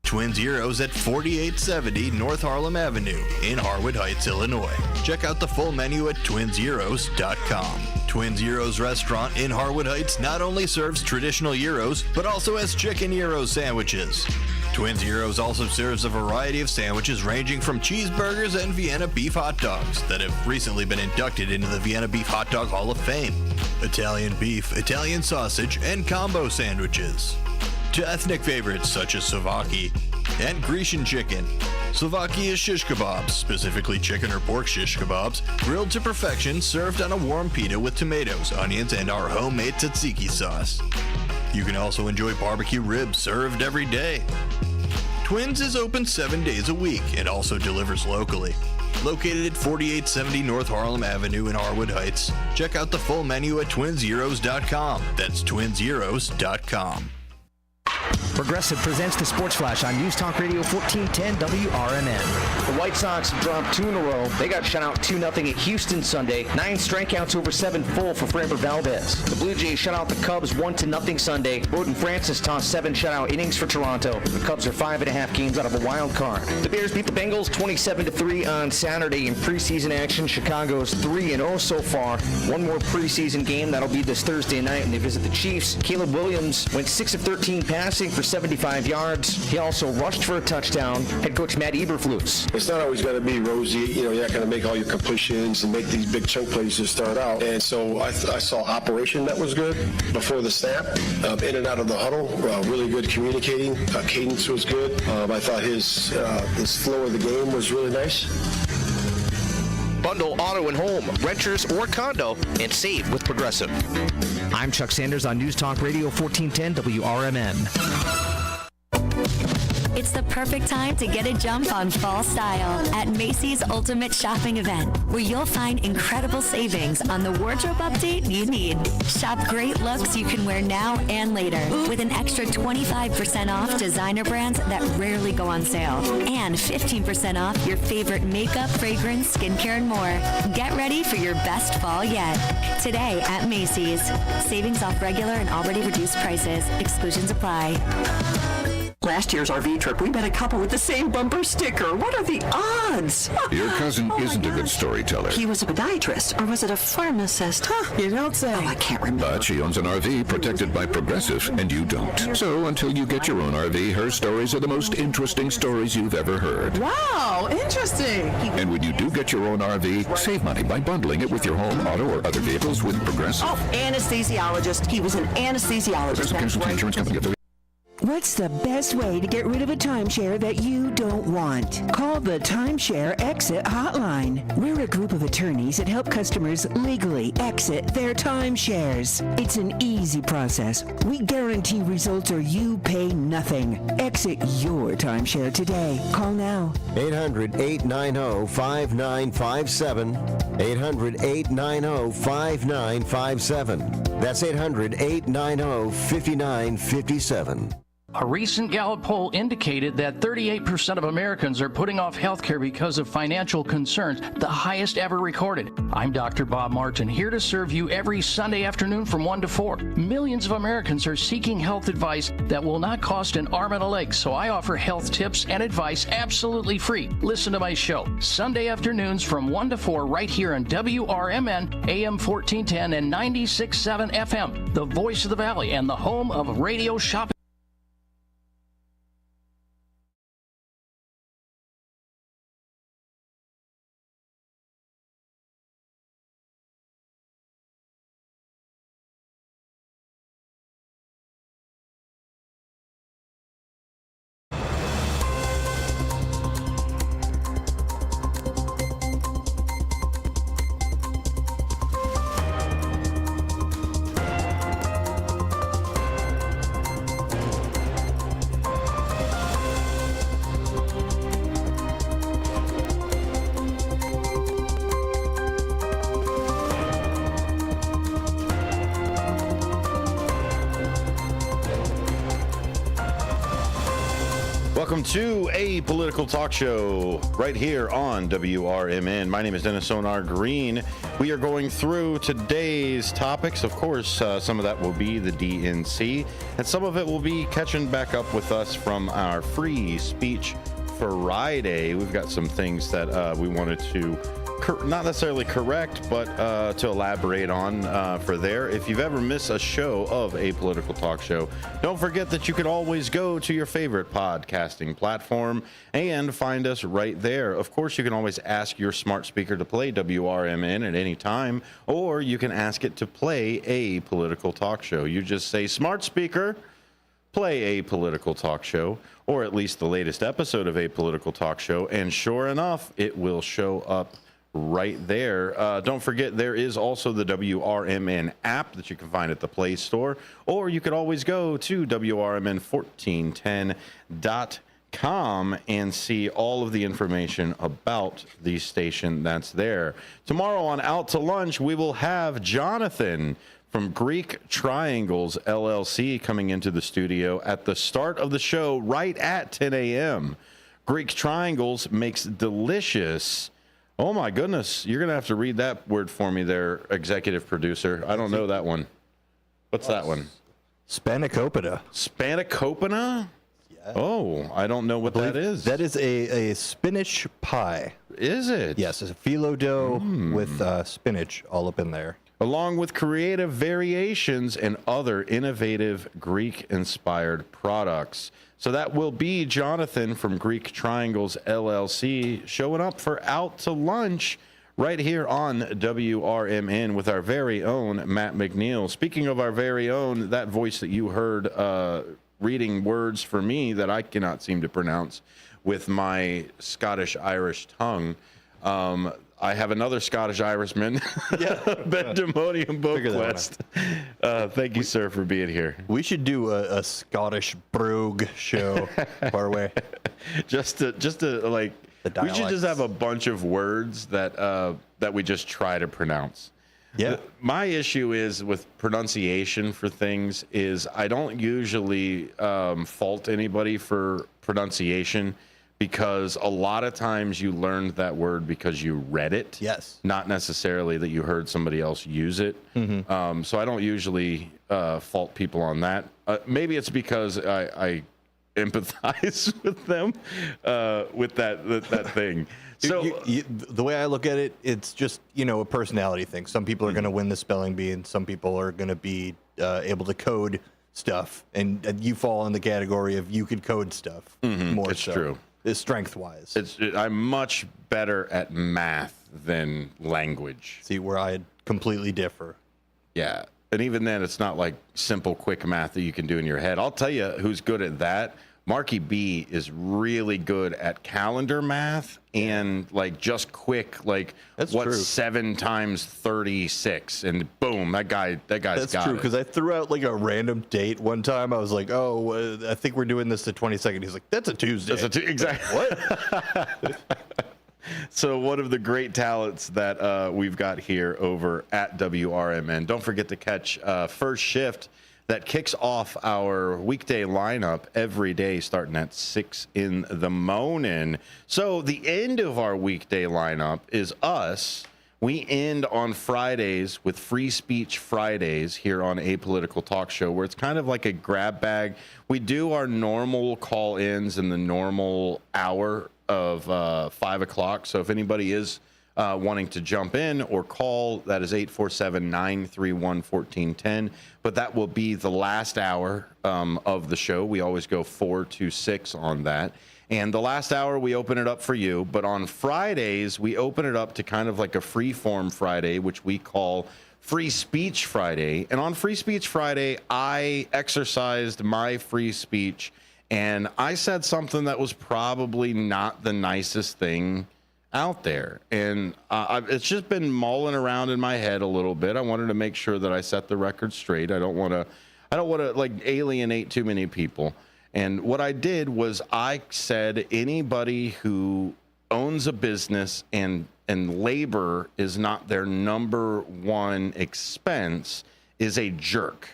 Twin Zeros at 4870 North Harlem Avenue in Harwood Heights, Illinois. Check out the full menu at twinzeros.com. Twin Zeros Restaurant in Harwood Heights not only serves traditional gyros, but also has chicken gyro sandwiches. Twin Zeros also serves a variety of sandwiches ranging from cheeseburgers and Vienna beef hot dogs that have recently been inducted into the Vienna Beef Hot Dog Hall of Fame, Italian beef, Italian sausage, and combo sandwiches. To ethnic favorites such as Slovakia and Grecian chicken. Slovakia is shish kebabs, specifically chicken or pork shish kebabs, grilled to perfection, served on a warm pita with tomatoes, onions, and our homemade tzatziki sauce. You can also enjoy barbecue ribs served every day. Twins is open 7 days a week and also delivers locally. Located at 4870 North Harlem Avenue in Harwood Heights. Check out the full menu at twinzeros.com. That's twinzeros.com. Progressive presents the Sports Flash on News Talk Radio 1410 WRMN. The White Sox have dropped 2 in a row. They got shut out 2-0 at Houston Sunday. 9 strikeouts over 7 full for Framber Valdez. The Blue Jays shut out the Cubs 1-0 Sunday. Bowden Francis tossed 7 shutout innings for Toronto. The Cubs are 5.5 games out of a wild card. The Bears beat the Bengals 27-3 on Saturday in preseason action. Chicago's 3-0 so far. One more preseason game. That'll be this Thursday night when they visit the Chiefs. Caleb Williams went 6 of 13 passing for 75 yards. He also rushed for a touchdown. Head coach Matt Eberflus. It's not always going to be rosy. You're not going to make all your completions and make these big chunk plays to start out. And so I saw operation that was good before the snap. In and out of the huddle, really good communicating. Cadence was good. I thought his flow of the game was really nice. Bundle auto and home, renters or condo, and save with Progressive. I'm Chuck Sanders on News Talk Radio 1410 WRMN. It's the perfect time to get a jump on fall style at Macy's Ultimate Shopping Event, where you'll find incredible savings on the wardrobe update you need. Shop great looks you can wear now and later, with an extra 25% off designer brands that rarely go on sale, and 15% off your favorite makeup, fragrance, skincare, and more. Get ready for your best fall yet. Today at Macy's. Savings off regular and already reduced prices. Exclusions apply. Last year's RV trip, we met a couple with the same bumper sticker. What are the odds? Your cousin isn't a good storyteller. He was a podiatrist, or was it a pharmacist? You don't say. Oh, I can't remember. But she owns an RV protected by Progressive, and you don't. So until you get your own RV, her stories are the most interesting stories you've ever heard. Wow, interesting. And when you do get your own RV, save money by bundling it with your home, auto, or other vehicles with Progressive. Oh, anesthesiologist. He was an anesthesiologist. Progressive Casualty Insurance Company. What's the best way to get rid of a timeshare that you don't want? Call the Timeshare Exit Hotline. We're a group of attorneys that help customers legally exit their timeshares. It's an easy process. We guarantee results or you pay nothing. Exit your timeshare today. Call now. 800-890-5957. 800-890-5957. That's 800-890-5957. A recent Gallup poll indicated that 38% of Americans are putting off health care because of financial concerns, the highest ever recorded. I'm Dr. Bob Martin, here to serve you every Sunday afternoon from 1 to 4. Millions of Americans are seeking health advice that will not cost an arm and a leg, so I offer health tips and advice absolutely free. Listen to my show, Sunday afternoons from 1 to 4 right here on WRMN, AM 1410 and 96.7 FM, the voice of the Valley and the home of radio shopping. Welcome to A Political Talk Show right here on WRMN. My name is Dennis Sonar Green. We are going through today's topics. Of course, some of that will be the DNC, and some of it will be catching back up with us from our Free Speech Friday. We've got some things that we wanted to not necessarily correct, but to elaborate on for there. If you've ever missed a show of A Political Talk Show, don't forget that you can always go to your favorite podcasting platform and find us right there. Of course, you can always ask your smart speaker to play WRMN at any time, or you can ask it to play A Political Talk Show. You just say, smart speaker, play A Political Talk Show, or at least the latest episode of A Political Talk Show, and sure enough, it will show up right there. Don't forget, there is also the WRMN app that you can find at the Play Store, or you could always go to WRMN1410.com and see all of the information about the station that's there. Tomorrow on Out to Lunch, we will have Jonathan from Greek Triangles LLC coming into the studio at the start of the show right at 10 a.m. Greek Triangles makes delicious... Oh my goodness, you're going to have to read that word for me there, executive producer. I don't know that one. What's that one? Spanakopita. Spanakopita? Yeah. Oh, I don't know what that is. That is a spinach pie. Is it? Yes, it's a phyllo dough with spinach all up in there. Along with creative variations and other innovative Greek-inspired products. So that will be Jonathan from Greek Triangles LLC showing up for Out to Lunch right here on WRMN with our very own Matt McNeil. Speaking of our very own, that voice that you heard reading words for me that I cannot seem to pronounce with my Scottish-Irish tongue. I have another Scottish Irishman, Benjamonium Boquest. Thank you, sir, for being here. We should do a Scottish brogue show far away. just to like, we should just have a bunch of words that we just try to pronounce. Yeah. My issue is with pronunciation for things is I don't usually fault anybody for pronunciation, because a lot of times you learned that word because you read it. Yes. Not necessarily that you heard somebody else use it. Mm-hmm. So I don't usually fault people on that. Maybe it's because I empathize with them with that thing. So the way I look at it, it's just, a personality thing. Some people are going to win the spelling bee, and some people are going to be able to code stuff. And you fall in the category of you could code stuff more. It's so. true. Strength-wise. I'm much better at math than language. See, where I completely differ. Yeah. And even then, it's not like simple, quick math that you can do in your head. I'll tell you who's good at that. Marky B is really good at calendar math and like just quick, like what's true. 7 times 36, and boom, that guy's got it. That's true, because I threw out like a random date one time. I was like, I think we're doing this the 22nd. He's like, that's a Tuesday. Exactly. What? So one of the great talents that we've got here over at WRMN. Don't forget to catch First Shift. That kicks off our weekday lineup every day starting at 6 in the morning. So the end of our weekday lineup is us. We end on Fridays with Free Speech Fridays here on A Political Talk Show, where it's kind of like a grab bag. We do our normal call-ins in the normal hour of 5 o'clock. So if anybody is wanting to jump in or call, that is 847-931-1410. But that will be the last hour of the show. We always go 4 to 6 on that. And the last hour, we open it up for you. But on Fridays, we open it up to kind of like a free form Friday, which we call Free Speech Friday. And on Free Speech Friday, I exercised my free speech. And I said something that was probably not the nicest thing out there. And it's just been mulling around in my head a little bit. I wanted to make sure that I set the record straight. I don't want to like alienate too many people. And what I did was I said anybody who owns a business and labor is not their number one expense is a jerk.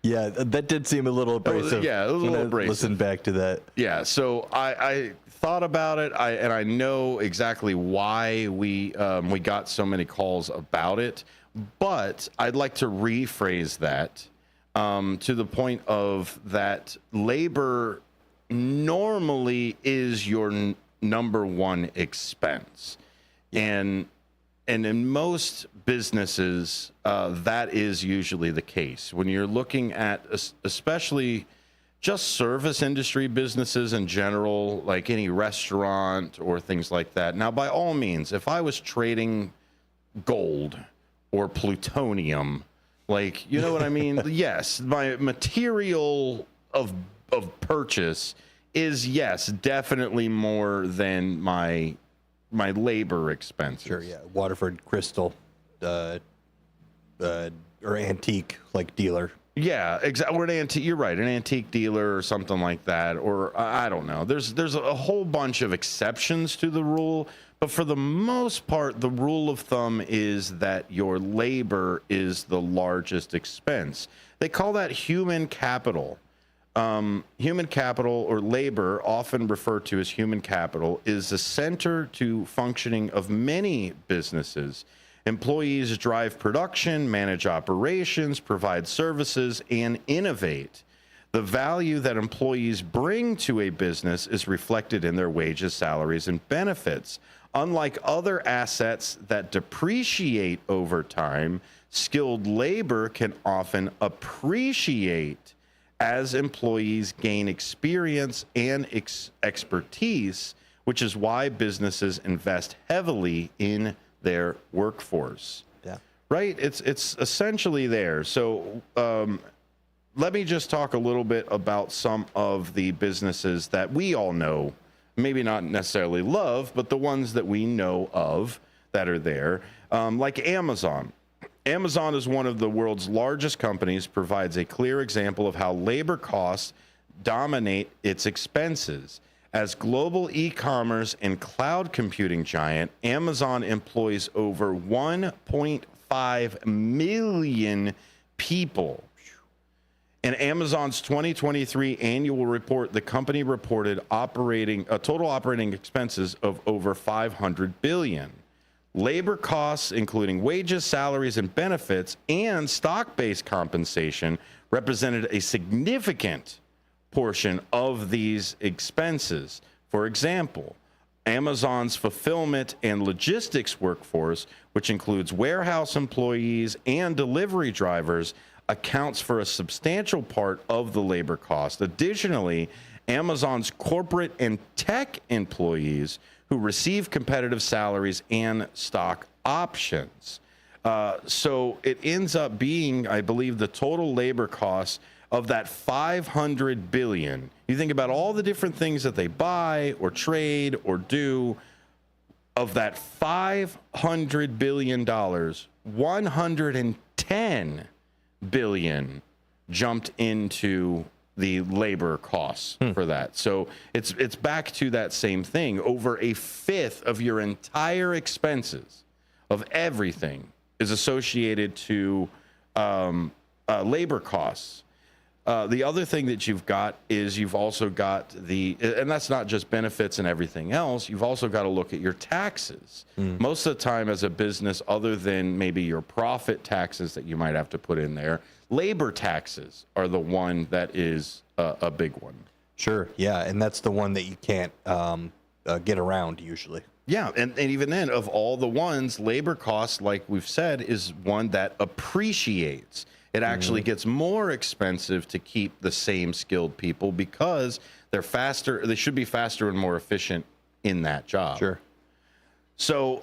Yeah, that did seem a little abrasive. Yeah, it was a little abrasive. Listen back to that. Yeah, so I thought about it, and I know exactly why we got so many calls about it, but I'd like to rephrase that to the point of that labor normally is your number one expense, and in most businesses that is usually the case. When you're looking at especially just service industry businesses in general, like any restaurant or things like that. Now, by all means, if I was trading gold or plutonium, like, you know what I mean? Yes, my material of purchase is, yes, definitely more than my labor expenses. Sure, yeah. Waterford Crystal or antique like dealer. Yeah, exactly. Or an antique. You're right, an antique dealer or something like that. Or I don't know. There's a whole bunch of exceptions to the rule, but for the most part, the rule of thumb is that your labor is the largest expense. They call that human capital. Human capital, or labor, often referred to as human capital, is the center to functioning of many businesses. Employees drive production, manage operations, provide services, and innovate. The value that employees bring to a business is reflected in their wages, salaries, and benefits. Unlike other assets that depreciate over time, skilled labor can often appreciate as employees gain experience and expertise, which is why businesses invest heavily in their workforce. Yeah. Right? It's essentially there. So let me just talk a little bit about some of the businesses that we all know, maybe not necessarily love, but the ones that we know of that are there, like Amazon. Amazon is one of the world's largest companies, provides a clear example of how labor costs dominate its expenses. As global e-commerce and cloud computing giant, Amazon employs over 1.5 million people. In Amazon's 2023 annual report, the company reported total operating expenses of over $500 billion. Labor costs, including wages, salaries, and benefits, and stock-based compensation, represented a significant portion of these expenses. For example, Amazon's fulfillment and logistics workforce, which includes warehouse employees and delivery drivers, accounts for a substantial part of the labor cost. Additionally, Amazon's corporate and tech employees who receive competitive salaries and stock options. So it ends up being, I believe, the total labor costs of that $500 billion. You think about all the different things that they buy or trade or do. Of that $500 billion, $110 billion jumped into the labor costs for that. So it's back to that same thing. Over a fifth of your entire expenses of everything is associated to labor costs. The other thing that you've got is you've also got and that's not just benefits and everything else, you've also got to look at your taxes. Most of the time as a business, other than maybe your profit taxes that you might have to put in there, labor taxes are the one that is a big one. Sure, yeah, and that's the one that you can't get around usually. Yeah, and even then, of all the ones, labor costs, like we've said, is one that appreciates. It actually gets more expensive to keep the same skilled people because they're faster. They should be faster and more efficient in that job. Sure. So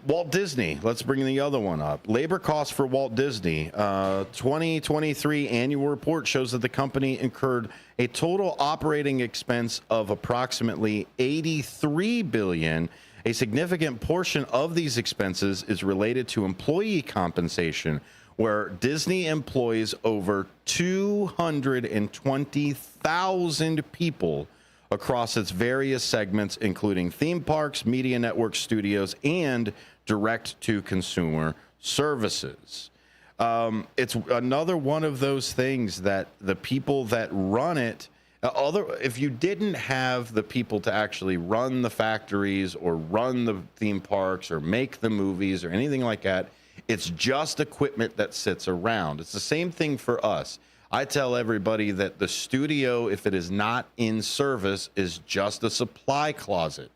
Walt Disney, let's bring the other one up. Labor costs for Walt Disney. 2023 annual report shows that the company incurred a total operating expense of approximately $83 billion. A significant portion of these expenses is related to employee compensation, where Disney employs over 220,000 people across its various segments, including theme parks, media network studios, and direct-to-consumer services. It's another one of those things that the people that run it, if you didn't have the people to actually run the factories or run the theme parks or make the movies or anything like that, it's just equipment that sits around. It's the same thing for us. I tell everybody that the studio, if it is not in service, is just a supply closet.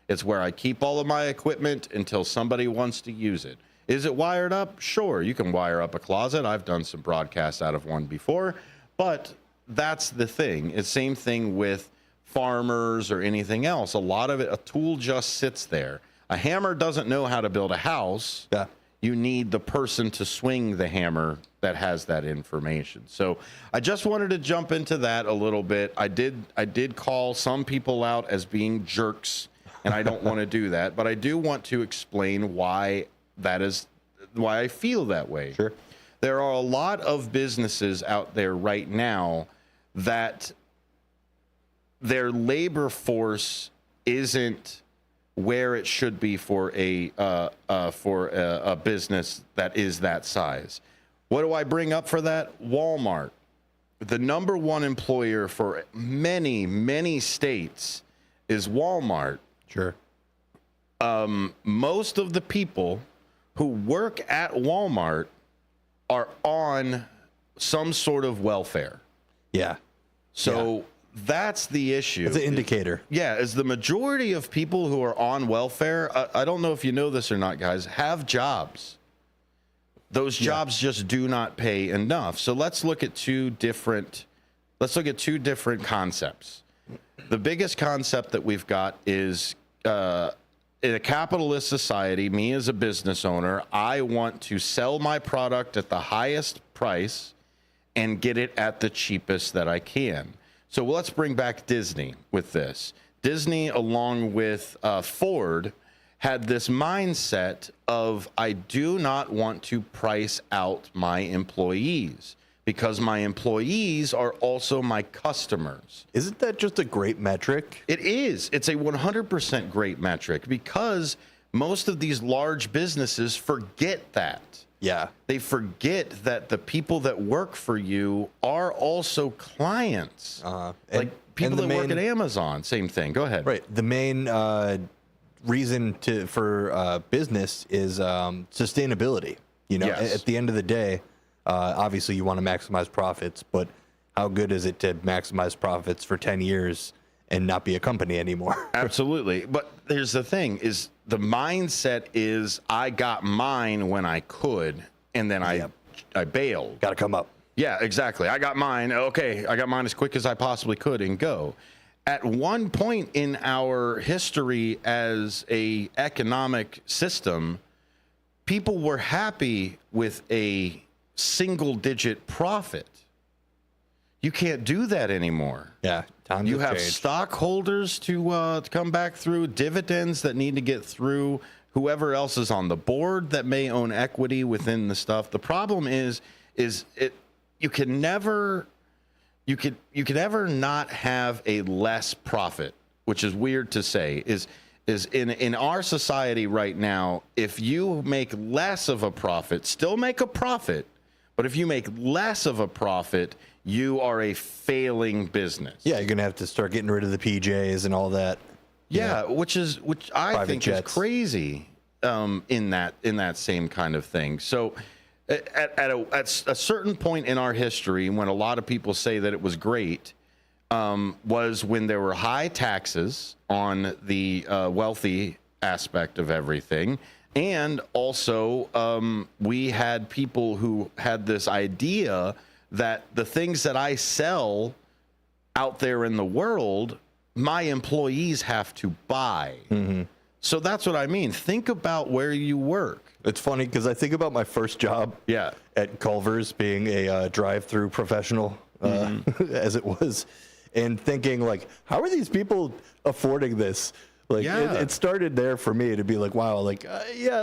It's where I keep all of my equipment until somebody wants to use it. Is it wired up? Sure, you can wire up a closet. I've done some broadcasts out of one before, but that's the thing. It's the same thing with farmers or anything else. A lot of it, a tool just sits there. A hammer doesn't know how to build a house. Yeah. You need the person to swing the hammer that has that information. So I just wanted to jump into that a little bit. I did call some people out as being jerks, and I don't want to do that, but I do want to explain why I feel that way. Sure. There are a lot of businesses out there right now that their labor force isn't where it should be for a business that is that size. What do I bring up for that? Walmart, the number one employer for many, many states is Walmart. Sure. Most of the people who work at Walmart are on some sort of welfare. Yeah. So that's the issue. It's an indicator. Yeah, as the majority of people who are on welfare, I don't know if you know this or not, guys, have jobs. Those jobs just do not pay enough. So let's look at two different concepts. The biggest concept that we've got is in a capitalist society, me as a business owner, I want to sell my product at the highest price and get it at the cheapest that I can. So let's bring back Disney with this. Disney, along with Ford, had this mindset of, I do not want to price out my employees because my employees are also my customers. Isn't that just a great metric? It is. It's a 100% great metric because most of these large businesses forget that. Yeah. They forget that the people that work for you are also clients. Like people that work at Amazon, same thing. Go ahead. Right. The main reason for business is sustainability. You know, at the end of the day, obviously you want to maximize profits, but how good is it to maximize profits for 10 years and not be a company anymore? Absolutely. But here's the thing is the mindset is I got mine when I could, and then I bailed. Got to come up. Yeah, exactly. I got mine. Okay, I got mine as quick as I possibly could and go. At one point in our history as a economic system, people were happy with a single-digit profit. You can't do that anymore. Yeah, times you have have changed. stockholders to come back through, dividends that need to get through, whoever else is on the board that may own equity within the stuff. The problem is you can never not have a less profit, which is weird to say. Is in our society right now, if you make less of a profit, still make a profit, but if you make less of a profit, you are a failing business. Yeah, you're gonna have to start getting rid of the PJs and all that. Yeah, which I Private think jets. is crazy in that same kind of thing. So at a certain point in our history, when a lot of people say that it was great, was when there were high taxes on the wealthy aspect of everything. And also, we had people who had this idea that the things that I sell out there in the world, my employees have to buy. Mm-hmm. So that's what I mean. Think about where you work. It's funny because I think about my first job at Culver's being a drive-through professional, as it was, and thinking, like, how are these people affording this? Like, it started there for me to be like, wow, like,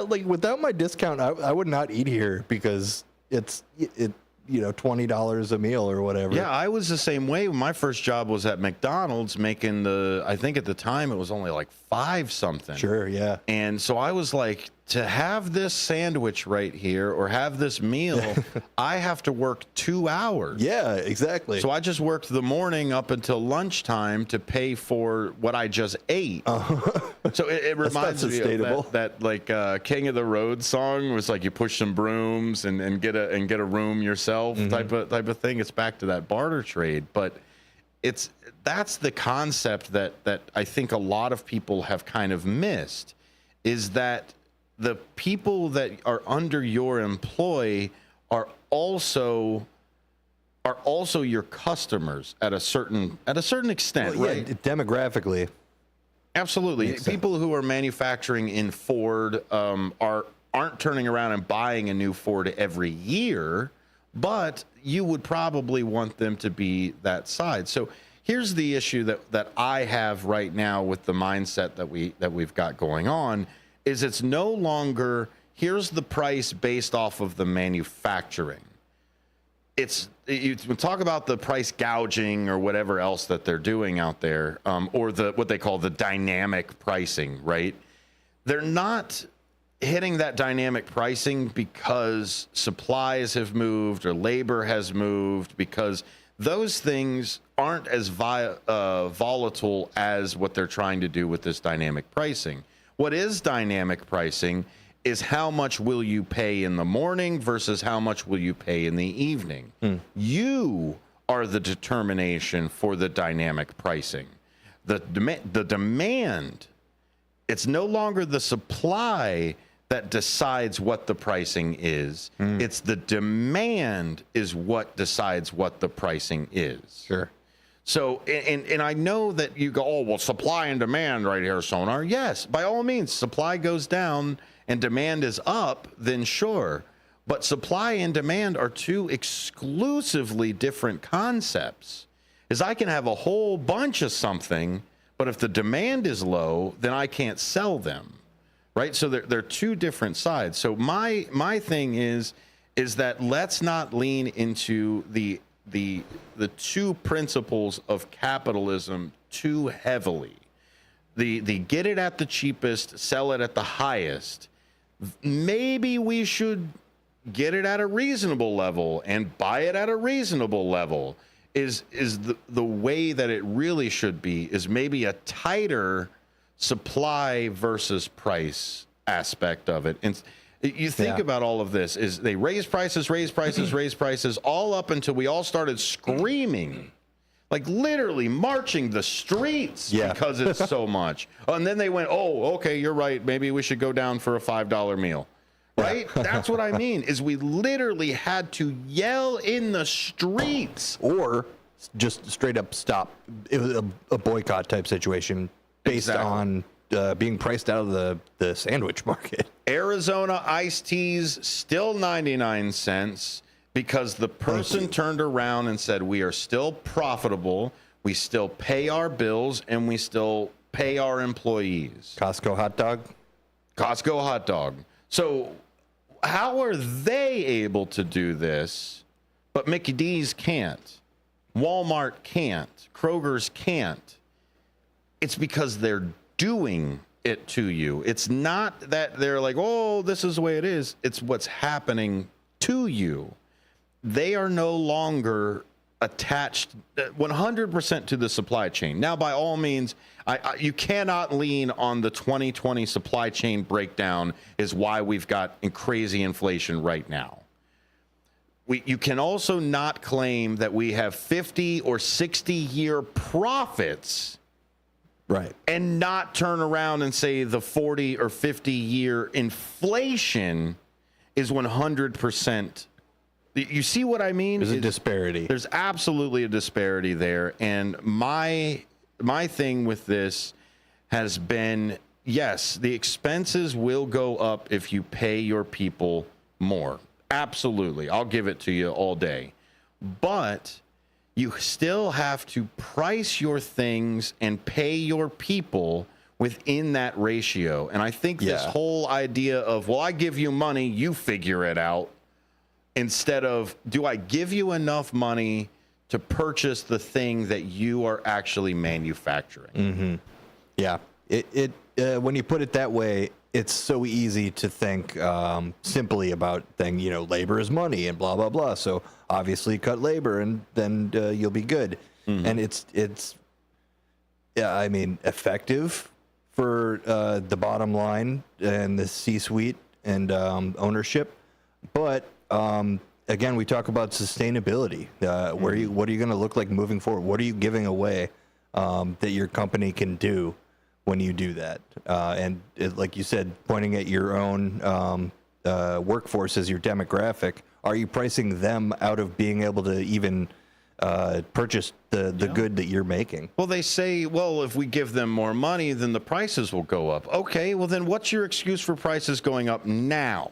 like without my discount, I would not eat here because it's $20 a meal or whatever. Yeah, I was the same way. My first job was at McDonald's making I think at the time it was only like $5 something. Sure, yeah. And so I was like to have this sandwich right here or have this meal, I have to work 2 hours. Yeah, exactly. So I just worked the morning up until lunchtime to pay for what I just ate. So it reminds me of that like King of the Road song was like you push some brooms and get a room yourself type of thing. It's back to that barter trade, but that's the concept that I think a lot of people have kind of missed, is that the people that are under your employ are also your customers at a certain extent, right? Demographically. Absolutely. People who are manufacturing in Ford aren't turning around and buying a new Ford every year, but you would probably want them to be that side. So here's the issue that I have right now with the mindset that we've got going on. Is it's no longer, here's the price based off of the manufacturing. You talk about the price gouging or whatever else that they're doing out there, or what they call the dynamic pricing, right? They're not hitting that dynamic pricing because supplies have moved or labor has moved, because those things aren't as volatile as what they're trying to do with this dynamic pricing. What is dynamic pricing is how much will you pay in the morning versus how much will you pay in the evening. You are the determination for the dynamic pricing. The demand, it's no longer the supply that decides what the pricing is. It's the demand is what decides what the pricing is. Sure. So, and I know that you go, oh, well, supply and demand right here, Sonar. Yes, by all means, supply goes down and demand is up, then sure. But supply and demand are two exclusively different concepts. Is I can have a whole bunch of something, but if the demand is low, then I can't sell them, right? So they're two different sides. So my thing is that let's not lean into the two principles of capitalism too heavily. The get it at the cheapest, sell it at the highest. Maybe we should get it at a reasonable level and buy it at a reasonable level. Is the way that it really should be, is maybe a tighter supply versus price aspect of it. And you think about all of this, is they raise prices, all up until we all started screaming, like literally marching the streets because it's so much. And then they went, oh, okay, you're right. Maybe we should go down for a $5 meal, right? That's what I mean, is we literally had to yell in the streets. Or just straight up stop. It was a boycott type situation based on being priced out of the sandwich market. Arizona iced teas still 99 cents because the person turned around and said, we are still profitable, we still pay our bills, and we still pay our employees. Costco hot dog. So how are they able to do this, but Mickey D's can't? Walmart can't. Kroger's can't. It's because they're doing it to you. It's not that they're like, oh, this is the way it is. It's what's happening to you. They are no longer attached 100% to the supply chain. Now, by all means, you cannot lean on the 2020 supply chain breakdown is why we've got crazy inflation right now. You can also not claim that we have 50 or 60-year profits, right, and not turn around and say the 40 or 50-year inflation is 100%. You see what I mean? There's a disparity. There's absolutely a disparity there. And my thing with this has been, yes, the expenses will go up if you pay your people more. Absolutely. I'll give it to you all day. But you still have to price your things and pay your people within that ratio. And I think this whole idea of, well, I give you money, you figure it out, instead of, do I give you enough money to purchase the thing that you are actually manufacturing? Yeah. When you put it that way, it's so easy to think simply about labor is money and blah blah blah. So obviously cut labor and then you'll be good. And it's effective for the bottom line and the C-suite and ownership. But again, we talk about sustainability. What are you going to look like moving forward? What are you giving away that your company can do when you do that? Like you said, pointing at your own workforce as your demographic, are you pricing them out of being able to even purchase the good that you're making? Well, they say, well, if we give them more money, then the prices will go up. Okay, well, then what's your excuse for prices going up now?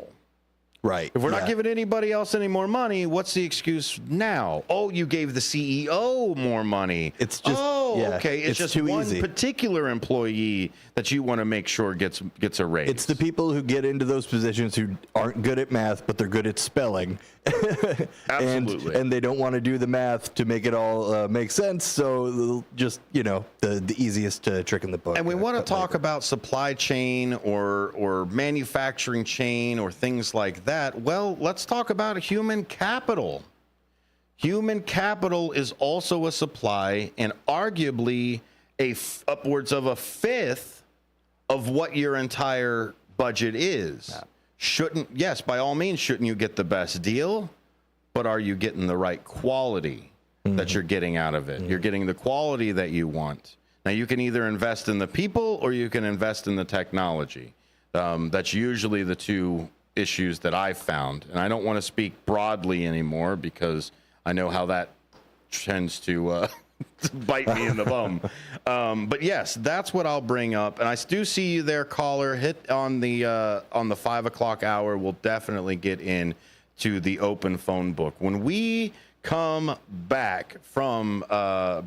Right. If we're not giving anybody else any more money, what's the excuse now? Oh, you gave the CEO more money. It's just okay. It's just too one easy. particular employee that you want to make sure gets a raise. It's the people who get into those positions who aren't good at math, but they're good at spelling. Absolutely. and they don't want to do the math to make it all make sense. So they'll just the easiest trick in the book. And we want to talk about supply chain or manufacturing chain or things like that. Well, let's talk about human capital. Human capital is also a supply and arguably upwards of a fifth of what your entire budget is. Yes, by all means, shouldn't you get the best deal? But are you getting the right quality that you're getting out of it? You're getting the quality that you want. Now, you can either invest in the people or you can invest in the technology. That's usually the two issues that I've found. And I don't want to speak broadly anymore because I know how that tends to bite me in the bum. But yes, that's what I'll bring up. And I do see you there, caller. Hit on the 5 o'clock hour. We'll definitely get in to the open phone book. When we come back from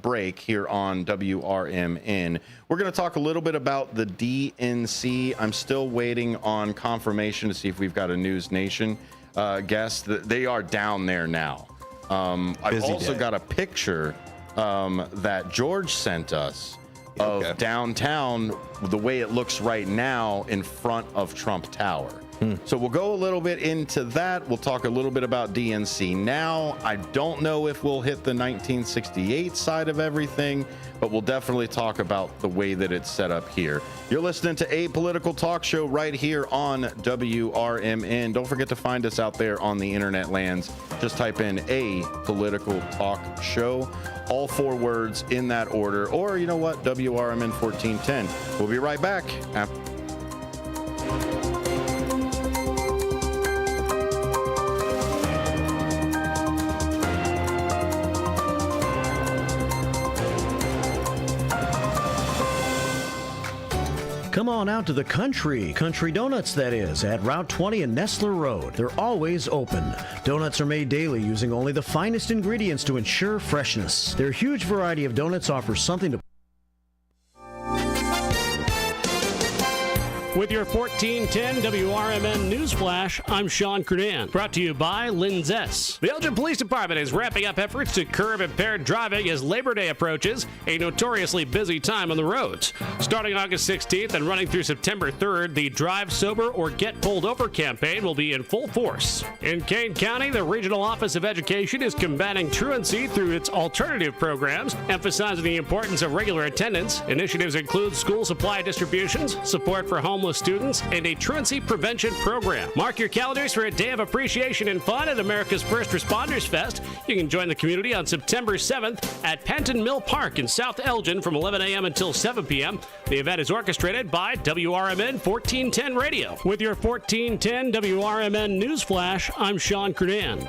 break here on WRMN, we're going to talk a little bit about the DNC. I'm still waiting on confirmation to see if we've got a News Nation guest. They are down there now. I've also got a picture that George sent us of downtown, the way it looks right now in front of Trump Tower. So we'll go a little bit into that. We'll talk a little bit about DNC now. I don't know if we'll hit the 1968 side of everything, but we'll definitely talk about the way that it's set up here. You're listening to A Political Talk Show right here on WRMN. Don't forget to find us out there on the internet lands. Just type in A Political Talk Show, all 4 words in that order, or you know what, WRMN 1410. We'll be right back after. Come on out to the Country Donuts, that is, at Route 20 and Nestler Road. They're always open. Donuts are made daily using only the finest ingredients to ensure freshness. Their huge variety of donuts offers something to... With your 1410 WRMN News Flash, I'm Sean Curdan. Brought to you by Linzess. The Elgin Police Department is ramping up efforts to curb impaired driving as Labor Day approaches, a notoriously busy time on the roads. Starting August 16th and running through September 3rd, the Drive Sober or Get Pulled Over campaign will be in full force. In Kane County, the Regional Office of Education is combating truancy through its alternative programs, emphasizing the importance of regular attendance. Initiatives include school supply distributions, support for homeless students, and a truancy prevention program. Mark your calendars for a day of appreciation and fun at America's First Responders Fest. You can join the community on September 7th at Penton Mill Park in South Elgin from 11 a.m. until 7 p.m. The event is orchestrated by WRMN 1410 Radio. With your 1410 WRMN News Flash, I'm Sean Curdan.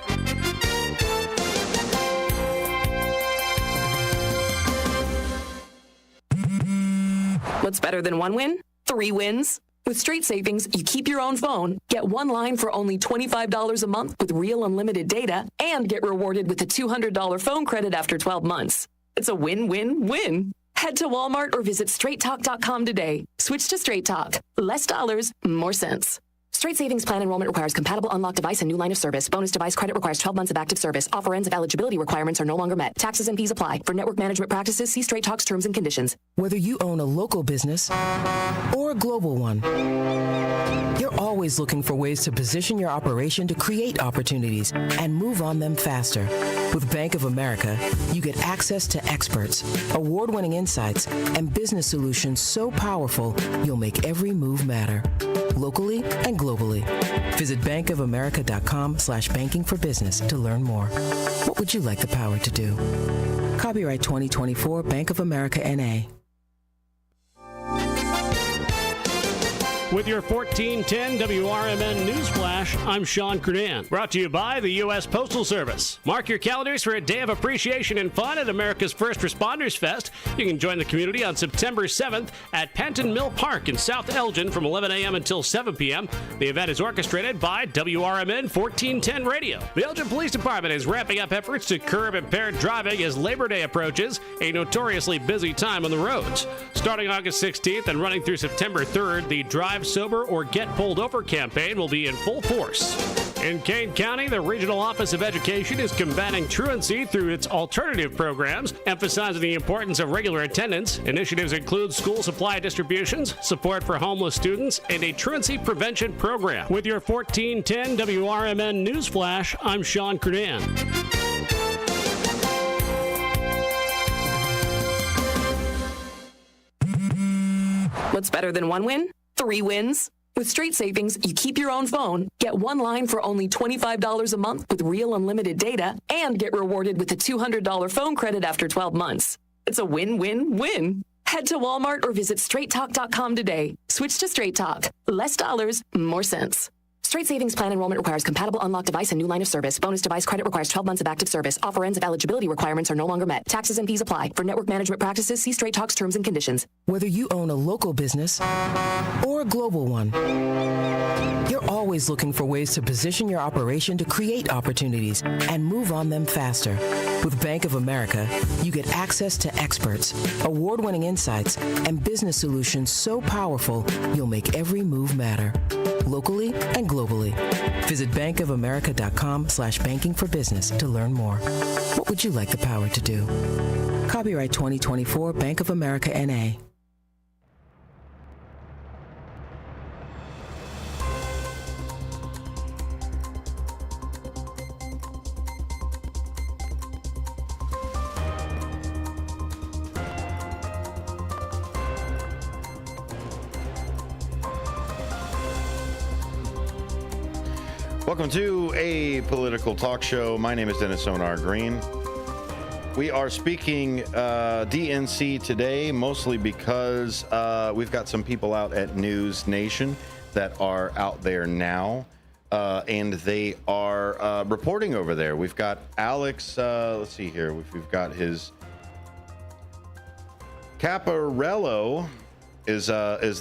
What's better than one win? 3 wins. With Straight Savings, you keep your own phone, get one line for only $25 a month with real unlimited data, and get rewarded with a $200 phone credit after 12 months. It's a win-win-win. Head to Walmart or visit straighttalk.com today. Switch to Straight Talk. Less dollars, more sense. Straight Savings Plan enrollment requires compatible unlocked device and new line of service. Bonus device credit requires 12 months of active service. Offer ends if eligibility requirements are no longer met. Taxes and fees apply. For network management practices, see Straight Talk's terms and conditions. Whether you own a local business or a global one, you're always looking for ways to position your operation to create opportunities and move on them faster. With Bank of America, you get access to experts, award-winning insights, and business solutions so powerful you'll make every move matter, locally and globally. Visit bankofamerica.com/banking for business to learn more. What would you like the power to do? Copyright 2024 Bank of America N.A. With your 1410 WRMN News Flash, I'm Sean Kernan. Brought to you by the U.S. Postal Service. Mark your calendars for a day of appreciation and fun at America's First Responders Fest. You can join the community on September 7th at Penton Mill Park in South Elgin from 11 a.m. until 7 p.m. The event is orchestrated by WRMN 1410 Radio. The Elgin Police Department is ramping up efforts to curb impaired driving as Labor Day approaches, a notoriously busy time on the roads. Starting August 16th and running through September 3rd, the Drive Sober or Get Pulled Over campaign will be in full force. In Kane County, the Regional Office of Education is combating truancy through its alternative programs, emphasizing the importance of regular attendance. Initiatives include school supply distributions, support for homeless students, and a truancy prevention program. With your 1410 WRMN News Flash, I'm Sean Kernan. What's better than one win? 3 wins. With Straight Savings, you keep your own phone, get one line for only $25 a month with real unlimited data, and get rewarded with a $200 phone credit after 12 months. It's a win-win-win. Head to Walmart or visit straighttalk.com today. Switch to Straight Talk. Less dollars, more sense. Straight Savings Plan enrollment requires compatible unlocked device and new line of service. Bonus device credit requires 12 months of active service. Offer ends if eligibility requirements are no longer met. Taxes and fees apply. For network management practices, see Straight Talk's terms and conditions. Whether you own a local business or a global one, you're always looking for ways to position your operation to create opportunities and move on them faster. With Bank of America, you get access to experts, award-winning insights, and business solutions so powerful you'll make every move matter, locally and globally. Visit bankofamerica.com/banking for business to learn more. What would you like the power to do? Copyright 2024 Bank of America N.A. Welcome to a political talk show. My name is Dennis Sonar Green. We are speaking DNC today, mostly because we've got some people out at News Nation that are out there now, and they are reporting over there. We've got Alex, let's see here, we've got his Caparello is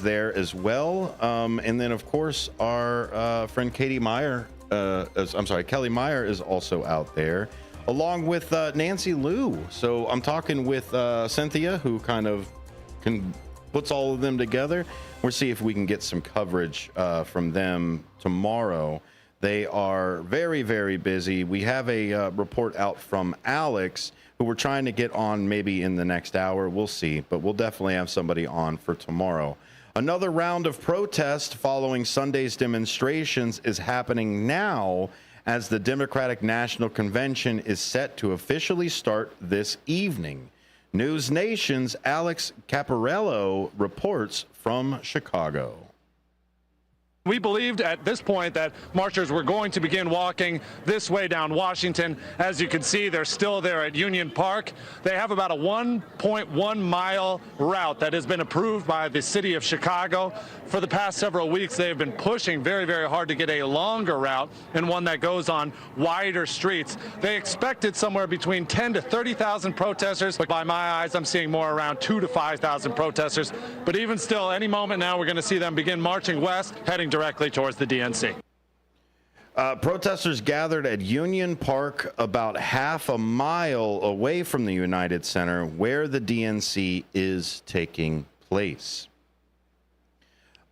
there as well, and then of course our friend Kelly Meyer is also out there, along with Nancy Liu. So I'm talking with Cynthia, who kind of puts all of them together. We'll see if we can get some coverage from them tomorrow. They are very, very busy. We have a report out from Alex, who we're trying to get on maybe in the next hour. We'll see, but we'll definitely have somebody on for tomorrow. Another round of protest following Sunday's demonstrations is happening now as the Democratic National Convention is set to officially start this evening. News Nation's Alex Caparello reports from Chicago. We believed at this point that marchers were going to begin walking this way down Washington. As you can see, they're still there at Union Park. They have about a 1.1 mile route that has been approved by the city of Chicago. For the past several weeks, they have been pushing very, very hard to get a longer route and one that goes on wider streets. They expected somewhere between 10 to 30,000 protesters, but by my eyes, I'm seeing more around 2,000 to 5,000 protesters. But even still, any moment now, we're going to see them begin marching west, heading directly towards the DNC. Protesters gathered at Union Park, about half a mile away from the United Center, where the DNC is taking place.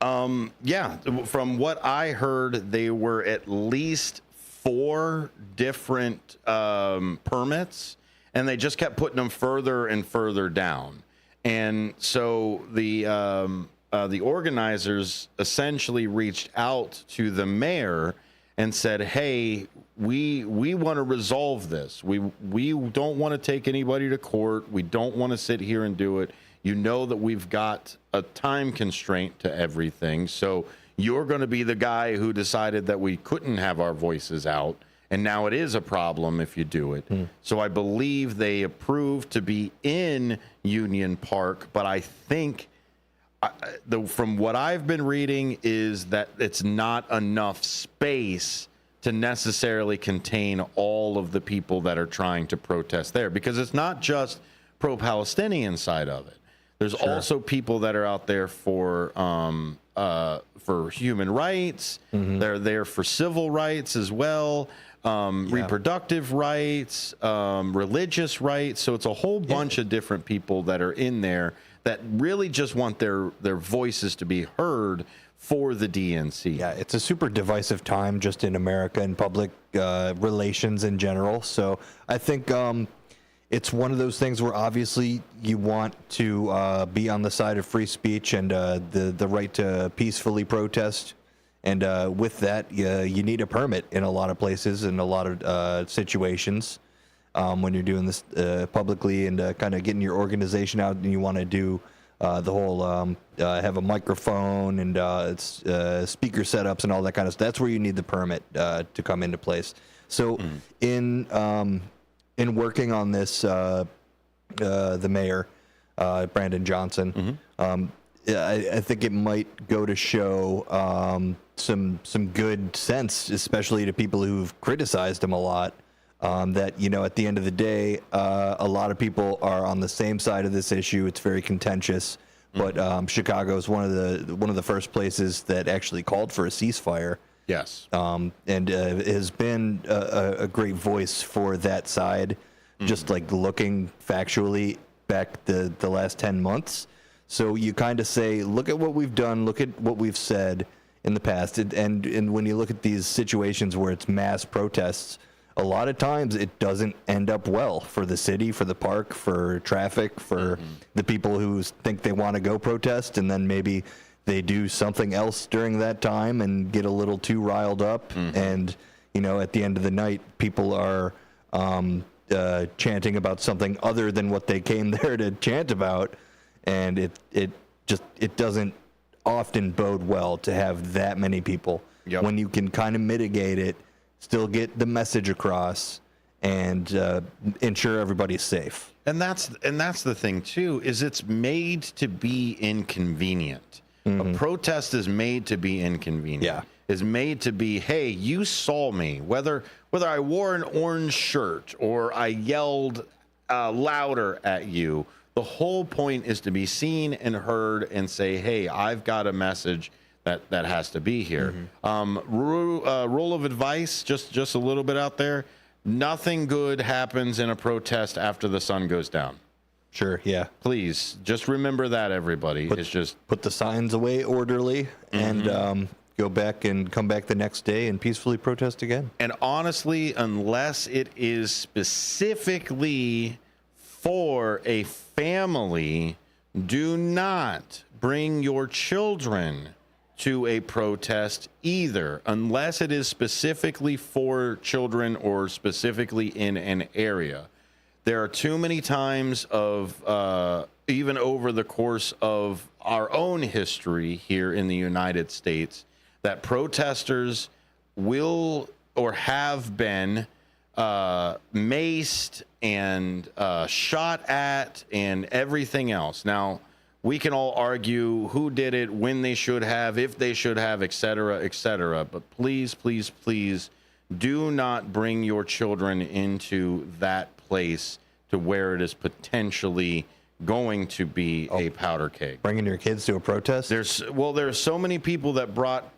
Yeah, from what I heard, they were at least 4 different permits, and they just kept putting them further and further down. And so the organizers essentially reached out to the mayor and said, "Hey, we want to resolve this. We don't want to take anybody to court. We don't want to sit here and do it. You know that we've got a time constraint to everything. So you're going to be the guy who decided that we couldn't have our voices out. And now it is a problem if you do it." So I believe they approved to be in Union Park, but I think from what I've been reading is that it's not enough space to necessarily contain all of the people that are trying to protest there, because it's not just pro-Palestinian side of it. There's also people that are out there for human rights. They're there for civil rights as well, reproductive rights, religious rights. So it's a whole bunch of different people that are in there that really just want their voices to be heard for the DNC. Yeah, it's a super divisive time just in America and public relations in general. So I think it's one of those things where obviously you want to be on the side of free speech and the right to peacefully protest. And with that, you need a permit in a lot of places, in a lot of situations. When you're doing this publicly and kind of getting your organization out, and you want to do the whole have a microphone and speaker setups and all that kind of stuff. That's where you need the permit to come into place. So in working on this, the mayor, Brandon Johnson, I think it might go to show some good sense, especially to people who've criticized him a lot. That, you know, at the end of the day, a lot of people are on the same side of this issue. It's very contentious, but Chicago is one of the first places that actually called for a ceasefire. Yes, and has been a great voice for that side. Just like looking factually back the last 10 months. So you kind of say, look at what we've done, look at what we've said in the past, and when you look at these situations where it's mass protests, a lot of times it doesn't end up well for the city, for the park, for traffic, for the people who think they want to go protest, and then maybe they do something else during that time and get a little too riled up. And, you know, at the end of the night, people are chanting about something other than what they came there to chant about. And it doesn't often bode well to have that many people. When you can kind of mitigate it, still get the message across, and ensure everybody's safe. And that's the thing too, is it's made to be inconvenient. A protest is made to be inconvenient. Yeah. Is made to be, hey, you saw me, whether I wore an orange shirt or I yelled louder at you. The whole point is to be seen and heard and say, hey, I've got a message that has to be here. Rule of advice, just a little bit out there. Nothing good happens in a protest after the sun goes down. Sure, yeah. Please, just remember that, everybody. It's just put the signs away orderly and go back and come back the next day and peacefully protest again. And honestly, unless it is specifically for a family, do not bring your children to a protest either, unless it is specifically for children or specifically in an area. There are too many times of, even over the course of our own history here in the United States, that protesters will or have been maced and shot at and everything else. Now, we can all argue who did it, when they should have, if they should have, et cetera, but please, please, please do not bring your children into that place to where it is potentially going to be a powder keg. Bringing your kids to a protest? There's so many people that brought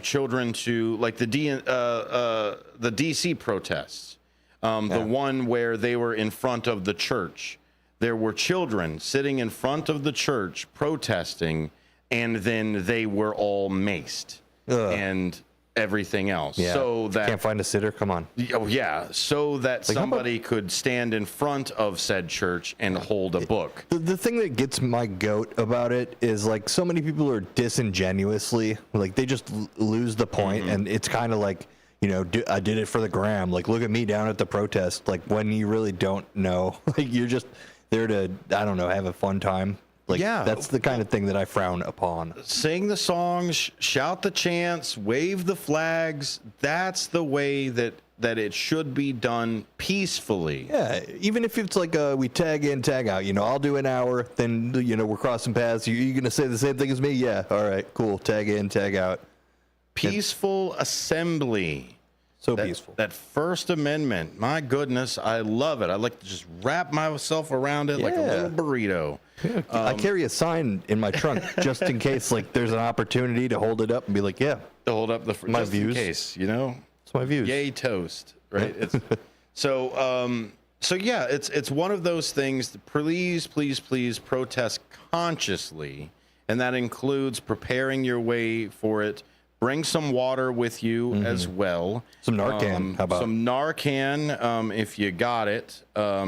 children to, like the DC protests, the one where they were in front of the church. There were children sitting in front of the church protesting, and then they were all maced and everything else. Yeah. So that Can't find a sitter. Come on. Oh yeah, so that Like, how about- somebody could stand in front of said church and hold a book. The thing that gets my goat about it is like so many people are disingenuously like they just lose the point, and it's kind of like, you know, I did it for the gram. Like, look at me down at the protest. Like, when you really don't know, like you're just there to, I don't know, have a fun time. Like, Yeah. that's the kind of thing that I frown upon. Sing the songs, shout the chants, wave the flags. That's the way that it should be done peacefully. Yeah, even if it's like we tag in, tag out. You know, I'll do an hour, then, you know, we're crossing paths. You going to say the same thing as me? Yeah, all right, cool. Tag in, tag out. Peaceful assembly. So peaceful. That First Amendment, my goodness, I love it. I like to just wrap myself around it like a Yeah. little burrito. I carry a sign in my trunk just in case, like, there's an opportunity to hold it up and be like, yeah, To hold up my just views. in case, you know. It's my views. Yay toast, right? It's so yeah, it's one of those things. Please protest consciously, and that includes preparing your way for it. Bring some water with you as well. Some Narcan. How about some Narcan if you got it?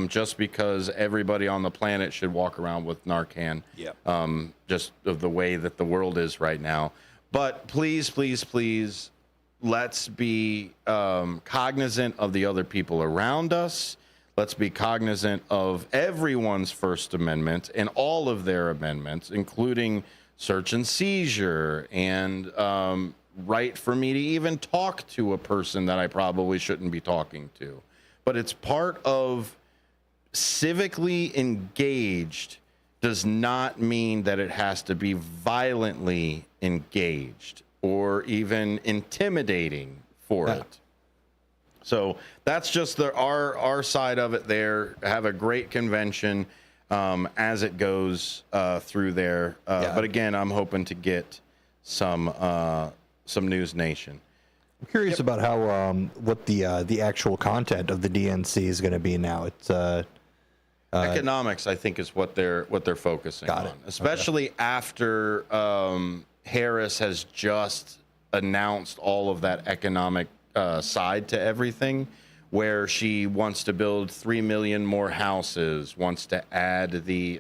Just because everybody on the planet should walk around with Narcan. Yeah. Just of the way that the world is right now. But please, let's be cognizant of the other people around us. Let's be cognizant of everyone's First Amendment and all of their amendments, including search and seizure and right for me to even talk to a person that I probably shouldn't be talking to. But it's part of civically engaged does not mean that it has to be violently engaged or even intimidating for it. So that's just our side of it there. Have a great convention as it goes through there. But again, I'm hoping to get some News Nation. I'm curious about how what the actual content of the DNC is going to be now. It's Economics, I think, is what they're focusing on, especially after Harris has just announced all of that economic side to everything, where she wants to build 3 million more houses, wants to add the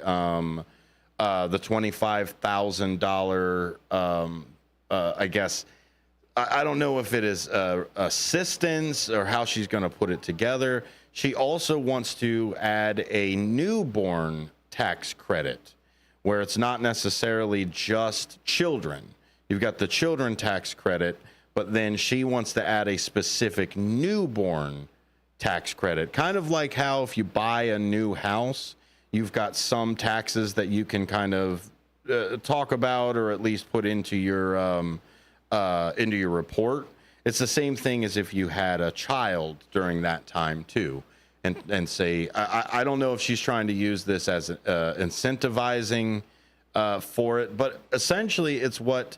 $25,000, I guess. I don't know if it is assistance or how she's going to put it together. She also wants to add a newborn tax credit, where it's not necessarily just children. You've got the children tax credit, but then she wants to add a specific newborn tax credit. Kind of like how if you buy a new house, you've got some taxes that you can kind of talk about or at least put into your report. It's the same thing as if you had a child during that time too, and say, I don't know if she's trying to use this as incentivizing for it, but essentially it's what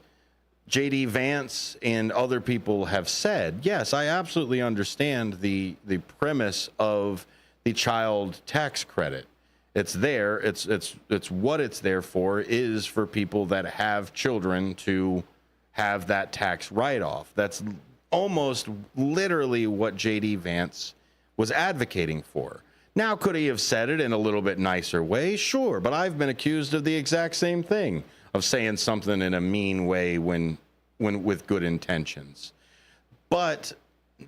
J.D. Vance and other people have said. Yes, I absolutely understand the premise of the child tax credit. It's there. It's what it's there for, is for people that have children to have that tax write-off. That's almost literally what J.D. Vance was advocating for. Now, could he have said it in a little bit nicer way? Sure, but I've been accused of the exact same thing, of saying something in a mean way when with good intentions. But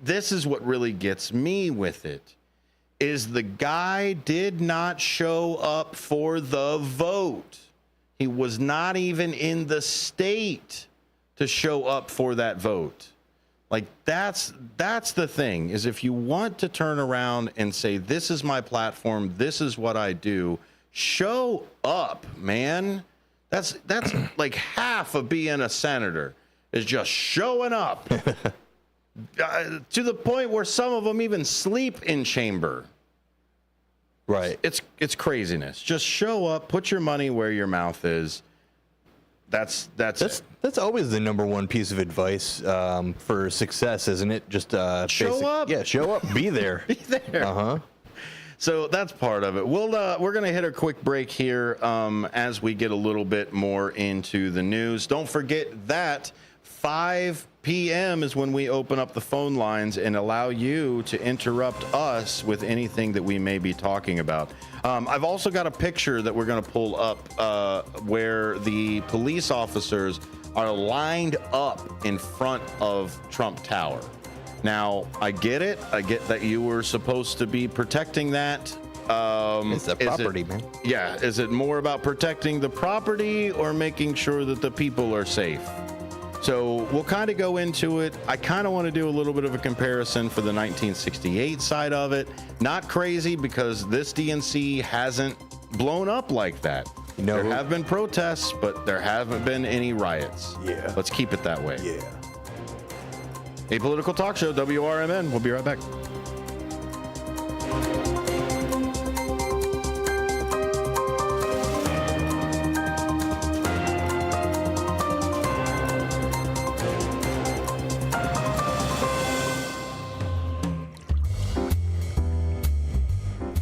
this is what really gets me with it, is the guy did not show up for the vote. He was not even in the state to show up for that vote. Like, that's the thing, is if you want to turn around and say, this is my platform, this is what I do, show up, man. That's like half of being a senator, is just showing up. To the point where some of them even sleep in chamber. Right. It's craziness. Just show up, put your money where your mouth is. That's always the number one piece of advice for success, isn't it? Just show up. Yeah, show up. Be there. Be there. So that's part of it. We're going to hit a quick break here as we get a little bit more into the news. Don't forget that 5 p.m. is when we open up the phone lines and allow you to interrupt us with anything that we may be talking about. I've also got a picture that we're going to pull up where the police officers are lined up in front of Trump Tower. Now, I get it. I get that you were supposed to be protecting that. It's the property, man. Yeah. Is it more about protecting the property or making sure that the people are safe? So we'll kind of go into it. I kind of want to do a little bit of a comparison for the 1968 side of it. Not crazy because this DNC hasn't blown up like that. There have been protests, but there haven't been any riots. Yeah. Let's keep it that way. Yeah. Apolitical Talk Show, WRMN. We'll be right back.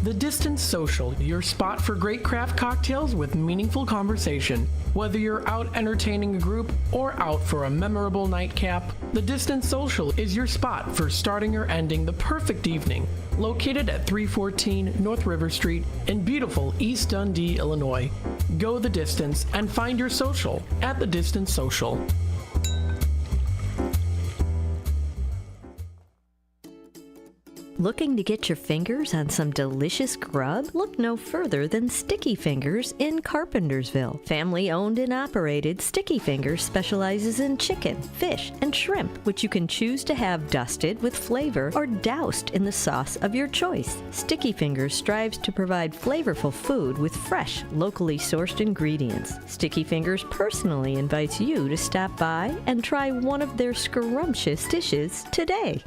The Distance Social, your spot for great craft cocktails with meaningful conversation. Whether you're out entertaining a group or out for a memorable nightcap, The Distance Social is your spot for starting or ending the perfect evening. Located at 314 North River Street in beautiful East Dundee, Illinois. Go the distance and find your social at The Distance Social. Looking to get your fingers on some delicious grub? Look no further than Sticky Fingers in Carpentersville. Family owned and operated, Sticky Fingers specializes in chicken, fish, and shrimp, which you can choose to have dusted with flavor or doused in the sauce of your choice. Sticky Fingers strives to provide flavorful food with fresh, locally sourced ingredients. Sticky Fingers personally invites you to stop by and try one of their scrumptious dishes today.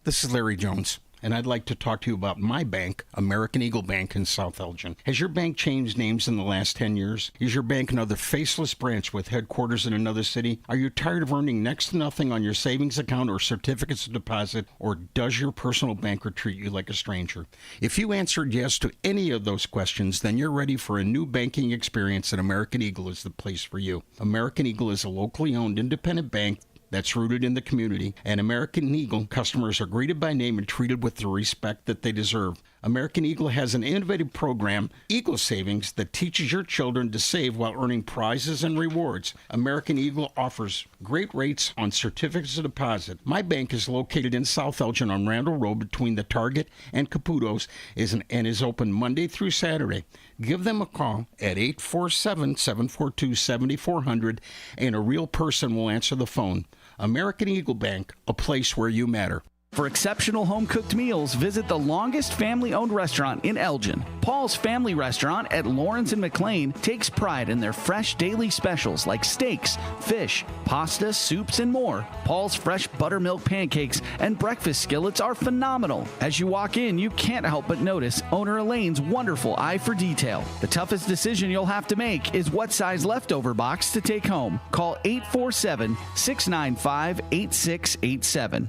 This is Larry Jones, and I'd like to talk to you about my bank, American Eagle Bank in South Elgin. Has your bank changed names in the last 10 years? Is your bank another faceless branch with headquarters in another city? Are you tired of earning next to nothing on your savings account or certificates of deposit, or does your personal banker treat you like a stranger? If you answered yes to any of those questions, then you're ready for a new banking experience, and American Eagle is the place for you. American Eagle is a locally owned independent bank that's rooted in the community, and American Eagle customers are greeted by name and treated with the respect that they deserve. American Eagle has an innovative program, Eagle Savings, that teaches your children to save while earning prizes and rewards. American Eagle offers great rates on certificates of deposit. My bank is located in South Elgin on Randall Road between the Target and Caputo's and is open Monday through Saturday. Give them a call at 847-742-7400 and a real person will answer the phone. American Eagle Bank, a place where you matter. For exceptional home-cooked meals, visit the longest family-owned restaurant in Elgin. Paul's Family Restaurant at Lawrence and McLean takes pride in their fresh daily specials like steaks, fish, pasta, soups, and more. Paul's fresh buttermilk pancakes and breakfast skillets are phenomenal. As you walk in, you can't help but notice owner Elaine's wonderful eye for detail. The toughest decision you'll have to make is what size leftover box to take home. Call 847-695-8687.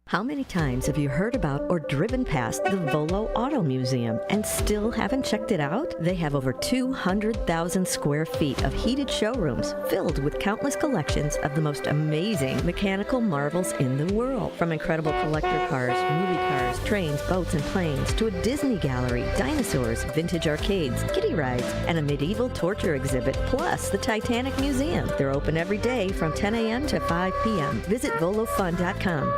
How many times have you heard about or driven past the Volo Auto Museum and still haven't checked it out? They have over 200,000 square feet of heated showrooms filled with countless collections of the most amazing mechanical marvels in the world. From incredible collector cars, movie cars, trains, boats, and planes, to a Disney gallery, dinosaurs, vintage arcades, kiddie rides, and a medieval torture exhibit, plus the Titanic Museum. They're open every day from 10 a.m. to 5 p.m. Visit volofun.com.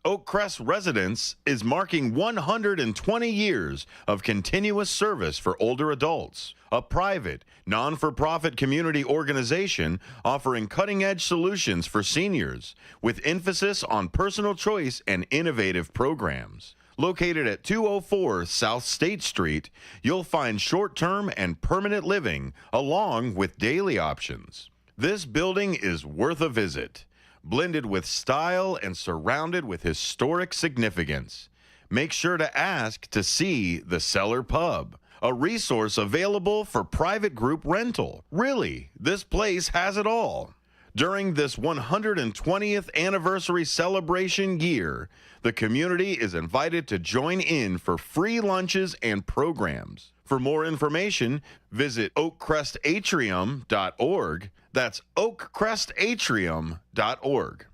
Oakcrest Residence is marking 120 years of continuous service for older adults. A private, non-for-profit community organization offering cutting-edge solutions for seniors with emphasis on personal choice and innovative programs. Located at 204 South State Street, you'll find short-term and permanent living along with daily options. This building is worth a visit. Blended with style and surrounded with historic significance. Make sure to ask to see the Cellar Pub, a resource available for private group rental. Really, this place has it all. During this 120th anniversary celebration year, the community is invited to join in for free lunches and programs. For more information, visit oakcrestatrium.org. That's oakcrestatrium.org.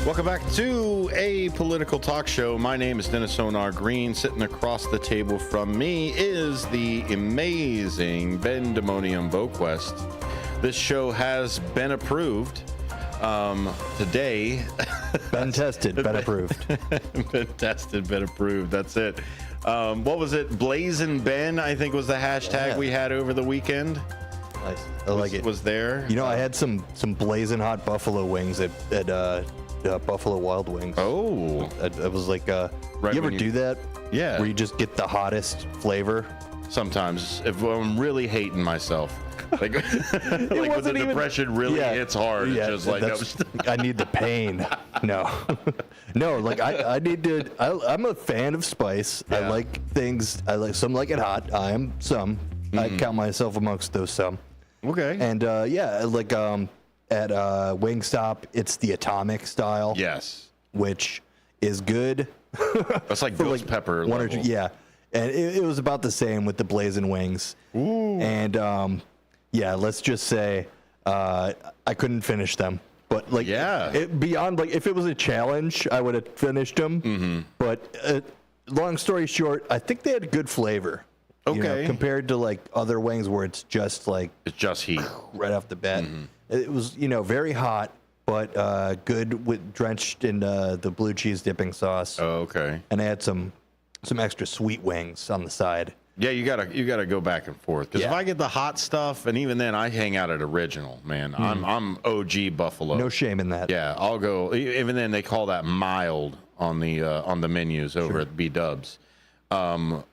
Welcome back to A Political Talk Show. My name is Dennis Sonar Green. Sitting across the table from me is the amazing Ben Demonium Boquest. This show has been approved today. Been tested, been approved. Been tested, been approved. That's it. What was it? Blazin' Ben, I think was the hashtag we had over the weekend. Nice. I like it. Was there? You know, I had some blazing hot buffalo wings at Buffalo Wild Wings. Oh. I was like, Right you ever when do that? Yeah. Where you just get the hottest flavor? Sometimes, if I'm really hating myself. Like, like when the depression really hits hard, it's just like, I need the pain. No. No, like I need to, I'm a fan of spice. Yeah. I like things, some like it hot. I am some. I count myself amongst those some. Okay. And like at Wingstop, it's the atomic style. Yes. Which is good. That's like ghost pepper one level. or two, yeah. And it was about the same with the blazing wings. Ooh. And let's just say I couldn't finish them. But like, beyond like, if it was a challenge, I would have finished them. Mm-hmm. But long story short, I think they had good flavor. Okay. You know, compared to like other wings where it's just like heat right off the bat. Mm-hmm. It was very hot, but good drenched in the blue cheese dipping sauce. Oh, okay. And I had some extra sweet wings on the side. Yeah, you gotta go back and forth because if I get the hot stuff, and even then I hang out at original, man. I'm OG Buffalo. No shame in that. Yeah, I'll go. Even then, they call that mild on the menus over at B Dubs. Or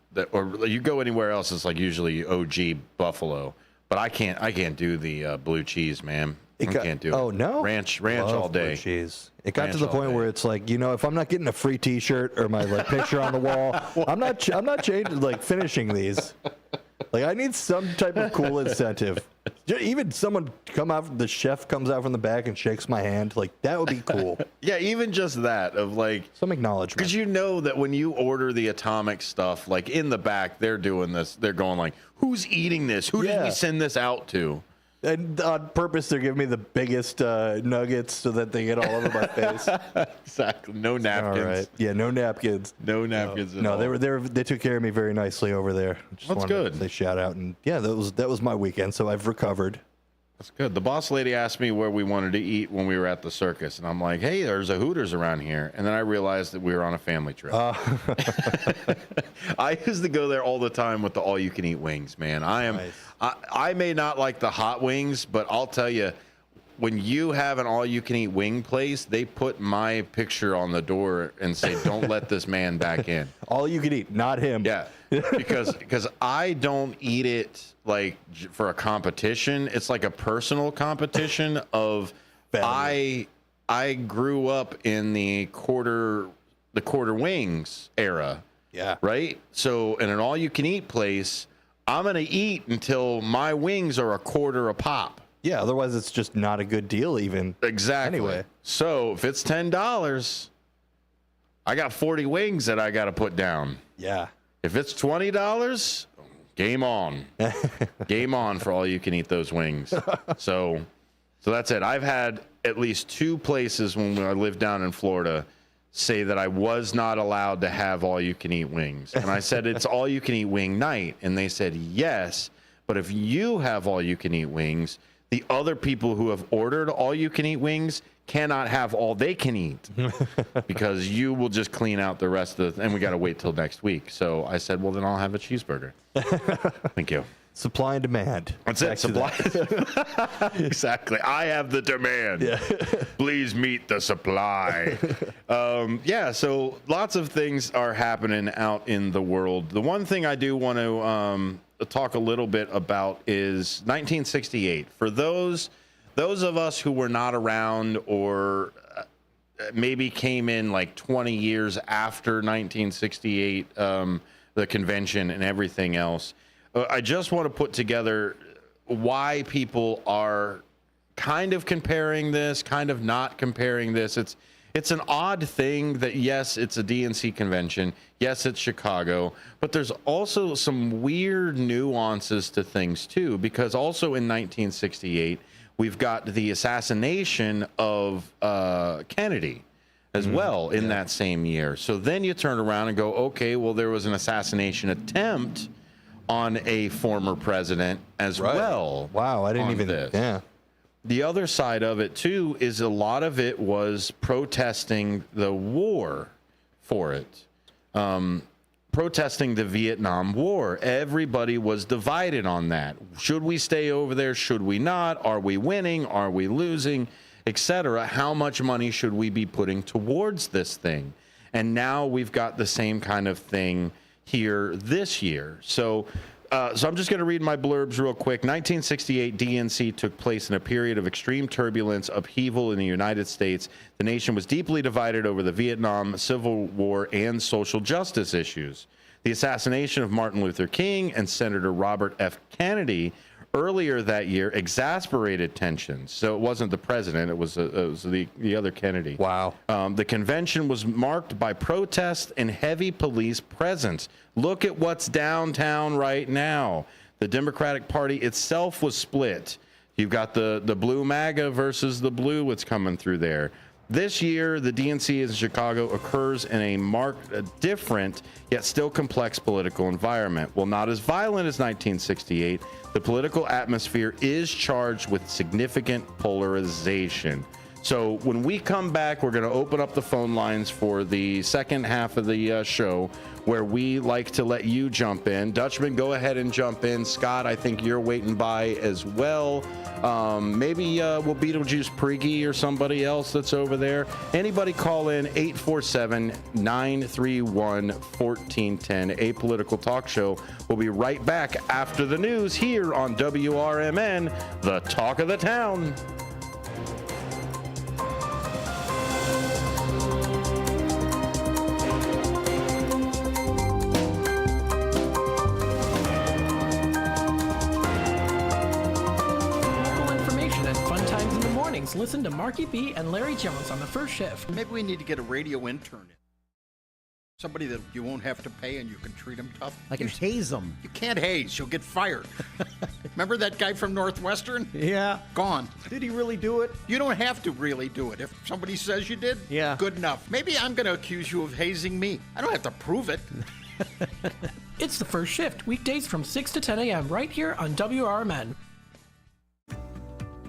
you go anywhere else, it's like usually OG Buffalo. But I can't do the blue cheese, man. I can't do it. Oh no, ranch Love all day. Blue cheese. It got Ranch to the all point day. where it's like, if I'm not getting a free T-shirt or my picture on the wall, I'm not changing finishing these. Like I need some type of cool incentive. Even someone the chef comes out from the back and shakes my hand. Like that would be cool. Yeah, even just that of like some acknowledgement. Because you know that when you order the atomic stuff, like in the back, they're doing this. They're going like, "Who's eating this? Who did we send this out to?" And on purpose, they're giving me the biggest nuggets so that they get all over my face. Exactly. No napkins. All right. Yeah, no napkins. No napkins. No, they took care of me very nicely over there. That's good. They shout out, and that was my weekend. So I've recovered. That's good. The boss lady asked me where we wanted to eat when we were at the circus, and I'm like, "Hey, there's a Hooters around here." And then I realized that we were on a family trip. I used to go there all the time with the all-you-can-eat wings, man. I may not like the hot wings, but I'll tell you, when you have an all-you-can-eat wing place, they put my picture on the door and say, "Don't let this man back in." All you can eat, not him. Yeah, because I don't eat it like for a competition. It's like a personal competition of I grew up in the quarter wings era. Yeah. Right? So in an all-you-can-eat place, I'm going to eat until my wings are a quarter a pop. Yeah, otherwise it's just not a good deal even. Exactly. Anyway. So if it's $10, I got 40 wings that I got to put down. Yeah. If it's $20, game on. Game on for all you can eat those wings. So that's it. I've had at least 2 places when I lived down in Florida say that I was not allowed to have all you can eat wings. And I said, "It's all you can eat wing night." And they said, "Yes, but if you have all you can eat wings, the other people who have ordered all you can eat wings cannot have all they can eat because you will just clean out the rest of the, and we got to wait till next week." So I said, "Well, then I'll have a cheeseburger." Thank you. Supply and demand. That's it. Supply. Exactly. I have the demand. Yeah. Please meet the supply. So lots of things are happening out in the world. The one thing I do want to talk a little bit about is 1968. For those of us who were not around or maybe came in like 20 years after 1968, the convention and everything else, I just want to put together why people are kind of comparing this, kind of not comparing this. It's an odd thing that, yes, it's a DNC convention. Yes, it's Chicago. But there's also some weird nuances to things, too, because also in 1968, we've got the assassination of Kennedy as well in that same year. So then you turn around and go, okay, well, there was an assassination attempt on a former president as well. Wow, I didn't even... This. Yeah. The other side of it, too, is a lot of it was protesting the war for it, protesting the Vietnam War. Everybody was divided on that. Should we stay over there? Should we not? Are we winning? Are we losing? Etc. How much money should we be putting towards this thing? And now we've got the same kind of thing here this year. So I'm just going to read my blurbs real quick. 1968 DNC took place in a period of extreme turbulence, upheaval in the United States. The nation was deeply divided over the Vietnam Civil War and social justice issues. The assassination of Martin Luther King and Senator Robert F. Kennedy earlier that year exasperated tensions. So it wasn't the president, it was the other Kennedy. Wow. The convention was marked by protests and heavy police presence. Look at what's downtown right now. The Democratic Party itself was split. You've got the blue MAGA versus the blue what's coming through there. This year, the DNC in Chicago occurs in a marked, different, yet still complex political environment. While not as violent as 1968, the political atmosphere is charged with significant polarization. So when we come back, we're going to open up the phone lines for the second half of the show, where we like to let you jump in. Dutchman, go ahead and jump in. Scott, I think you're waiting by as well. Maybe we'll Beetlejuice Priggy or somebody else that's over there. Anybody call in 847-931-1410, Apolitical Talk Show. We'll be right back after the news here on WRMN, the talk of the town. Listen to Marky B and Larry Jones on the first shift. Maybe we need to get a radio intern in. Somebody that you won't have to pay and you can treat them tough. I can haze them. You can't haze. You'll get fired. Remember that guy from Northwestern? Yeah. Gone. Did he really do it? You don't have to really do it. If somebody says you did, yeah, good enough. Maybe I'm going to accuse you of hazing me. I don't have to prove it. It's the first shift, weekdays from 6 to 10 a.m. right here on WRMN.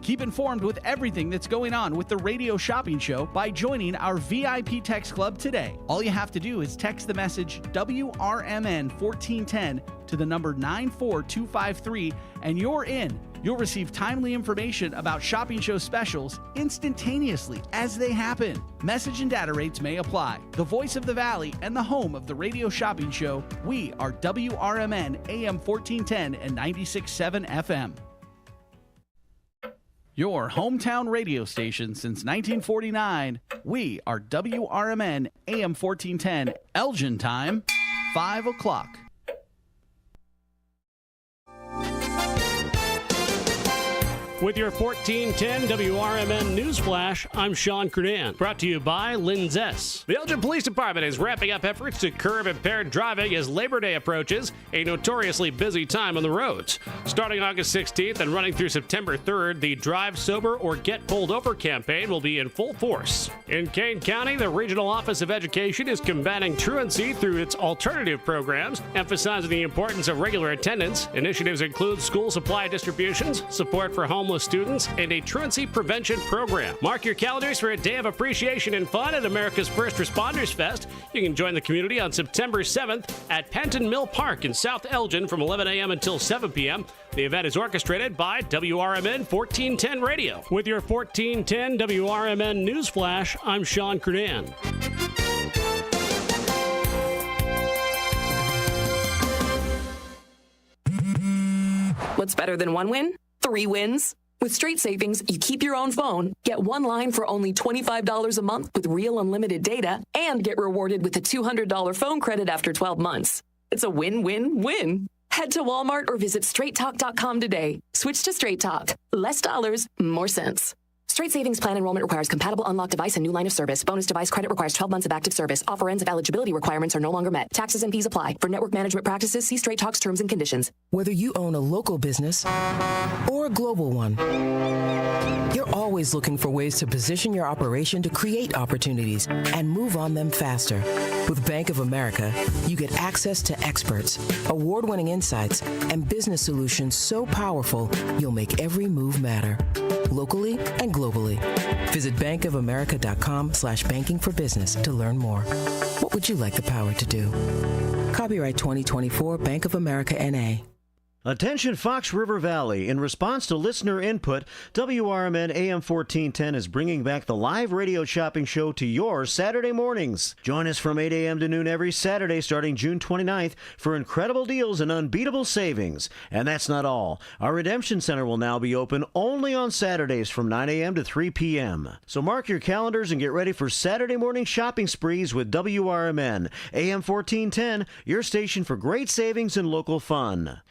Keep informed with everything that's going on with the Radio Shopping Show by joining our VIP Text Club today. All you have to do is text the message WRMN 1410 to the number 94253 and you're in. You'll receive timely information about shopping show specials instantaneously as they happen. Message and data rates may apply. The voice of the Valley and the home of the Radio Shopping Show, we are WRMN AM 1410 and 96.7 FM. Your hometown radio station since 1949. We are WRMN AM 1410. Elgin time, 5 o'clock. With your 1410 WRMN Newsflash, I'm Sean Kernan. Brought to you by Linzess. The Elgin Police Department is ramping up efforts to curb impaired driving as Labor Day approaches, a notoriously busy time on the roads. Starting August 16th and running through September 3rd, the Drive Sober or Get Pulled Over campaign will be in full force. In Kane County, the Regional Office of Education is combating truancy through its alternative programs, emphasizing the importance of regular attendance. Initiatives include school supply distributions, support for homeless students, and a truancy prevention program. Mark your calendars for a day of appreciation and fun at America's First Responders Fest. You can join the community on September 7th at Penton Mill Park in South Elgin from 11 a.m. until 7 p.m. The event is orchestrated by WRMN 1410 Radio. With your 1410 WRMN Newsflash, I'm Sean Kernan. What's better than one win? 3 wins. With Straight Savings, you keep your own phone, get one line for only $25 a month with real unlimited data, and get rewarded with a $200 phone credit after 12 months. It's a win-win-win. Head to Walmart or visit straighttalk.com today. Switch to Straight Talk. Less dollars, more sense. Straight Savings Plan enrollment requires compatible unlocked device and new line of service. Bonus device credit requires 12 months of active service. Offer ends if eligibility requirements are no longer met. Taxes and fees apply. For network management practices, see Straight Talk's terms and conditions. Whether you own a local business or a global one, you're always looking for ways to position your operation to create opportunities and move on them faster. With Bank of America, you get access to experts, award-winning insights, and business solutions so powerful you'll make every move matter. Locally and globally. Visit bankofamerica.com/banking for business to learn more. What would you like the power to do? Copyright 2024 Bank of America N.A. Attention Fox River Valley. In response to listener input, WRMN AM 1410 is bringing back the live radio shopping show to your Saturday mornings. Join us from 8 a.m. to noon every Saturday starting June 29th for incredible deals and unbeatable savings. And that's not all. Our Redemption Center will now be open only on Saturdays from 9 a.m. to 3 p.m. So mark your calendars and get ready for Saturday morning shopping sprees with WRMN AM 1410, your station for great savings and local fun.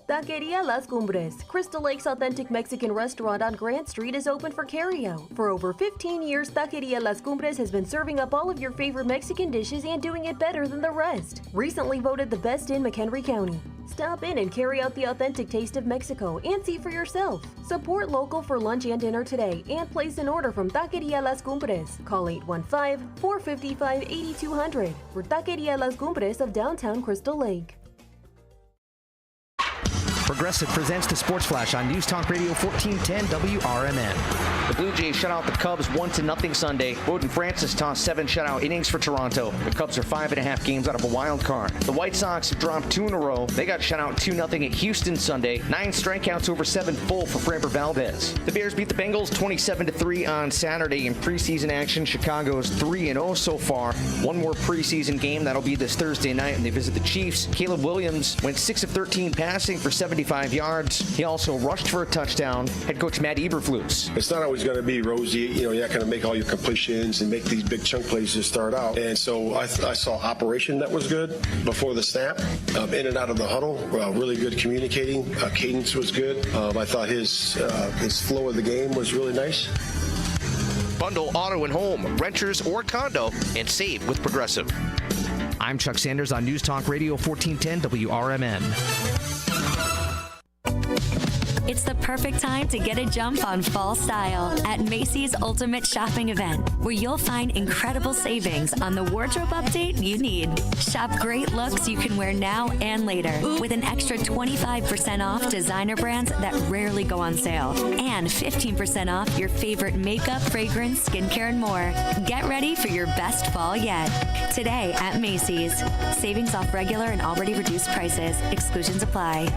Taqueria Las Cumbres, Crystal Lake's authentic Mexican restaurant on Grant Street, is open for carryout. For over 15 years, Taqueria Las Cumbres has been serving up all of your favorite Mexican dishes and doing it better than the rest. Recently voted the best in McHenry County. Stop in and carry out the authentic taste of Mexico and see for yourself. Support local for lunch and dinner today and place an order from Taqueria Las Cumbres. Call 815-455-8200 for Taqueria Las Cumbres of downtown Crystal Lake. Progressive presents the Sports Flash on News Talk Radio 1410 WRMN. The Blue Jays shut out the Cubs 1-0 Sunday. Bowden Francis tossed 7 shutout innings for Toronto. The Cubs are 5.5 games out of a wild card. The White Sox have dropped 2 in a row. They got shut out 2-0 at Houston Sunday. 9 strikeouts over 7 full for Framber Valdez. The Bears beat the Bengals 27-3 on Saturday in preseason action. Chicago is 3-0 so far. One more preseason game. That'll be this Thursday night, and they visit the Chiefs. Caleb Williams went 6 of 13 passing for 75 yards. He also rushed for a touchdown. Head coach Matt Eberflus. It's not always going to be rosy. You're not going to make all your completions and make these big chunk plays to start out. And so I saw operation that was good before the snap, in and out of the huddle. Really good communicating. Cadence was good. I thought his flow of the game was really nice. Bundle auto and home, renters or condo, and save with Progressive. I'm Chuck Sanders on News Talk Radio 1410 WRMN. It's the perfect time to get a jump on fall style at Macy's Ultimate Shopping Event, where you'll find incredible savings on the wardrobe update you need. Shop great looks you can wear now and later with an extra 25% off designer brands that rarely go on sale and 15% off your favorite makeup, fragrance, skincare, and more. Get ready for your best fall yet. Today at Macy's. Savings off regular and already reduced prices. Exclusions apply.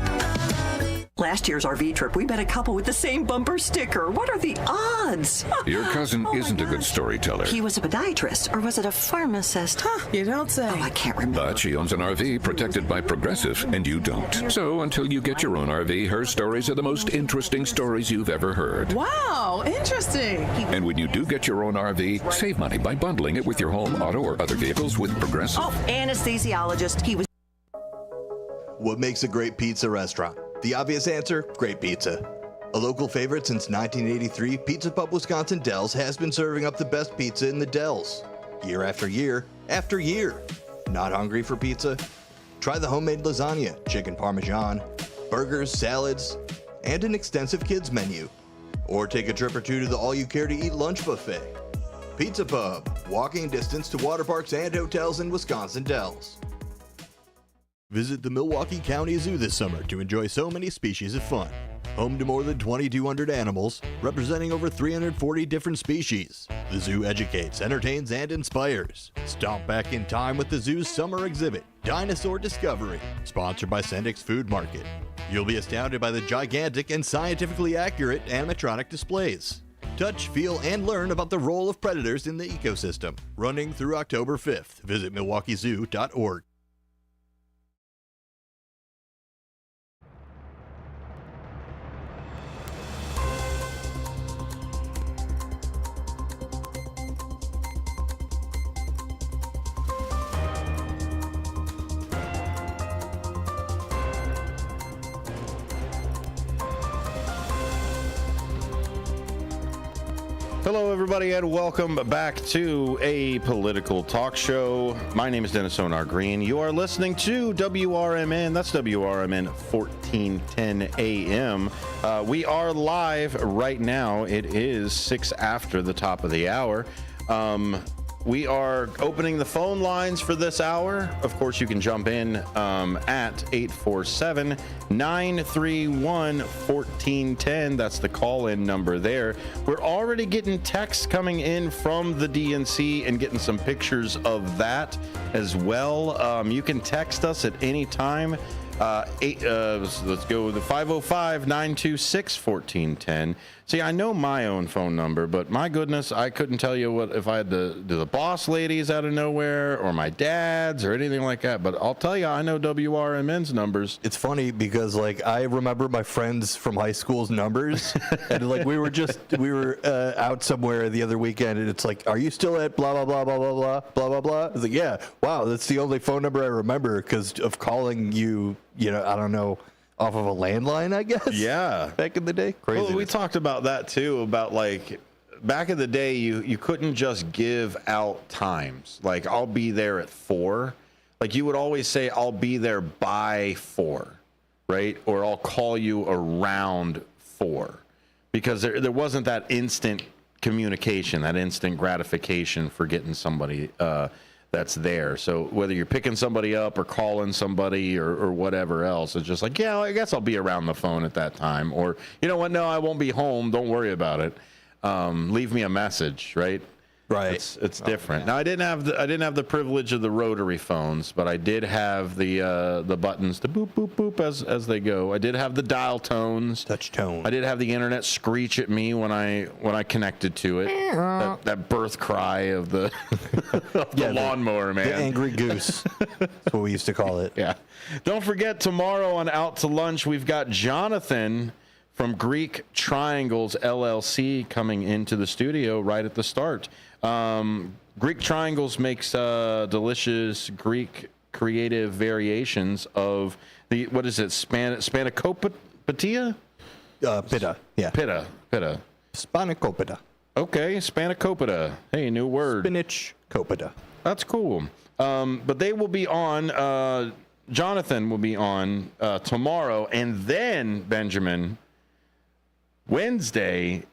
Last year's RV trip, we met a couple with the same bumper sticker. What are the odds? Your cousin isn't a good storyteller. He was a podiatrist, or was it a pharmacist? Huh, you don't say. Oh, I can't remember. But she owns an RV protected by Progressive, and you don't. So until you get your own RV, her stories are the most interesting stories you've ever heard. Wow, interesting. And when you do get your own RV, save money by bundling it with your home, auto, or other vehicles with Progressive. Oh, anesthesiologist. He was. What makes a great pizza restaurant? The obvious answer, great pizza. A local favorite since 1983, Pizza Pub Wisconsin Dells has been serving up the best pizza in the Dells. Year after year after year. Not hungry for pizza? Try the homemade lasagna, chicken parmesan, burgers, salads, and an extensive kids menu. Or take a trip or two to the all-you-care-to-eat lunch buffet. Pizza Pub, walking distance to water parks and hotels in Wisconsin Dells. Visit the Milwaukee County Zoo this summer to enjoy so many species of fun. Home to more than 2,200 animals, representing over 340 different species. The zoo educates, entertains, and inspires. Stomp back in time with the zoo's summer exhibit, Dinosaur Discovery, sponsored by Sendik's Food Market. You'll be astounded by the gigantic and scientifically accurate animatronic displays. Touch, feel, and learn about the role of predators in the ecosystem. Running through October 5th. Visit milwaukeezoo.org. Hello, everybody, and welcome back to a political talk show. My name is Dennis Sonar Green. You are listening to WRMN. That's WRMN 1410 AM. We are live right now. It is 6 after the top of the hour. We are opening the phone lines for this hour. Of course, you can jump in at 847-931-1410. That's the call-in number there. We're already getting texts coming in from the DNC and getting some pictures of that as well. You can text us at any time. Let's go with the 505-926-1410. See, I know my own phone number, but my goodness, I couldn't tell you what if I had to do the boss ladies out of nowhere or my dad's or anything like that. But I'll tell you, I know WRMN's numbers. It's funny because like I remember my friends from high school's numbers, and like we were out somewhere the other weekend, and it's like, are you still at blah blah blah blah blah blah blah blah blah? It's like, yeah, wow, that's the only phone number I remember because of calling you. You know, I don't know, off of a landline, I guess. Yeah. Back in the day. Crazy. Well, we talked about that too, about like back in the day, you couldn't just give out times. Like, I'll be there at 4. Like, you would always say, I'll be there by 4, right? Or I'll call you around 4. Because there wasn't that instant communication, that instant gratification for getting somebody that's there. So whether you're picking somebody up or calling somebody or whatever else, it's just like, yeah, I guess I'll be around the phone at that time. Or, you know what? No, I won't be home. Don't worry about it. Leave me a message, right? Right. It's different. Now I didn't have the privilege of the rotary phones, but I did have the buttons to boop boop boop as they go. I did have the dial tones, touch tone. I did have the internet screech at me when I connected to it. That birth cry of the lawnmower, man. The angry goose. That's what we used to call it. Yeah. Don't forget, tomorrow on Out to Lunch, we've got Jonathan from Greek Triangles LLC coming into the studio right at the start. Greek Triangles makes delicious Greek creative variations of the, what is it, Spanakopita? Pitta, yeah. Pitta. Spanakopita. Okay, Spanakopita. Hey, new word. Spinach copita. That's cool. But they will be on, Jonathan will be on tomorrow, and then, Benjamin, Wednesday,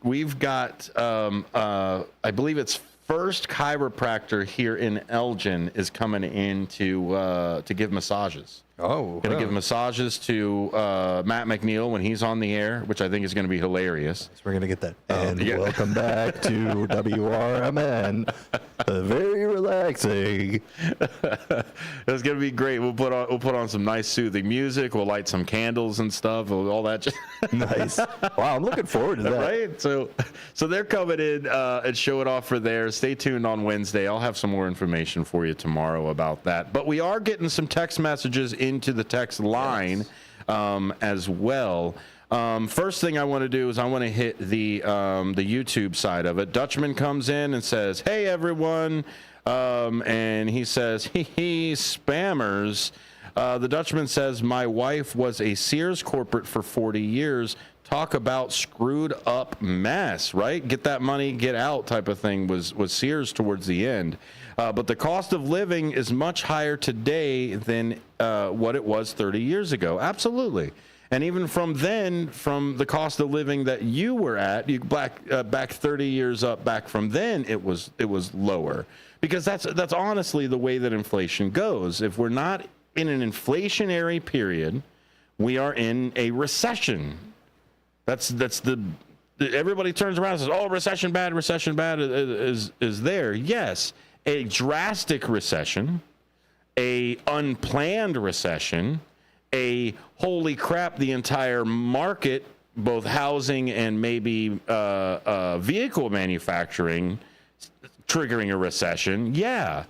we've got I believe it's First Chiropractor here in Elgin is coming in to give massages. Oh, gonna give massages to Matt McNeil when he's on the air, which I think is going to be hilarious. So we're gonna get that. And welcome back to WRMN. Very relaxing. It's gonna be great. We'll put on some nice soothing music. We'll light some candles and stuff. All that. Nice. Wow, I'm looking forward to that. Right. So they're coming in and show it off for there. Stay tuned on Wednesday. I'll have some more information for you tomorrow about that. But we are getting some text messages into the text line as well. First thing I want to do is I want to hit the YouTube side of it. Dutchman comes in and says, "Hey everyone," and he says, "Hee spammers." The Dutchman says, "My wife was a Sears corporate for 40 years. Talk about screwed up mess, right? Get that money, get out type of thing was Sears towards the end. But the cost of living is much higher today than what it was 30 years ago. Absolutely. And even from then, from the cost of living that you were at, back 30 years up back from then, it was lower. Because that's honestly the way that inflation goes. If we're not in an inflationary period, we are in a recession. That's everybody turns around and says, "Oh, recession bad is there." Yes, a drastic recession, a unplanned recession, a holy crap, the entire market, both housing and maybe vehicle manufacturing, triggering a recession. Yeah,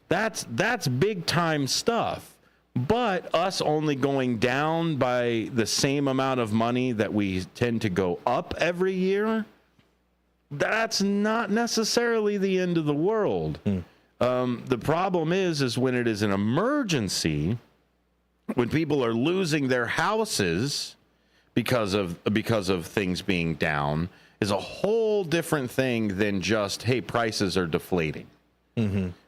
that's big time stuff. But us only going down by the same amount of money that we tend to go up every year, that's not necessarily the end of the world. The problem is when it is an emergency, when people are losing their houses because of things being down, is a whole different thing than just, hey, prices are deflating.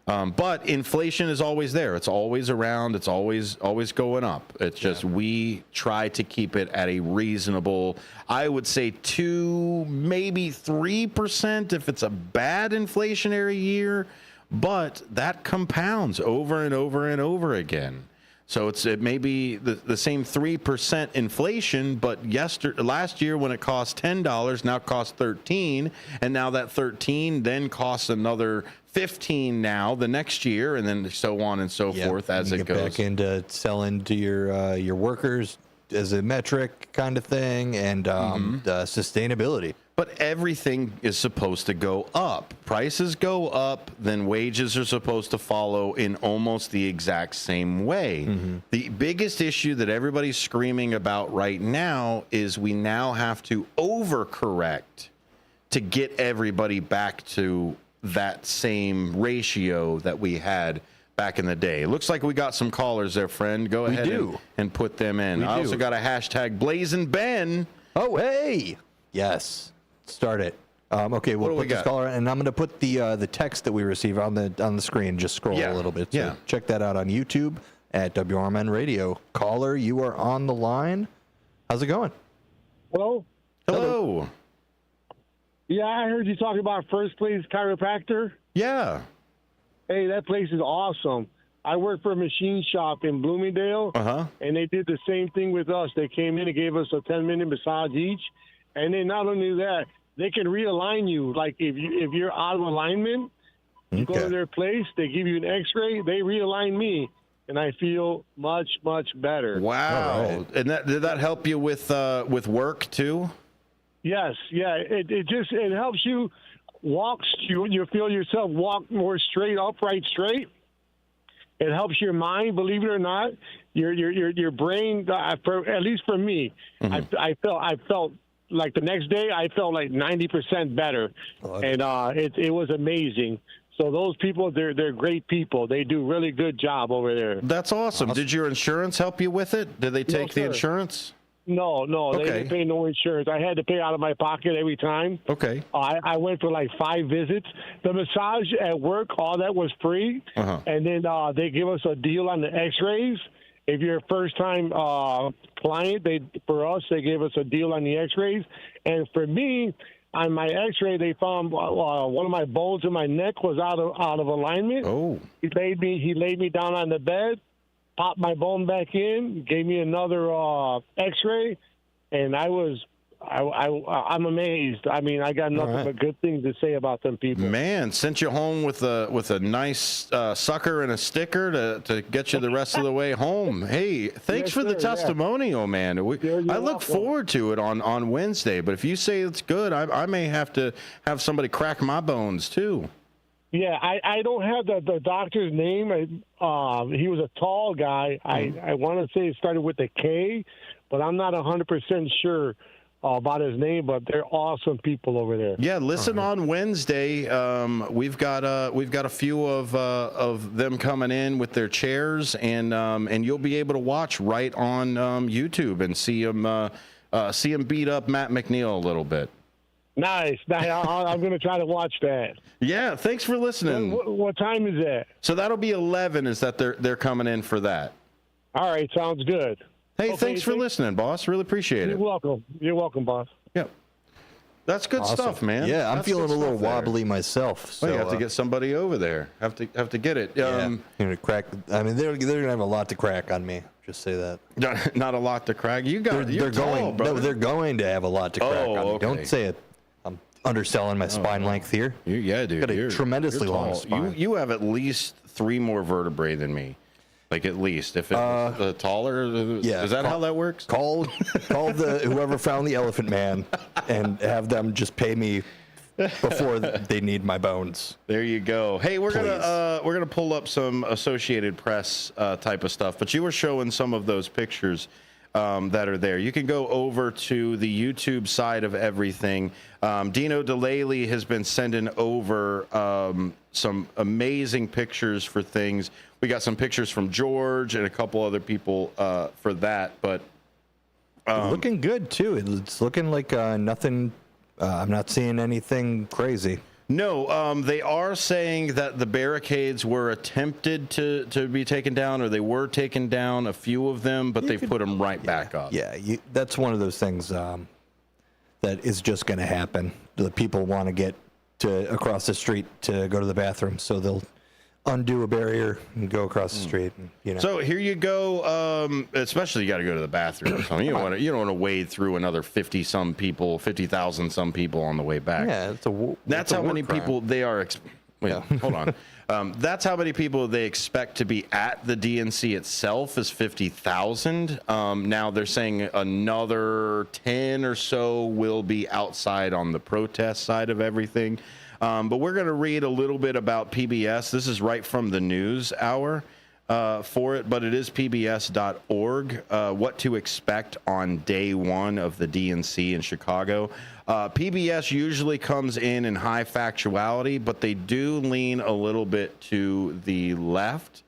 But inflation is always there. It's always around. It's always going up. It's just we try to keep it at a reasonable, I would say 2, maybe 3% if it's a bad inflationary year. But that compounds over and over and over again. So it may be the same 3% inflation, but last year when it cost $10, now it costs $13, and now that $13 then costs another $15 now the next year, and then so on and so forth as it goes. Back into selling to your workers as a metric kind of thing, and sustainability. But everything is supposed to go up. Prices go up, then wages are supposed to follow in almost the exact same way. The biggest issue that everybody's screaming about right now is we now have to overcorrect to get everybody back to that same ratio that we had back in the day. It looks like we got some callers there, friend. Go ahead and put them in. I also got a hashtag Blazing Ben. Oh, hey. Yes. Start it. Okay, we'll put this caller, and I'm going to put the text that we receive on the screen. Just scroll a little bit. So check that out on YouTube at WRMN Radio. Caller, you are on the line. How's it going? Hello? Hello. Yeah, I heard you talking about First Place Chiropractor. Yeah. Hey, that place is awesome. I work for a machine shop in Bloomingdale, and they did the same thing with us. They came in and gave us a 10-minute massage each, and then not only that, they can realign you. Like if you're out of alignment, you go to their place, they give you an X-ray, they realign me, and I feel much, much better. Wow. Right. And did that help you with work too? Yes. Yeah. It helps you walk. You feel yourself walk more straight, upright, straight. It helps your mind. Believe it or not, your brain. At least for me, I felt like the next day I felt like 90% better, and it was amazing. So those people, they're great people. They do really good job over there. That's awesome. Did your insurance help you with it? Did they take the insurance? No, they didn't pay no insurance. I had to pay out of my pocket every time. Okay. I went for like 5 visits. The massage at work, all that was free. And then they give us a deal on the X-rays. If you're a first-time client, for us, they gave us a deal on the X-rays. And for me, on my X-ray, they found one of my bones in my neck was out of alignment. Oh. He laid me down on the bed, popped my bone back in, gave me another X-ray, and I'm amazed. I mean, I got nothing but good things to say about them people. Man, sent you home with a nice sucker and a sticker to get you the rest of the way home. Hey, thanks for the testimonial, man. I look forward to it on Wednesday, but if you say it's good, I may have to have somebody crack my bones too. Yeah, I don't have the doctor's name. He was a tall guy. I want to say it started with a K, but I'm not 100% sure about his name. But they're awesome people over there. Yeah, listen on Wednesday. We've got a few of them coming in with their chairs, and you'll be able to watch right on YouTube and see them beat up Matt McNeil a little bit. Nice. I'm going to try to watch that. Yeah, thanks for listening. What time is that? So that'll be 11. Is that they're coming in for that? All right, sounds good. Hey, thanks for listening, boss. Really appreciate it. You're welcome. You're welcome, boss. Yep. That's good stuff, man. Yeah, I'm That's feeling a good little stuff there. wobbly myself. So Well, you have to get somebody over there. Have to get it. Crack. I mean, they're gonna have a lot to crack on me. Just say that. Not a lot to crack. You're they're tall, going. brother. No, they're going to have a lot to crack on me. okay. Don't say it. I'm underselling my spine length here. Yeah, dude. Got a tremendously you're long tall. spine. You have at least 3 more vertebrae than me. Like at least if it's taller. Yeah. Is that how that works? Call whoever found the Elephant Man and have them just pay me before they need my bones. There you go. Hey, we're gonna pull up some Associated Press type of stuff, but you were showing some of those pictures that are there. You can go over to the YouTube side of everything. Dino DeLaly has been sending over some amazing pictures for things. We got some pictures from George and a couple other people for that, but looking good too. It's looking like nothing I'm not seeing anything crazy. No, they are saying that the barricades were attempted to be taken down, or they were taken down, a few of them, but they put them right back up. Yeah, that's one of those things that is just going to happen. The people want to get across the street to go to the bathroom, so they'll undo a barrier and go across the street. And, So here you go. Especially you got to go to the bathroom or something. You don't want to wade through another 50,000 some people on the way back. Yeah, that's how many people they are. Hold on. That's how many people they expect to be at the DNC itself is 50,000. Now they're saying another 10 or so will be outside on the protest side of everything. But we're going to read a little bit about PBS. This is right from the news hour for it, but it is pbs.org, what to expect on day one of the DNC in Chicago. PBS usually comes in high factuality, but they do lean a little bit to the left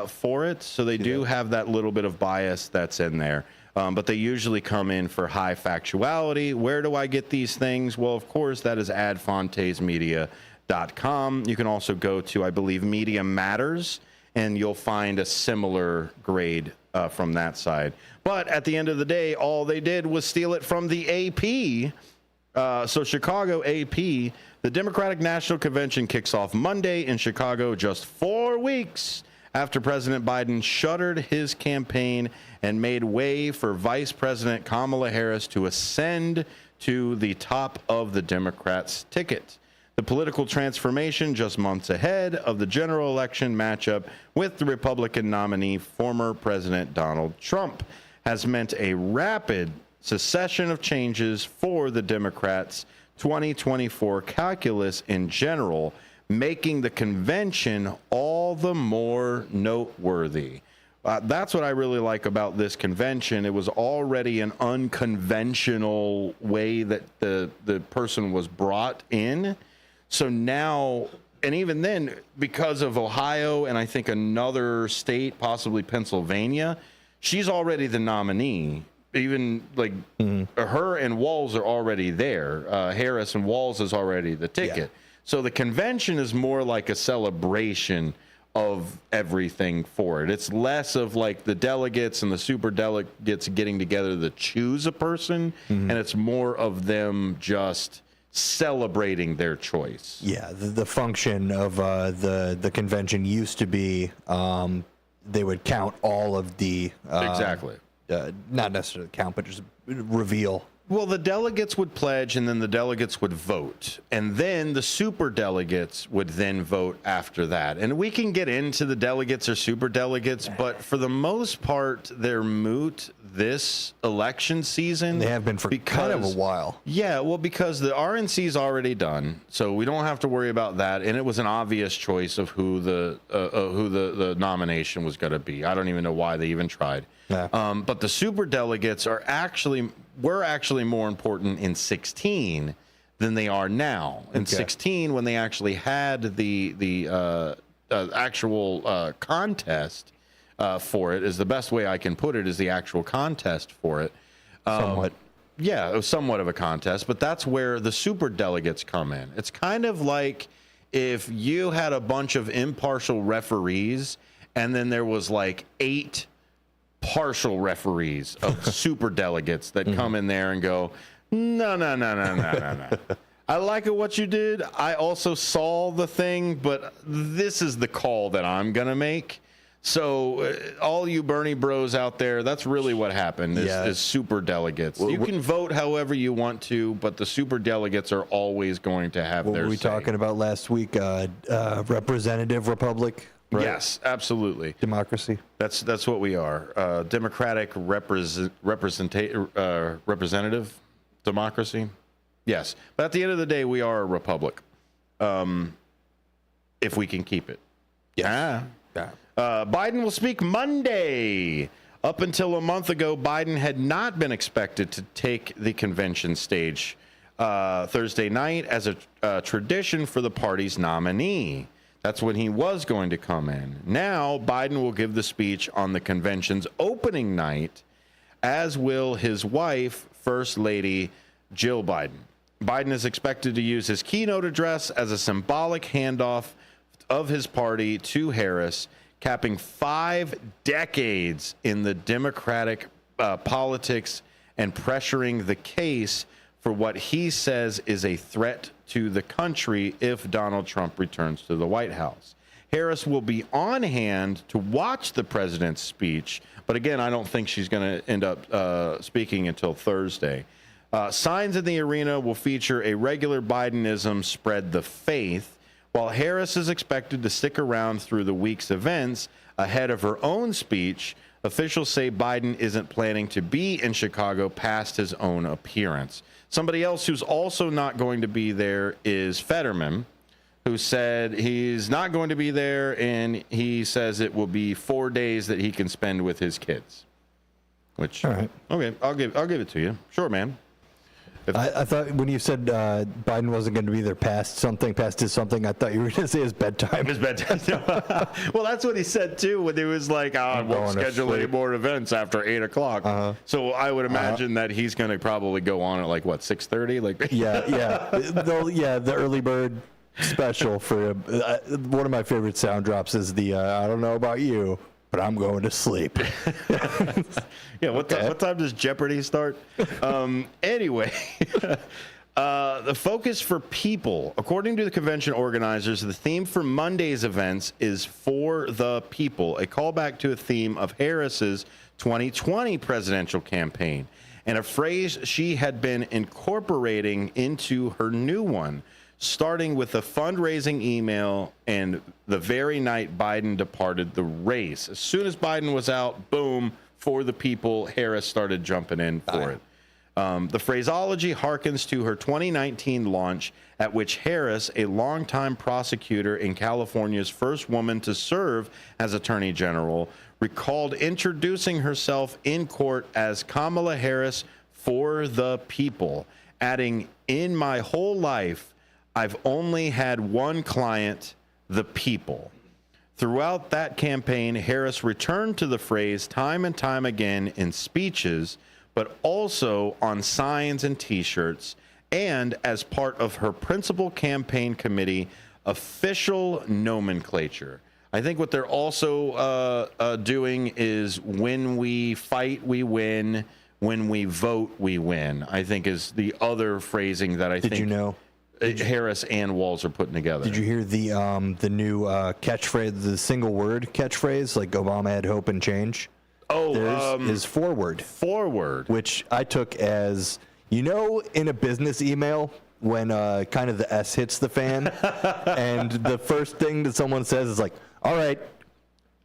for it. So they do have that little bit of bias that's in there. But they usually come in for high factuality. Where do I get these things? Well, of course, that is adfontesmedia.com. You can also go to, I believe, Media Matters, and you'll find a similar grade from that side. But at the end of the day, all they did was steal it from the AP. So Chicago AP, the Democratic National Convention kicks off Monday in Chicago, just 4 weeks after President Biden shuttered his campaign and made way for Vice President Kamala Harris to ascend to the top of the Democrats' ticket. The political transformation just months ahead of the general election matchup with the Republican nominee, former President Donald Trump, has meant a rapid succession of changes for the Democrats' 2024 calculus in general, making the convention all the more noteworthy. That's what I really like about this convention. It was already an unconventional way that the person was brought in. So now, and even then, because of Ohio and I think another state, possibly Pennsylvania, she's already the nominee. Even like her and Walz are already there. Harris and Walz is already the ticket. Yeah. So the convention is more like a celebration of everything for it. It's less of like the delegates and the super delegates getting together to choose a person, and it's more of them just celebrating their choice. Yeah, the function of the convention used to be they would count all of the exactly. Not necessarily count, but just reveal. Well, the delegates would pledge, and then the delegates would vote. And then the super delegates would then vote after that. And we can get into the delegates or super delegates, but for the most part, they're moot this election season. They have been for kind of a while. Yeah, well, because the RNC is already done, so we don't have to worry about that. And it was an obvious choice of who the nomination was going to be. I don't even know why they even tried. Yeah. But the super delegates were actually more important in 16 than they are now. In 16, when they actually had the actual contest for it, is the best way I can put it, is the actual contest for it. Somewhat. Yeah, it was somewhat of a contest, but that's where the super delegates come in. It's kind of like if you had a bunch of impartial referees and then there was like 8 partial referees of super delegates that come in there and go, no. I like it what you did. I also saw the thing, but this is the call that I'm going to make. So all you Bernie bros out there, that's really what happened is super delegates. You can vote however you want to, but the super delegates are always going to have their say. What were we talking about last week? Representative republic? Right? Yes, absolutely. Democracy. That's what we are. Democratic representative democracy. Yes, but at the end of the day, we are a republic. If we can keep it. Yeah. Biden will speak Monday. Up until a month ago, Biden had not been expected to take the convention stage Thursday night as a tradition for the party's nominee. That's when he was going to come in. Now, Biden will give the speech on the convention's opening night, as will his wife, First Lady Jill Biden. Biden is expected to use his keynote address as a symbolic handoff of his party to Harris, capping 5 decades in the Democratic politics and pressuring the case for what he says is a threat to the country if Donald Trump returns to the White House. Harris will be on hand to watch the president's speech, but again, I don't think she's going to end up speaking until Thursday. Signs in the arena will feature a regular Bidenism, spread the faith, while Harris is expected to stick around through the week's events ahead of her own speech. Officials say Biden isn't planning to be in Chicago past his own appearance. Somebody else who's also not going to be there is Fetterman, who said he's not going to be there, and he says it will be 4 days that he can spend with his kids. Which, all right, okay, I'll give it to you. Sure, man. I thought when you said Biden wasn't going to be there past his something, I thought you were going to say his bedtime. His bedtime. Well, that's what he said too when he was like, I won't schedule any more events after 8 o'clock. So I would imagine that he's going to probably go on at like what, 6:30? Like the early bird special for one of my favorite sound drops is the I don't know about you, but I'm going to sleep. Yeah, what time does Jeopardy start? Anyway, the focus for people, according to the convention organizers, the theme for Monday's events is For the People, a callback to a theme of Harris's 2020 presidential campaign, and a phrase she had been incorporating into her new one, starting with a fundraising email and the very night Biden departed the race. As soon as Biden was out, boom, For the People, Harris started jumping in for it. The phraseology harkens to her 2019 launch, at which Harris, a longtime prosecutor in California's first woman to serve as Attorney General, recalled introducing herself in court as Kamala Harris for the people, adding, "In my whole life, I've only had one client, the people." Throughout that campaign, Harris returned to the phrase time and time again in speeches, but also on signs and T-shirts, and as part of her principal campaign committee official nomenclature. I think what they're also doing is when we fight, we win. When we vote, we win, I think is the other phrasing that I think. Did you know? Harris and Walz are putting together. Did you hear the new catchphrase, the single word catchphrase, like Obama had hope and change? Oh, theirs is forward. Forward. Which I took as, in a business email, when kind of the S hits the fan, and the first thing that someone says is like, all right,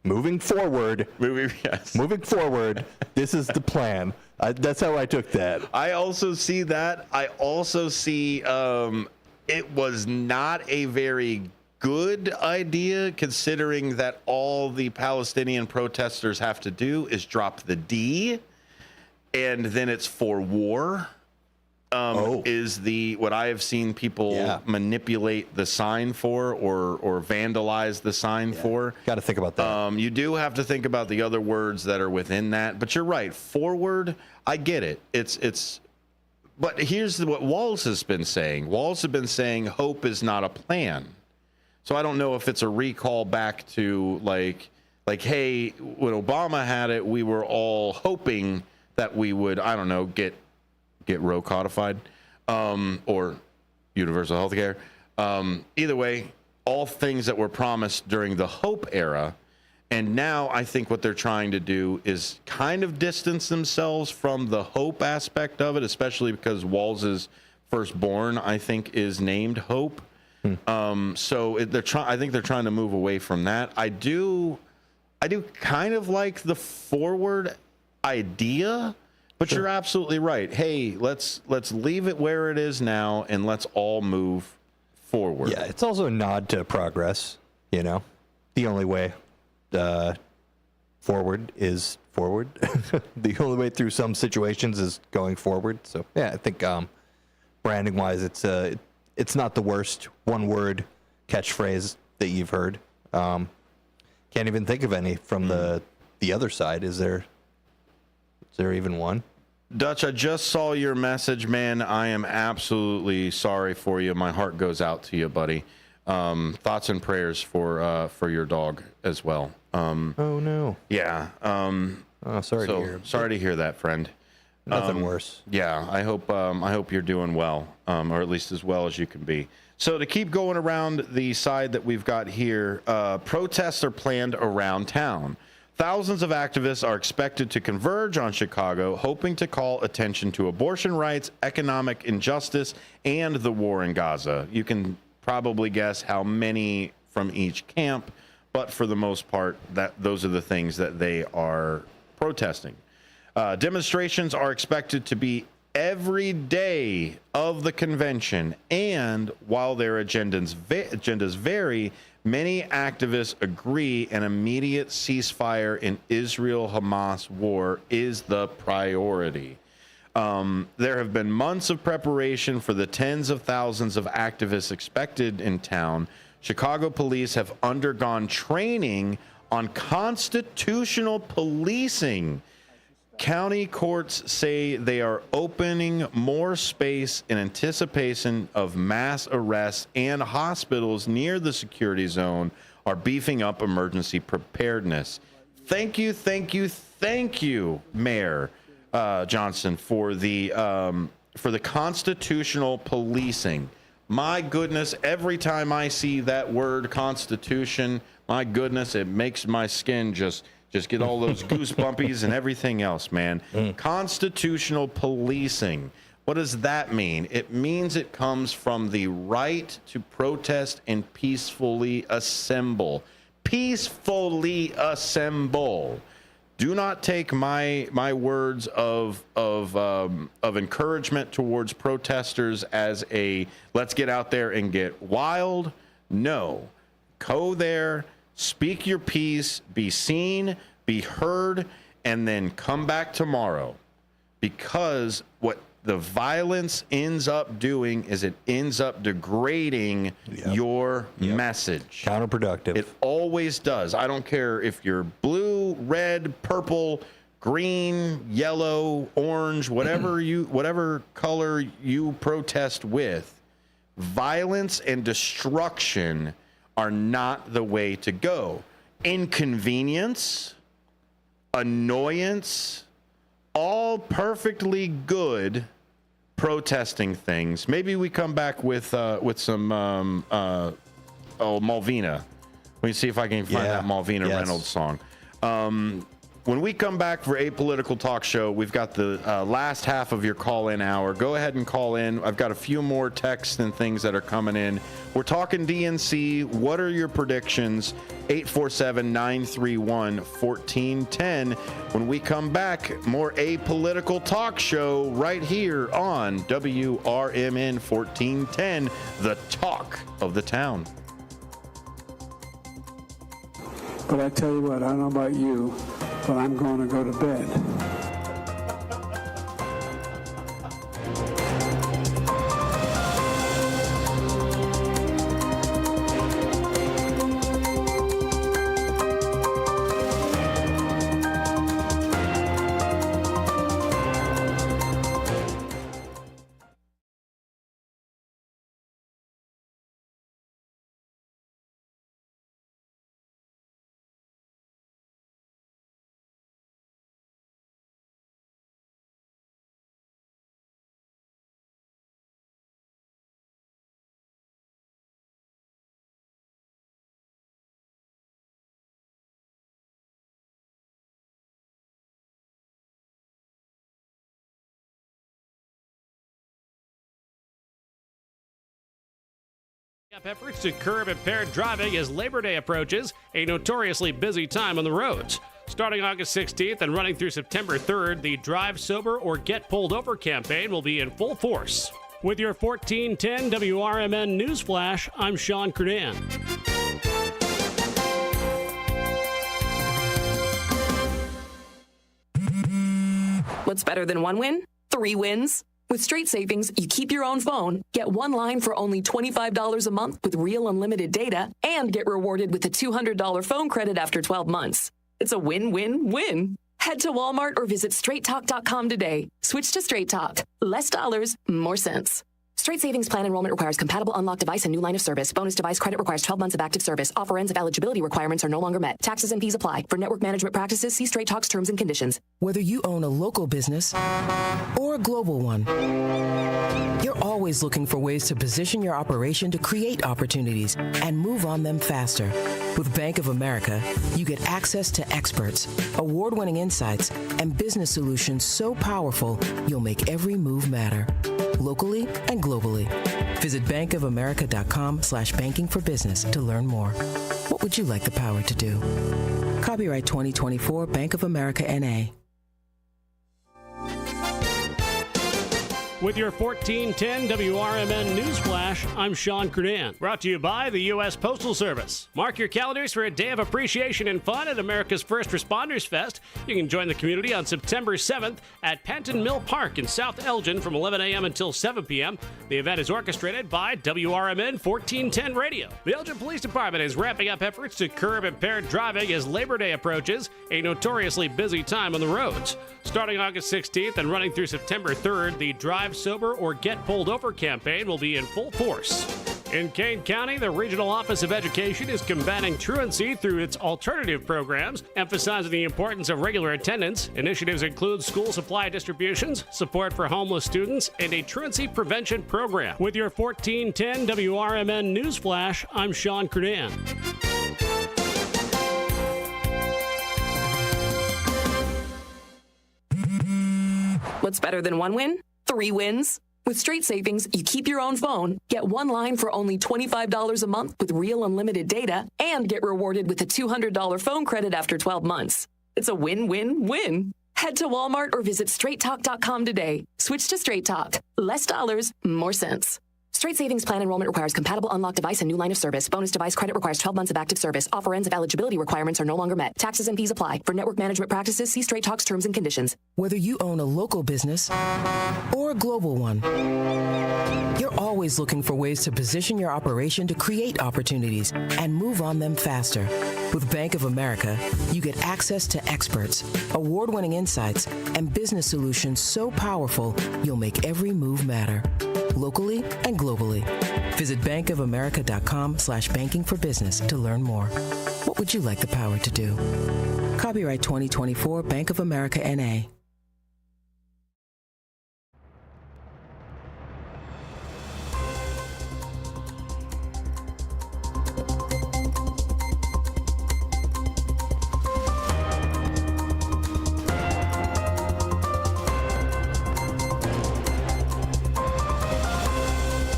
moving forward. Moving forward, this is the plan. That's how I took that. I also see that. I also see it was not a very good idea, considering that all the Palestinian protesters have to do is drop the D, and then it's for war. Is what I have seen people manipulate the sign for, or vandalize the sign for. Got to think about that. You do have to think about the other words that are within that, but you're right. Forward, I get it. It's. But here's what Walz has been saying. Walz has been saying hope is not a plan. So I don't know if it's a recall back to like, hey, when Obama had it, we were all hoping that we would, I don't know, get Roe codified, or universal health care. Either way, all things that were promised during the Hope era. And now I think what they're trying to do is kind of distance themselves from the hope aspect of it, especially because firstborn, I think, is named Hope. So I think they're trying to move away from that. I do kind of like the forward idea, but you're absolutely right. Hey, let's leave it where it is now, and let's all move forward. Yeah, it's also a nod to progress. The only way forward is forward. The only way through some situations is going forward. So yeah, I think branding wise, it's not the worst one-word catchphrase that you've heard. Can't even think of any from the other side. Is there even one? Dutch, I just saw your message, man. I am absolutely sorry for you. My heart goes out to you, buddy. Thoughts and prayers for your dog as well. Oh no. Yeah. Sorry to hear. Sorry to hear that, friend. Nothing worse. Yeah, I hope you're doing well, or at least as well as you can be. So to keep going around the side that we've got here, protests are planned around town. Thousands of activists are expected to converge on Chicago, hoping to call attention to abortion rights, economic injustice, and the war in Gaza. You can probably guess how many from each camp, but for the most part, those are the things that they are protesting. Demonstrations are expected to be every day of the convention, and while their agendas vary, many activists agree an immediate ceasefire in Israel-Hamas war is the priority. There have been months of preparation for the tens of thousands of activists expected in town. Chicago police have undergone training on constitutional policing. County courts say they are opening more space in anticipation of mass arrests, and hospitals near the security zone are beefing up emergency preparedness. Thank you, Mayor Johnson, for the constitutional policing. My goodness, every time I see that word Constitution, my goodness, it makes my skin just get all those goosebumpies and everything else, man. Constitutional policing. What does that mean? It means it comes from the right to protest and peacefully assemble. Peacefully assemble. Do not take my words of encouragement towards protesters as a let's get out there and get wild. No. Go there, speak your piece, be seen, be heard, and then come back tomorrow. Because what the violence ends up doing is it ends up degrading your message. Counterproductive. It always does. I don't care if you're blue, red, purple, green, yellow, orange, whatever color you protest with. Violence and destruction are not the way to go. Inconvenience, annoyance, all perfectly good protesting things. Maybe we come back with some Malvina. Let me see if I can find that Malvina Reynolds song. When we come back for Apolitical Talk Show, we've got the last half of your call-in hour. Go ahead and call in. I've got a few more texts and things that are coming in. We're talking DNC. What are your predictions? 847-931-1410. When we come back, more Apolitical Talk Show right here on WRMN 1410, the talk of the town. But I tell you what, I don't know about you, but I'm going to go to bed. Efforts to curb impaired driving as Labor Day approaches, a notoriously busy time on the roads. Starting August 16th and running through September 3rd, the Drive Sober or Get Pulled Over campaign will be in full force. With your 1410 WRMN News Flash, I'm Sean Kernan. What's better than one win? 3 wins. With Straight Savings, you keep your own phone, get one line for only $25 a month with real unlimited data, and get rewarded with a $200 phone credit after 12 months. It's a win-win-win. Head to Walmart or visit straighttalk.com today. Switch to Straight Talk. Less dollars, more sense. Straight Savings Plan enrollment requires compatible unlocked device and new line of service. Bonus device credit requires 12 months of active service. Offer ends if eligibility requirements are no longer met. Taxes and fees apply. For network management practices, see Straight Talk's terms and conditions. Whether you own a local business or a global one, you're always looking for ways to position your operation to create opportunities and move on them faster. With Bank of America, you get access to experts, award-winning insights, and business solutions so powerful you'll make every move matter. Locally and globally. Visit bankofamerica.com/banking for business to learn more. What would you like the power to do? Copyright 2024 Bank of America NA. With your 1410 WRMN News Flash, I'm Sean Kernan. Brought to you by the U.S. Postal Service. Mark your calendars for a day of appreciation and fun at America's First Responders Fest. You can join the community on September 7th at Penton Mill Park in South Elgin from 11 a.m. until 7 p.m. The event is orchestrated by WRMN 1410 Radio. The Elgin Police Department is ramping up efforts to curb impaired driving as Labor Day approaches, a notoriously busy time on the roads. Starting August 16th and running through September 3rd, the Drive Sober or Get Pulled Over campaign will be in full force. In Kane County, the Regional Office of Education is combating truancy through its alternative programs, emphasizing the importance of regular attendance. Initiatives include school supply distributions, support for homeless students, and a truancy prevention program. With your 1410 WRMN News Flash, I'm Sean Kernan. What's better than one win? 3 wins. With Straight Savings, you keep your own phone, get one line for only $25 a month with real unlimited data, and get rewarded with a $200 phone credit after 12 months. It's a win-win-win. Head to Walmart or visit straighttalk.com today. Switch to Straight Talk. Less dollars, more sense. Straight Savings Plan enrollment requires compatible unlocked device and new line of service. Bonus device credit requires 12 months of active service. Offer ends if eligibility requirements are no longer met. Taxes and fees apply. For network management practices, see Straight Talk's terms and conditions. Whether you own a local business or a global one, you're always looking for ways to position your operation to create opportunities and move on them faster. With Bank of America, you get access to experts, award-winning insights, and business solutions so powerful you'll make every move matter. Locally and globally. Visit bankofamerica.com/banking for business to learn more. What would you like the power to do? Copyright 2024 Bank of America NA.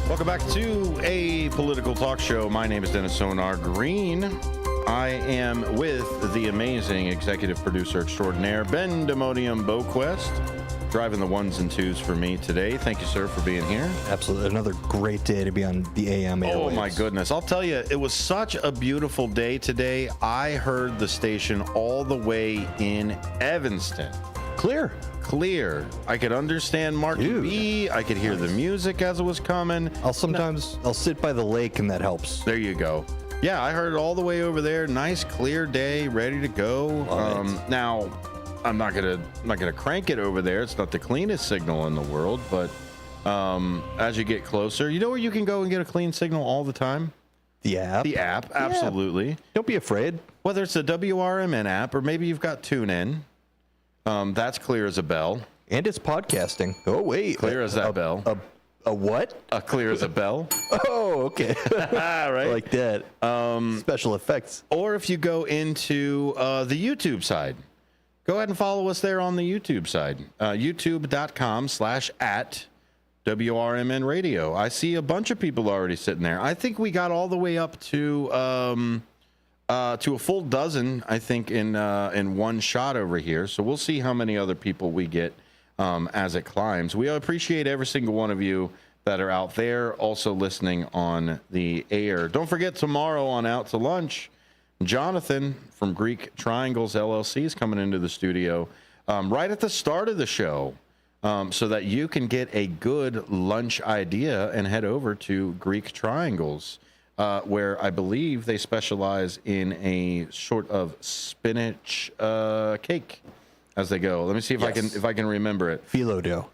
Welcome back to a political talk show. My name is Dennis Sonar Green. I am with the amazing executive producer extraordinaire, Ben Demodium Boquest, driving the ones and twos for me today. Thank you, sir, for being here. Absolutely. Another great day to be on the AM airwaves. Oh, my goodness. I'll tell you, it was such a beautiful day today. I heard the station all the way in Evanston. Clear. I could understand Marky B. I could hear the music as it was coming. I'll sit by the lake and that helps. There you go. Yeah, I heard it all the way over there. Nice, clear day, ready to go. Now, I'm not gonna crank it over there. It's not the cleanest signal in the world, but as you get closer, you know where you can go and get a clean signal all the time? The app. The app, absolutely. Yeah. Don't be afraid. Whether it's the WRMN app or maybe you've got TuneIn. That's clear as a bell. And it's podcasting. Oh, wait. Clear as that bell. A what? Clear as a bell. Oh, okay. Right. Like that. Special effects. Or if you go into the YouTube side, go ahead and follow us there on the YouTube side. YouTube.com/@WRMN Radio. I see a bunch of people already sitting there. I think we got all the way up to a full dozen, I think, in one shot over here. So we'll see how many other people we get as it climbs. We appreciate every single one of you that are out there, also listening on the air. Don't forget, tomorrow on Out to Lunch, Jonathan from Greek Triangles LLC is coming into the studio right at the start of the show so that you can get a good lunch idea and head over to Greek Triangles. Where I believe they specialize in a sort of spinach cake as they go. Let me see if I can remember it. Philo dough.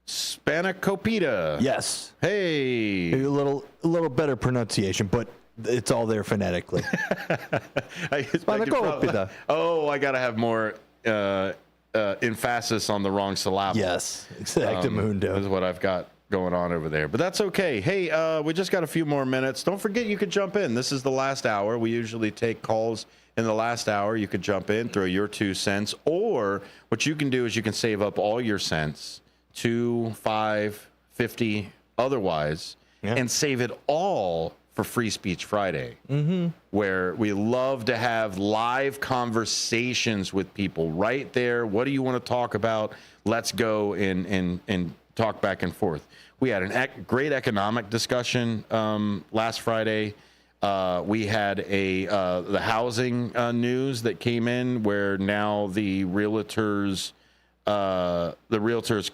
Spanakopita. Yes. Hey. A little better pronunciation, but it's all there phonetically. Spanakopita. I got to have more emphasis on the wrong syllable. Yes. Exactamundo. Is what I've got going on over there. But that's okay. Hey, we just got a few more minutes. Don't forget you could jump in. This is the last hour. We usually take calls in the last hour. You could jump in, throw your 2 cents, or what you can do is you can save up all your cents, 2, 5, 50, otherwise, and save it all for Free Speech Friday, where we love to have live conversations with people right there. What do you want to talk about? Let's go and talk back and forth. We had a great economic discussion last Friday. We had the housing news that came in, where now the realtors'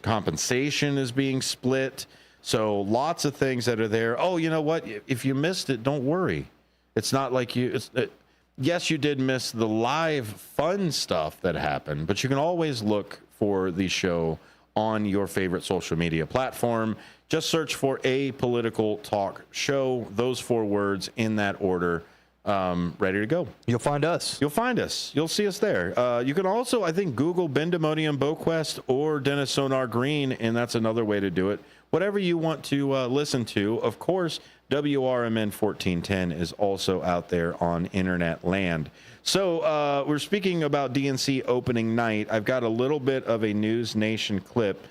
compensation is being split. So lots of things that are there. Oh, you know what? If you missed it, don't worry. It's not like yes, you did miss the live fun stuff that happened, but you can always look for the show on your favorite social media platform. Just search for A Political Talk Show, those 4 words in that order, ready to go. You'll find us. You'll find us. You'll see us there. You can also, I think, Google Ben Demodium Boquest or Dennis Sonar Green, and that's another way to do it. Whatever you want to listen to. Of course, WRMN 1410 is also out there on internet land. So we're speaking about DNC opening night. I've got a little bit of a News Nation clip.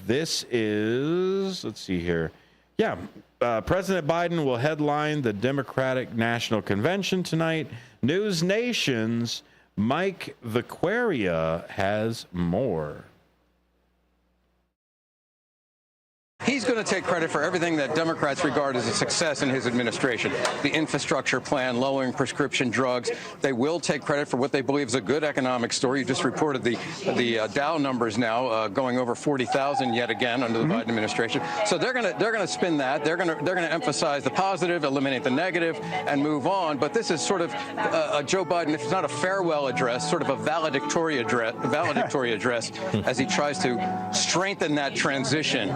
This is, let's see here. Yeah, President Biden will headline the Democratic National Convention tonight. News Nation's Mike Vaqueria has more. He's going to take credit for everything that Democrats regard as a success in his administration. The infrastructure plan, lowering prescription drugs. They will take credit for what they believe is a good economic story. You just reported the Dow numbers now going over 40,000 yet again under the Biden administration. So they're going to spin that. They're going to emphasize the positive, eliminate the negative, and move on. But this is sort of a Joe Biden, if it's not a farewell address, sort of a valedictory address as he tries to strengthen that transition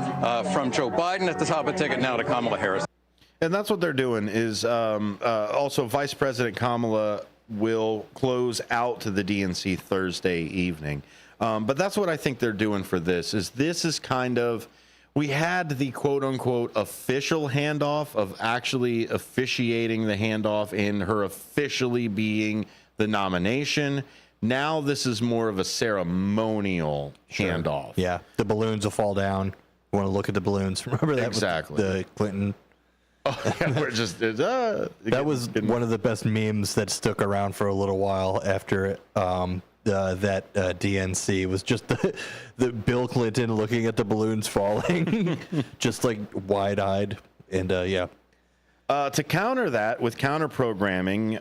from Joe Biden at the top of the ticket now to Kamala Harris. And that's what they're doing is also Vice President Kamala will close out to the DNC Thursday evening. But that's what I think they're doing for this is kind of, we had the quote unquote official handoff of actually officiating the handoff and her officially being the nomination. Now this is more of a ceremonial handoff. Yeah, the balloons will fall down. You want to look at the balloons. Remember that exactly. With the Clinton? Oh, yeah, we're just, that was one of the best memes that stuck around for a little while after that DNC was just the Bill Clinton looking at the balloons falling, just like wide-eyed. And yeah. To counter that with counter programming,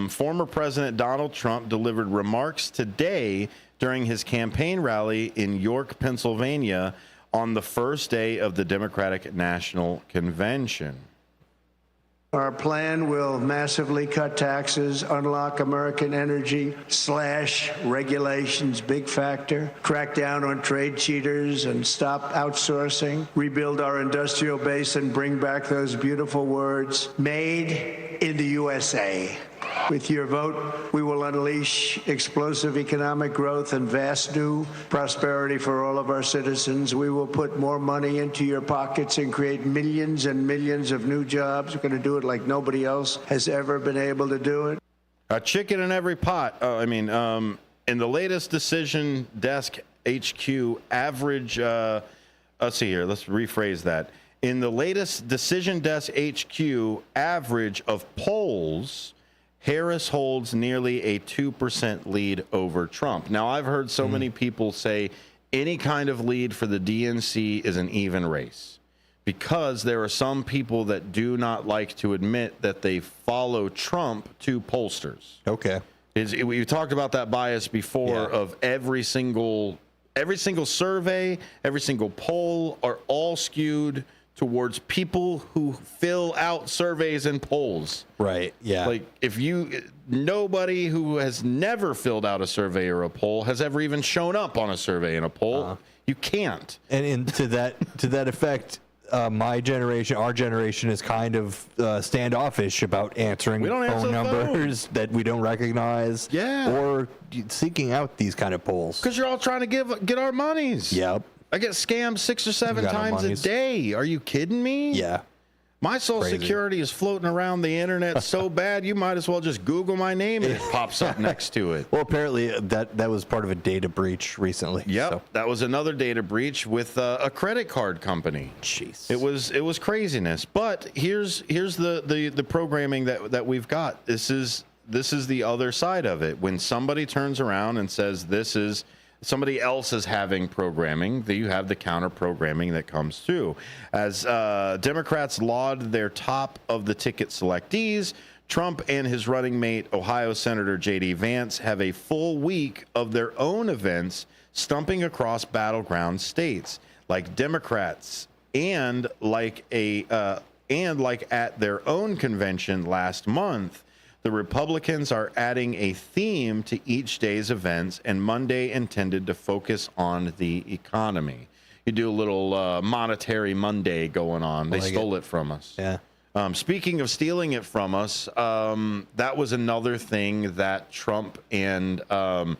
former President Donald Trump delivered remarks today during his campaign rally in York, Pennsylvania, on the first day of the Democratic National Convention. Our plan will massively cut taxes, unlock American energy, slash regulations, big factor, crack down on trade cheaters and stop outsourcing, rebuild our industrial base and bring back those beautiful words, made in the USA. With your vote, we will unleash explosive economic growth and vast new prosperity for all of our citizens. We will put more money into your pockets and create millions and millions of new jobs. We're going to do it like nobody else has ever been able to do it. A chicken in every pot. In the latest Decision Desk HQ average, let's see here, let's rephrase that. In the latest Decision Desk HQ average of polls, Harris holds nearly a 2% lead over Trump. Now, I've heard so many people say any kind of lead for the DNC is an even race because there are some people that do not like to admit that they follow Trump to pollsters. Okay. We've talked about that bias before of every single survey, every single poll are all skewed towards people who fill out surveys and polls. Right. Yeah. Like nobody who has never filled out a survey or a poll has ever even shown up on a survey and a poll. You can't. And to that effect, our generation is kind of standoffish about answering phone numbers that we don't recognize. Yeah. Or seeking out these kind of polls. Because you're all trying to get our monies. Yep. I get scammed 6 or 7 times a day. Are you kidding me? Yeah. My Social Security is floating around the internet so bad, you might as well just Google my name and it pops up next to it. Well, apparently that was part of a data breach recently. Yep, so. That was another data breach with a credit card company. Jeez. It was craziness. But here's the programming that we've got. This is the other side of it. When somebody turns around and says somebody else is having programming, you have the counter programming that comes through. As Democrats laud their top of the ticket selectees, Trump and his running mate, Ohio Senator J.D. Vance, have a full week of their own events stumping across battleground states. Like Democrats and like at their own convention last month, the Republicans are adding a theme to each day's events, and Monday intended to focus on the economy. You do a little Monetary Monday going on. They stole it from us. Yeah. Speaking of stealing it from us, that was another thing that Trump and Trump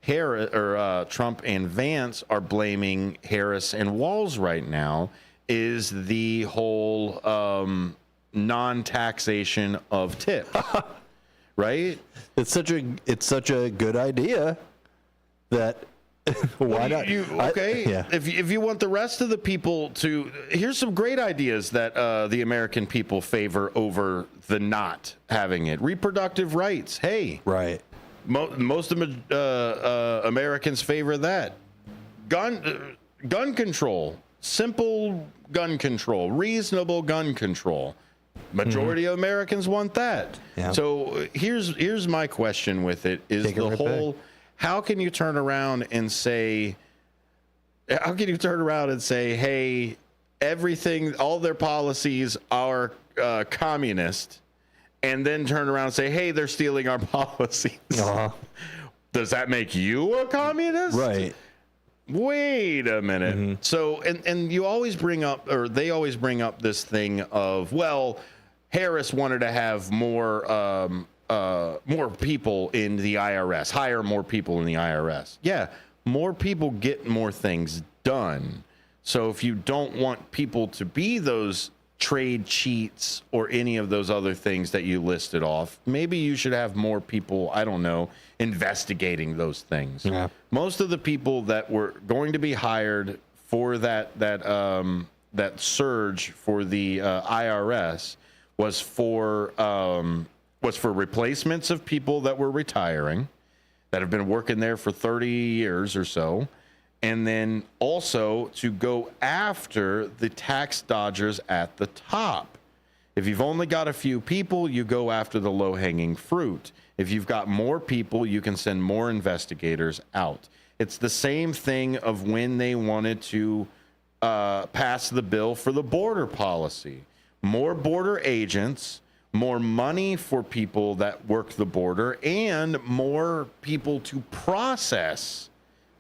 and Vance are blaming Harris and Walz right now, is the whole non-taxation of tips. Right? It's such a good idea that why not? Yeah. If you want the rest of the people to, here's some great ideas that the American people favor over the not having it. Reproductive rights. Hey. Right. Most of Americans favor that. Gun control. Simple gun control. Reasonable gun control. Majority of Americans want that. Yeah. So here's my question with it is the whole, how can you turn around and say, hey, everything, all their policies are communist, and then turn around and say, hey, they're stealing our policies. Does that make you a communist? Right. Wait a minute. So, and you always bring up, or they always bring up this thing of, well, Harris wanted to have more people in the IRS, hire more people in the IRS. Yeah, more people get more things done. So if you don't want people to be those trade cheats or any of those other things that you listed off, maybe you should have more people, I don't know, investigating those things. Yeah. Most of the people that were going to be hired for that surge for the IRS was for replacements of people that were retiring, that have been working there for 30 years or so, and then also to go after the tax dodgers at the top. If you've only got a few people, you go after the low-hanging fruit. If you've got more people, you can send more investigators out. It's the same thing of when they wanted to pass the bill for the border policy. More border agents, more money for people that work the border, and more people to process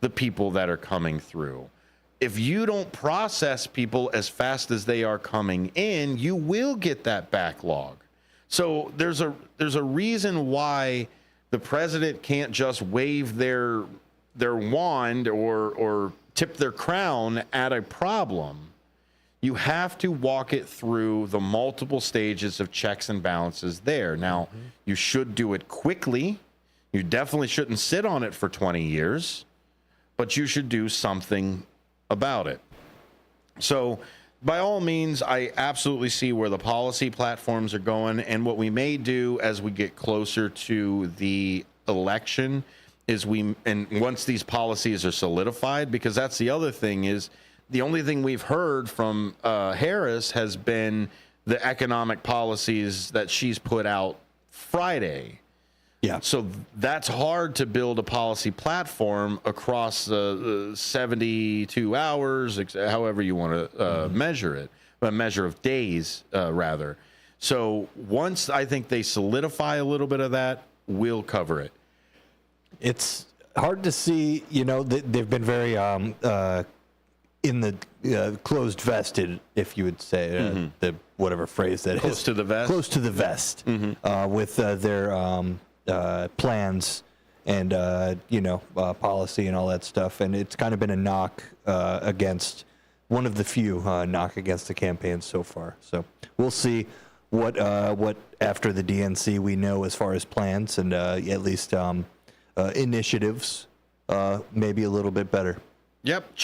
the people that are coming through. If you don't process people as fast as they are coming in, you will get that backlog. So there's a reason why the president can't just wave their wand or tip their crown at a problem. You have to walk it through the multiple stages of checks and balances there. Now, you should do it quickly. You definitely shouldn't sit on it for 20 years, but you should do something about it. So, by all means, I absolutely see where the policy platforms are going, and what we may do as we get closer to the election is once these policies are solidified, because that's the other thing is, the only thing we've heard from Harris has been the economic policies that she's put out Friday. Yeah. So that's hard to build a policy platform across 72 hours, however you want to measure it. a measure of days, rather. So once I think they solidify a little bit of that, we'll cover it. It's hard to see, they've been very in the closed vested, if you would say, the whatever phrase that Close is. to the vest? Close to the vest with their plans and, policy and all that stuff. And it's kind of been a knock against, one of the few knock against the campaign so far. So we'll see what after the DNC we know as far as plans and at least initiatives, maybe a little bit better. Yep,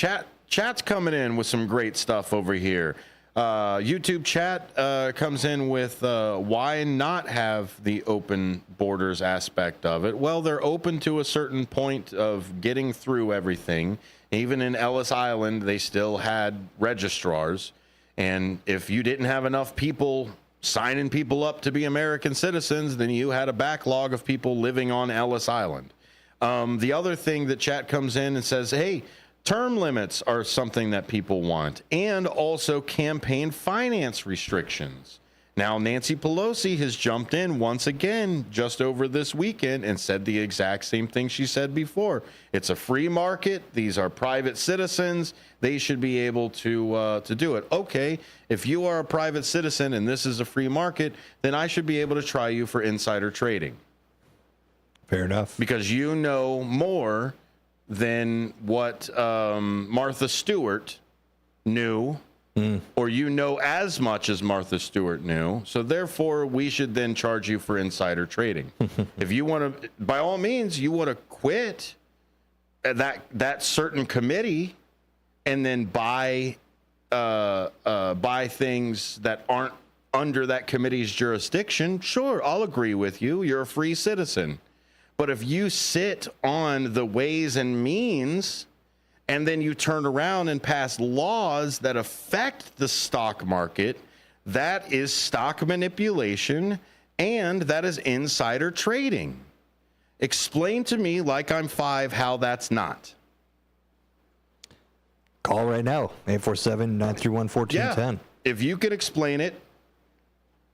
chat's coming in with some great stuff over here. YouTube chat comes in with why not have the open borders aspect of it. Well, they're open to a certain point of getting through everything. Even in Ellis Island, they still had registrars. And if you didn't have enough people signing people up to be American citizens, then you had a backlog of people living on Ellis Island. The other thing that chat comes in and says, hey, term limits are something that people want, and also campaign finance restrictions. Now, Nancy Pelosi has jumped in once again just over this weekend and said the exact same thing she said before. It's a free market. These are private citizens. They should be able to do it. Okay, if you are a private citizen and this is a free market, then I should be able to try you for insider trading. Fair enough. Because you know more than what Martha Stewart knew, or you know as much as Martha Stewart knew. So therefore, we should then charge you for insider trading. If you want to, by all means, you want to quit that certain committee and then buy things that aren't under that committee's jurisdiction. Sure, I'll agree with you. You're a free citizen. But if you sit on the ways and means and then you turn around and pass laws that affect the stock market, that is stock manipulation and that is insider trading. Explain to me, like I'm 5, how that's not. Call right now, 847-931-1410. Yeah, if you could explain it,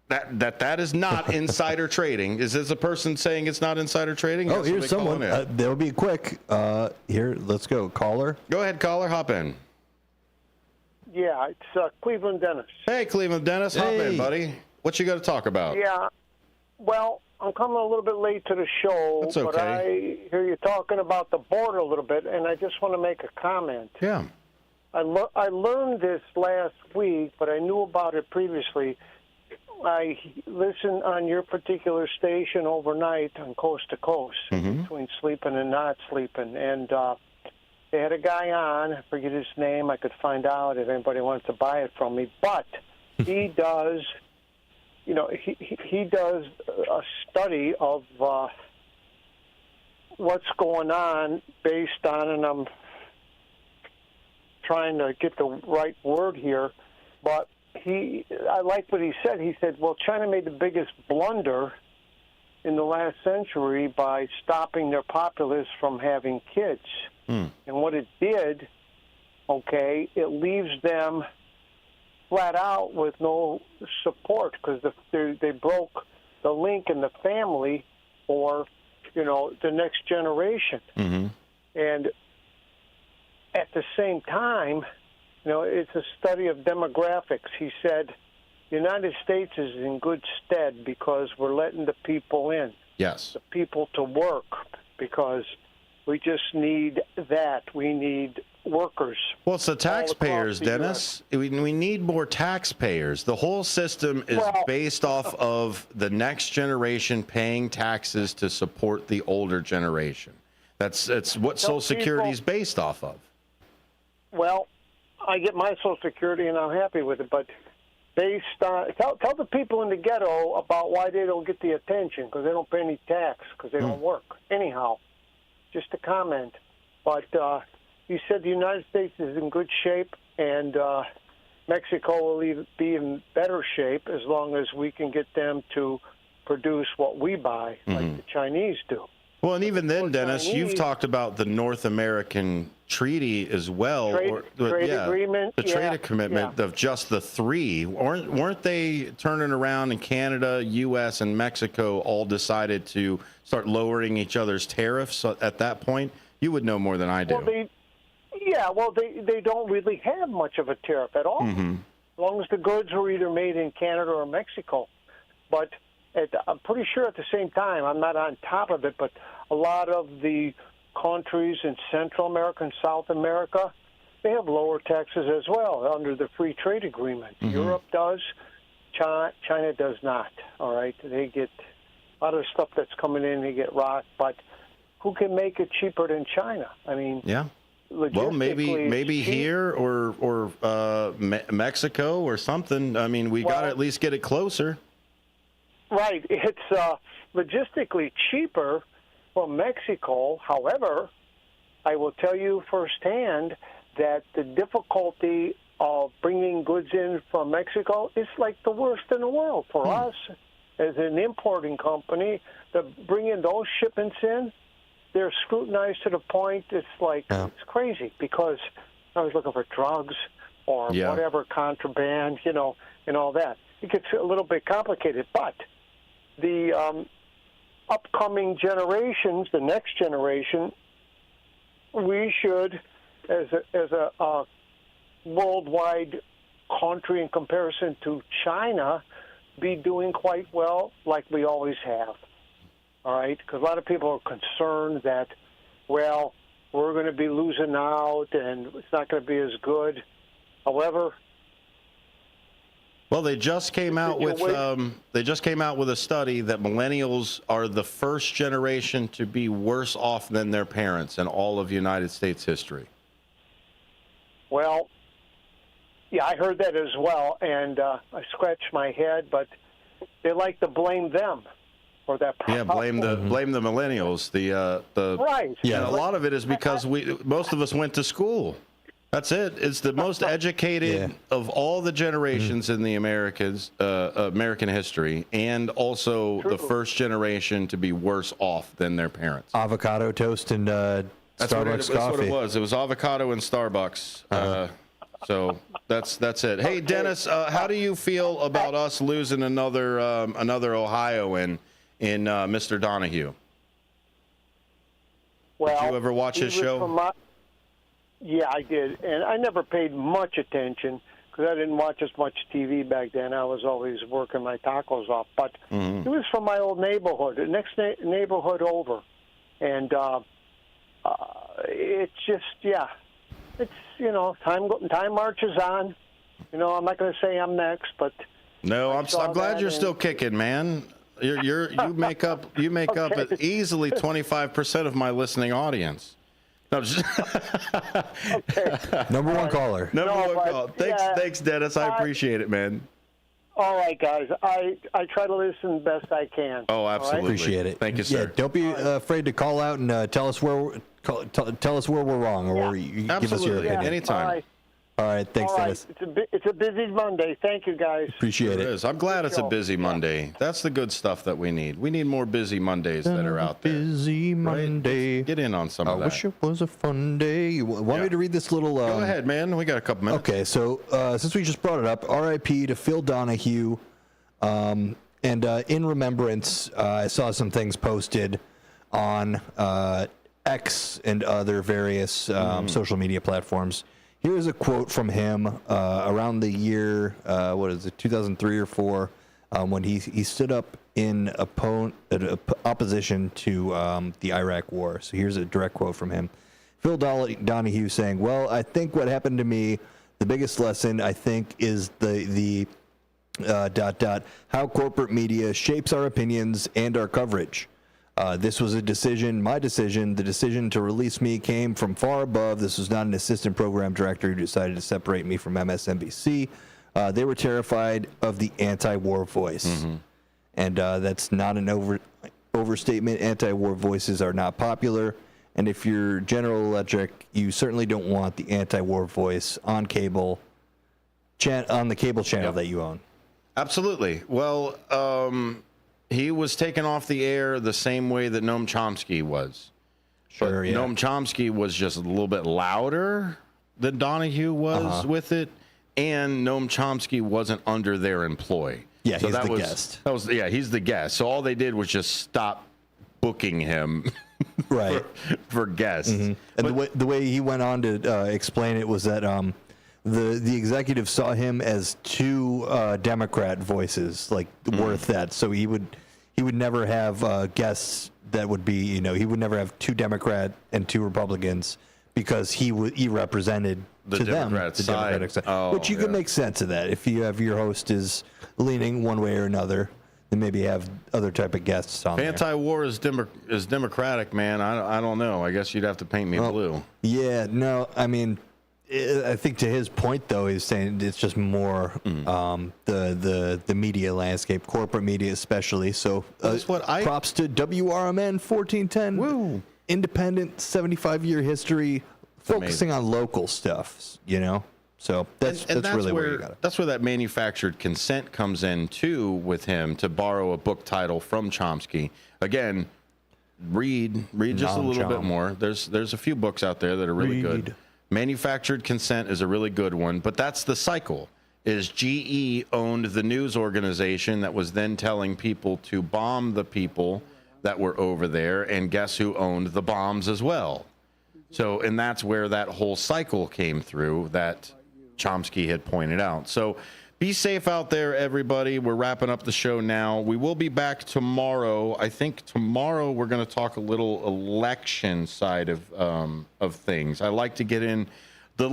that is not insider trading. Is this a person saying it's not insider trading? Oh, here's someone. They'll be quick. Here, let's go. Caller. Go ahead, caller. Hop in. Yeah, it's Cleveland Dennis. Hey, Cleveland Dennis. Hop in, buddy. What you got to talk about? Yeah, well, I'm coming a little bit late to the show, That's okay. But I hear you talking about the border a little bit, and I just want to make a comment. Yeah. I learned this last week, but I knew about it previously. I listened on your particular station overnight on Coast to Coast, between sleeping and not sleeping. And they had a guy on, I forget his name, I could find out if anybody wants to buy it from me. But he does, he does a study of what's going on based on, and I'm trying to get the right word here, but I like what he said. He said, well, China made the biggest blunder in the last century by stopping their populace from having kids. And what it did, it leaves them flat out with no support because they broke the link in the family for, the next generation. And at the same time, it's a study of demographics. He said the United States is in good stead because we're letting the people in. Yes. The people to work because we just need that. We need workers. Well, it's the taxpayers, Dennis. We need more taxpayers. The whole system is based off of the next generation paying taxes to support the older generation. That's what Social Security is based off of. Well, I get my Social Security and I'm happy with it, but based on tell the people in the ghetto about why they don't get the attention because they don't pay any tax because they don't work. Anyhow, just a comment. But you said the United States is in good shape and Mexico will be in better shape as long as we can get them to produce what we buy, like the Chinese do. Well, and even then, Dennis, you've talked about the North American Treaty as well. Trade agreement. The trade commitment of just the three. Weren't they turning around in Canada, U.S., and Mexico all decided to start lowering each other's tariffs at that point? You would know more than I do. Well, they don't really have much of a tariff at all, as long as the goods were either made in Canada or Mexico. But I'm pretty sure at the same time, I'm not on top of it, but a lot of the countries in Central America and South America, they have lower taxes as well under the free trade agreement. Europe does. China does not. All right, they get a lot of stuff that's coming in, they get rocked, but who can make it cheaper than China? I mean, well, maybe here or Mexico or something. I mean, we got to at least get it closer. Right. It's logistically cheaper from Mexico. However, I will tell you firsthand that the difficulty of bringing goods in from Mexico is like the worst in the world for us as an importing company. To bring in those shipments in, they're scrutinized to the point it's like it's crazy, because I was looking for drugs or whatever, contraband, and all that. It gets a little bit complicated, but the upcoming generations, the next generation, we should, as a worldwide country in comparison to China, be doing quite well like we always have. All right? Because a lot of people are concerned that, well, we're going to be losing out and it's not going to be as good. However, well, they just came out with a study that millennials are the first generation to be worse off than their parents in all of United States history. Well, yeah, I heard that as well, and I scratched my head, but they like to blame them for that problem. Yeah, blame the millennials. Right. Yeah, a lot of it is because most of us went to school. That's it. It's the most educated of all the generations in the American history, and also the first generation to be worse off than their parents. Avocado toast and Starbucks coffee. That's what it was. It was avocado and Starbucks. So that's it. Hey, Dennis, how do you feel about us losing another Ohioan in Mr. Donahue? Well, did you ever watch his show? Yeah, I did, and I never paid much attention because I didn't watch as much TV back then. I was always working my tacos off. But it was from my old neighborhood, the next neighborhood over, and it's just it's time marches on. I'm not going to say I'm next, but no, I'm glad you're still kicking, man. You make up easily 25% of my listening audience. No, Number one caller. Number one caller. Thanks, Dennis. I appreciate it, man. All right, guys. I try to listen best I can. Oh, absolutely. Appreciate it. Thank you, sir. Yeah, don't be afraid to call out and tell us where we're wrong, or you give us your opinion. Anytime. All right, thanks, Dennis. It's a busy Monday. Thank you, guys. Appreciate it. It is. I'm glad it's a busy Monday. That's the good stuff that we need. We need more busy Mondays that are out there. Busy Monday. Right? Get in on some of that. I wish it was a fun day. You want me to read this little... Go ahead, man. We got a couple minutes. Okay, so since we just brought it up, R.I.P. to Phil Donahue. And in remembrance, I saw some things posted on X and other various social media platforms. Here's a quote from him around the year, 2003 or 4, when he stood up in opposition to the Iraq War. So here's a direct quote from him. Phil Donahue saying, "Well, I think what happened to me, the biggest lesson, I think, is the how corporate media shapes our opinions and our coverage. This was my decision. The decision to release me came from far above. This was not an assistant program director who decided to separate me from MSNBC. They were terrified of the anti-war voice." And that's not an overstatement. Anti-war voices are not popular. And if you're General Electric, you certainly don't want the anti-war voice on cable, on the cable channel that you own. Absolutely. Well, he was taken off the air the same way that Noam Chomsky was. Sure, yeah. Noam Chomsky was just a little bit louder than Donahue was with it, and Noam Chomsky wasn't under their employ. Yeah, so he's that the was, guest. That was he's the guest. So all they did was just stop booking him right for guests. And the way he went on to explain it was that the executive saw him as two Democrat voices, like worth that. So he would never have guests that would be, he would never have two Democrat and two Republicans because he represented The to them Democrat the side. Democratic side. Oh, Which you can make sense of that. If you have your host is leaning one way or another, then maybe have other type of guests on there. Anti-war is Democratic, man. I don't know. I guess you'd have to paint me blue. Yeah, no, I mean, I think to his point though, he's saying it's just more the media landscape, corporate media especially. So props to WRMN 1410. Woo. Independent, 75-year history, focusing on local stuff. So that's really where you got it. That's where that manufactured consent comes in too with him, to borrow a book title from Chomsky. Again, read just a little bit more. There's a few books out there that are really good. Manufactured consent is a really good one, but that's the cycle. Is GE owned the news organization that was then telling people to bomb the people that were over there, and guess who owned the bombs as well? So, and that's where that whole cycle came through that Chomsky had pointed out. So be safe out there, everybody. We're wrapping up the show now. We will be back tomorrow. I think tomorrow we're going to talk a little election side of things. I like to get in the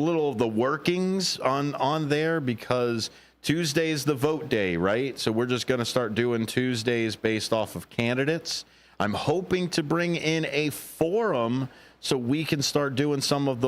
workings on there, because Tuesday's the vote day, right? So we're just going to start doing Tuesdays based off of candidates. I'm hoping to bring in a forum so we can start doing some of the